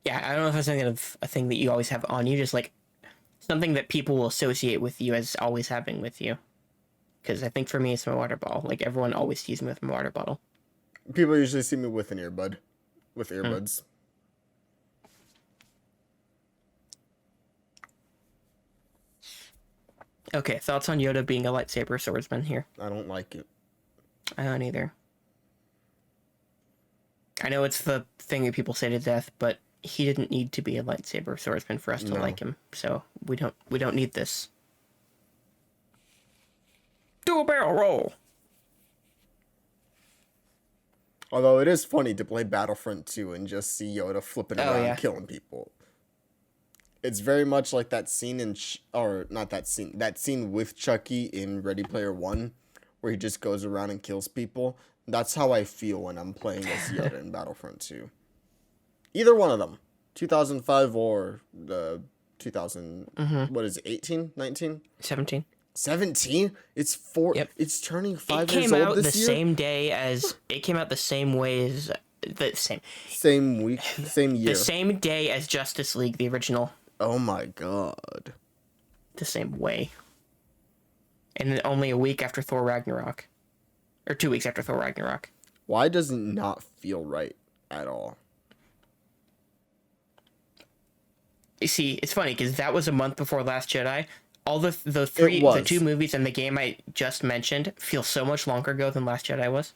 Yeah, I don't know if it's something of a thing that you always have on you, just like something that people will associate with you as always having with you. Because I think for me, it's my water bottle. Like everyone always sees me with my water bottle. People usually see me with an earbud, with Hmm. earbuds. Okay, thoughts on Yoda being a lightsaber swordsman here? I don't like it. I don't either. I know it's the thing that people say to death, but he didn't need to be a lightsaber swordsman for us to No. like him. So we don't need this. Do a barrel roll. Although it is funny to play Battlefront 2 and just see Yoda flipping Oh around yeah. killing people. It's very much like that scene or not that scene with Chucky in Ready Player One, where he just goes around and kills people. That's how I feel when I'm playing as Yoda in Battlefront 2. Either one of them, 2005 or the 2000. What is it? 18, 19, 17. 17? It's four. Yep. It's turning It 5 years came old out the this year. same day as it came out the same way as Same week, same year. the same day as Justice League, the original, Oh my god. the same way. And then only a week after Thor Ragnarok. Or 2 weeks after Thor Ragnarok. Why does it not feel right at all? You see, it's funny because that was a month before Last Jedi. All the was. two movies and the game I just mentioned feel so much longer ago than Last Jedi was.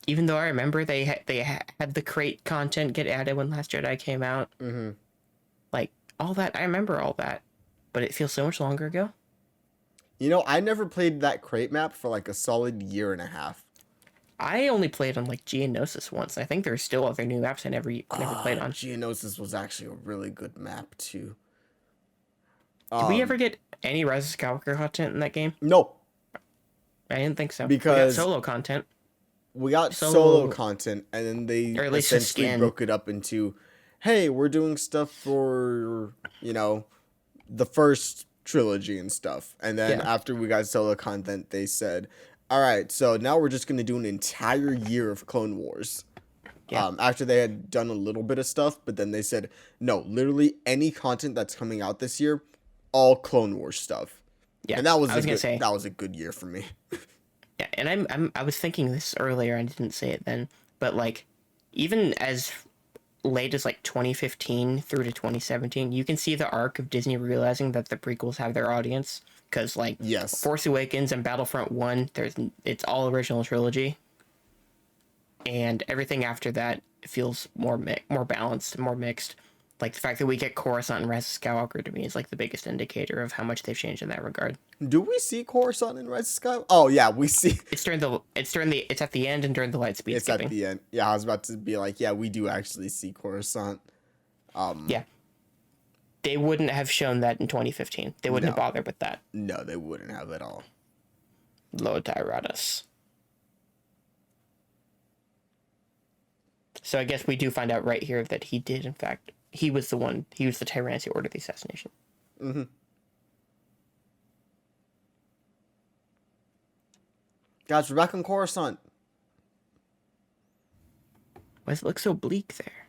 Even though I remember they had the crate content get added when Last Jedi came out. Mm-hmm. Like all that, I remember all that, but it feels so much longer ago. You know, I never played that crate map for like a solid year and a half. I only played on like Geonosis once. I think there's still other new maps I never played on. Geonosis was actually a really good map too. Did we ever get any Rise of Skywalker content in that game? No, I didn't think so. We got because solo content. we got Solo- solo content, and then they Or at least a essentially skin. broke it up into, hey, we're doing stuff for, the first trilogy and stuff. And then Yeah. after we got solo content, they said, all right, so now we're just going to do an entire year of Clone Wars. Yeah. After they had done a little bit of stuff, but then they said, no, literally any content that's coming out this year, all Clone Wars stuff. Yeah, And that was, I was gonna say that was a good year for me. yeah, and I was thinking this earlier. I didn't say it then, but like even as late as like 2015 through to 2017, you can see the arc of Disney realizing that the prequels have their audience because like Yes. Force Awakens and Battlefront 1, it's all original trilogy, and everything after that feels more balanced and more mixed. Like the fact that we get Coruscant and Rise of Skywalker to me is like the biggest indicator of how much they've changed in that regard. Do we see Coruscant in Rise of Skywalker? Oh, yeah, we see. It's at the end and during the light speed It's skipping. at the end. Yeah, I was about to be like, yeah, we do actually see Coruscant. Yeah. They wouldn't have shown that in 2015. They wouldn't have No. bothered with that. No, they wouldn't have at all. Lord Tyrannus. So I guess we do find out right here that he did, in fact, he was the Tyrannus who ordered the assassination. Mm-hmm. Guys, we're back on Coruscant. Why does it look so bleak there?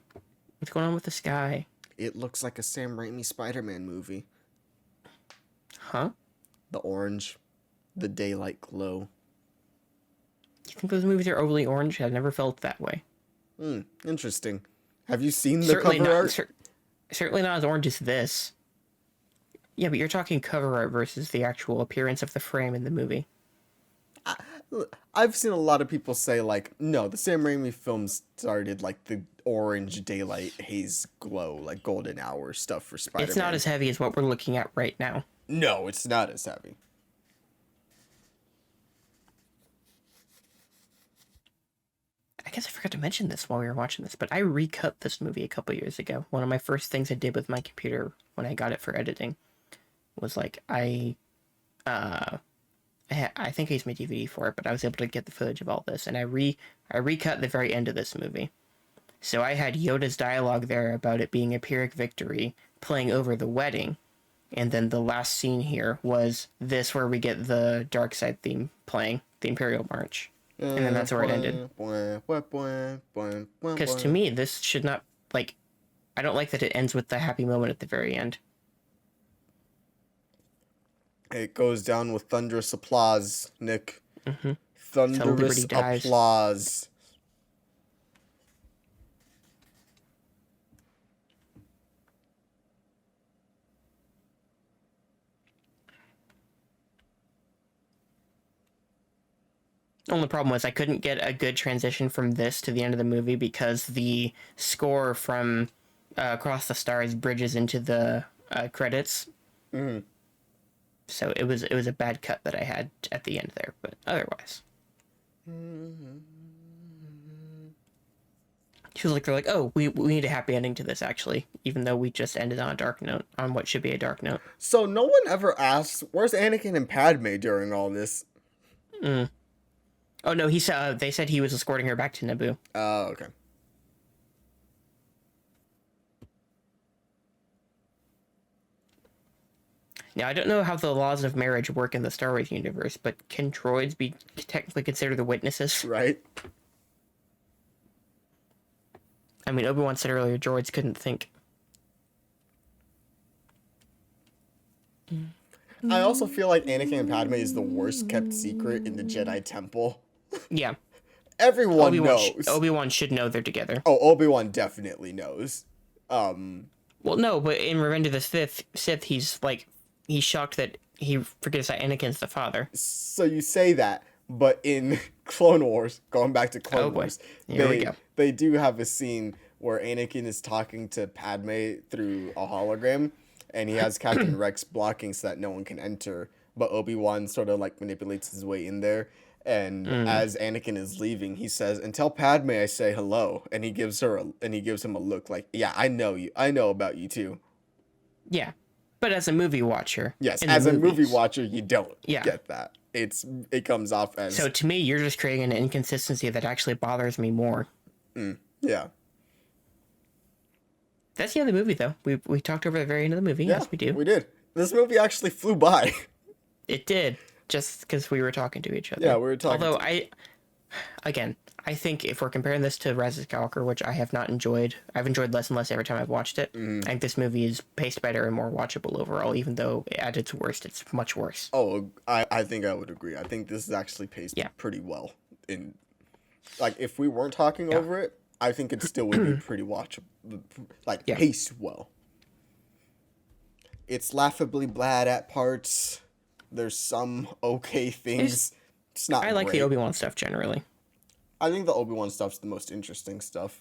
What's going on with the sky? It looks like a Sam Raimi Spider-Man movie. Huh? The orange, the daylight glow. You think those movies are overly orange? I've never felt that way. Interesting. Have you seen the Certainly cover not. art? Certainly not as orange as this. Yeah, but you're talking cover art versus the actual appearance of the frame in the movie. I've seen a lot of people say like, no, the Sam Raimi films started like the orange daylight haze glow, like golden hour stuff for It's not Spider-Man. as heavy as what we're looking at right now. No, it's not as heavy. I guess I forgot to mention this while we were watching this, but I recut this movie a couple years ago. One of my first things I did with my computer when I got it for editing was like I think I used my DVD for it, but I was able to get the footage of all this, and I recut the very end of this movie. So I had Yoda's dialogue there about it being a Pyrrhic victory, playing over the wedding, and then the last scene here was this where we get the dark side theme playing, the Imperial March. And then that's where it ended. Because to me, this should not, like, I don't like that it ends with the happy moment at the very end. It goes down with thunderous applause, Nick. Mm-hmm. Thunderous applause. Only problem was I couldn't get a good transition from this to the end of the movie because the score from Across the Stars bridges into the credits. Mm. So it was a bad cut that I had at the end there, but otherwise. She was like, they're like, oh, we need a happy ending to this, actually, even though we just ended on a dark note, on what should be a dark note. So no one ever asked, where's Anakin and Padme during all this? Mm. Oh, no, they said he was escorting her back to Naboo. Oh, okay. Now, I don't know how the laws of marriage work in the Star Wars universe, but can droids be technically considered the witnesses? Right. I mean, Obi-Wan said earlier droids couldn't think. I also feel like Anakin and Padme is the worst kept secret in the Jedi Temple. Yeah. Everyone knows. Obi-Wan should know they're together. Oh, Obi-Wan definitely knows. Well, no, but in Revenge of the Sith, he's shocked that he forgets that Anakin's the father. So you say that, but in Clone Wars, going back to Clone Wars, they do have a scene where Anakin is talking to Padme through a hologram, and he has Captain Rex blocking so that no one can enter, but Obi-Wan sort of like manipulates his way in there. And as Anakin is leaving, he says, "And tell Padme I say hello." And he gives him a look like, "Yeah, I know you. I know about you too." Yeah, but as a movie watcher, yes, as a movie watcher, you don't get that. It comes off as, so to me, you're just creating an inconsistency that actually bothers me more. Yeah. That's the end of the movie, though. We talked over the very end of the movie. Yeah, yes, we do. We did. This movie actually flew by. It did. Just because we were talking to each other. Yeah, we were talking. Although I think if we're comparing this to Rise of Skywalker, which I have not enjoyed, I've enjoyed less and less every time I've watched it. I think this movie is paced better and more watchable overall, even though at its worst, it's much worse. Oh, I think I would agree. I think this is actually paced pretty well. Like, if we weren't talking over it, I think it still would be pretty watchable. Like, paced well. It's laughably bad at parts. There's some okay things. It's not. I like the Obi-Wan stuff generally. I think the Obi-Wan stuff's the most interesting stuff.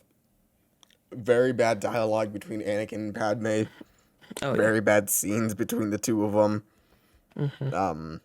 Very bad dialogue between Anakin and Padme. Oh, very bad scenes between the two of them.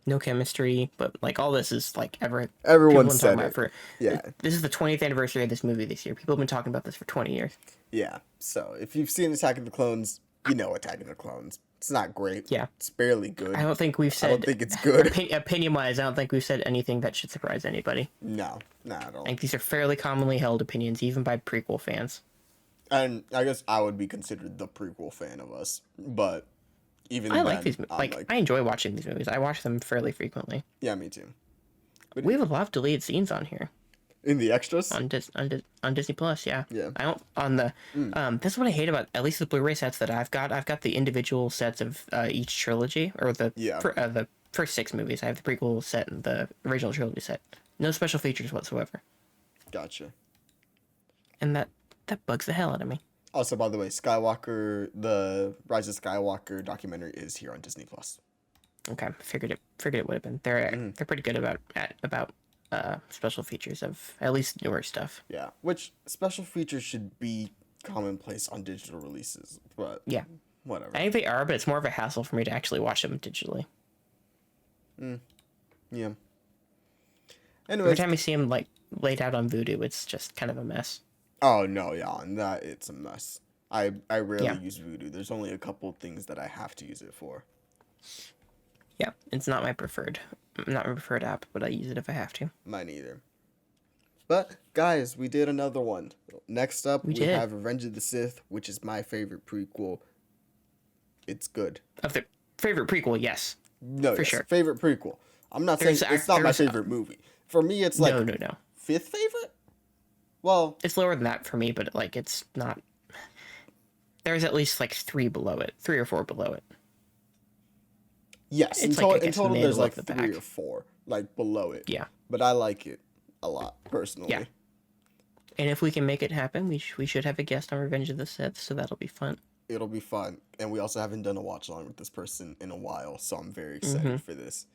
No chemistry, but like all this is like everyone said it. This is the 20th anniversary of this movie this year. People have been talking about this for 20 years. Yeah. So if you've seen Attack of the Clones, you know Attack of the Clones. It's not great. Yeah. It's barely good. I don't think we've said... I don't think it's good. Opinion-wise, I don't think we've said anything that should surprise anybody. No, not at all. I think these are fairly commonly held opinions, even by prequel fans. And I guess I would be considered the prequel fan of us, but even I like these movies. I enjoy watching these movies. I watch them fairly frequently. Yeah, me too. But we have a lot of deleted scenes on here. In the extras? On Disney Plus, yeah. Yeah. I don't on the that's what I hate about at least the Blu-ray sets that I've got. I've got the individual sets of each trilogy or the first 6 movies. I have the prequel set and the original trilogy set. No special features whatsoever. Gotcha. And that bugs the hell out of me. Also, by the way, Skywalker, the Rise of Skywalker documentary is here on Disney Plus. Okay, figured it would have been. They're pretty good about special features of at least newer stuff. Yeah, which special features should be commonplace on digital releases, but Yeah, whatever. I think they are, but it's more of a hassle for me to actually watch them digitally. Yeah. Every Anyways, time I see them like laid out on Vudu, it's just kind of a mess. oh no, yeah, on that it's a mess. I rarely Yeah. use Voodoo. There's only a couple things that I have to use it for. Yeah, it's not my preferred app, but I use it if I have to. Mine either. But guys, we did another one. Next up, we did. have Revenge of the Sith, which is my favorite prequel. It's good. Of the favorite prequel, yes. No, For yes, sure. favorite prequel. I'm not saying There's it's not my there's- favorite movie. For me, it's like No. fifth favorite. Well, It's lower than that for me, but like it's not. There's at least like three or four below it. yes. It's In like, I total, guess, there's middle like of the 3 pack. or 4, like below it. Yeah. But I like it a lot personally. Yeah. And if we can make it happen, we should have a guest on Revenge of the Sith, so that'll be fun. It'll be fun. And we also haven't done a watch along with this person in a while, so I'm very excited for this.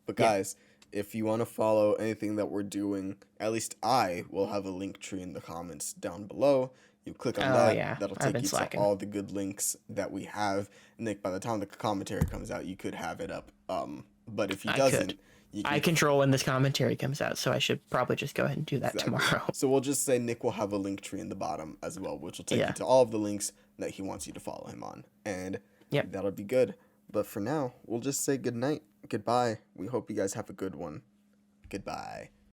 But guys, if you want to follow anything that we're doing, at least I will have a link tree in the comments down below. You click on that, yeah. that'll I've take been you slacking. to all the good links that we have. Nick, by the time the commentary comes out, you could have it up. But if he doesn't, you can I control when this commentary comes out, so I should probably just go ahead and do that tomorrow. So we'll just say Nick will have a link tree in the bottom as well, which will take you to all of the links that he wants you to follow him on. And that'll be good. But for now, we'll just say good night, goodbye. We hope you guys have a good one. Goodbye.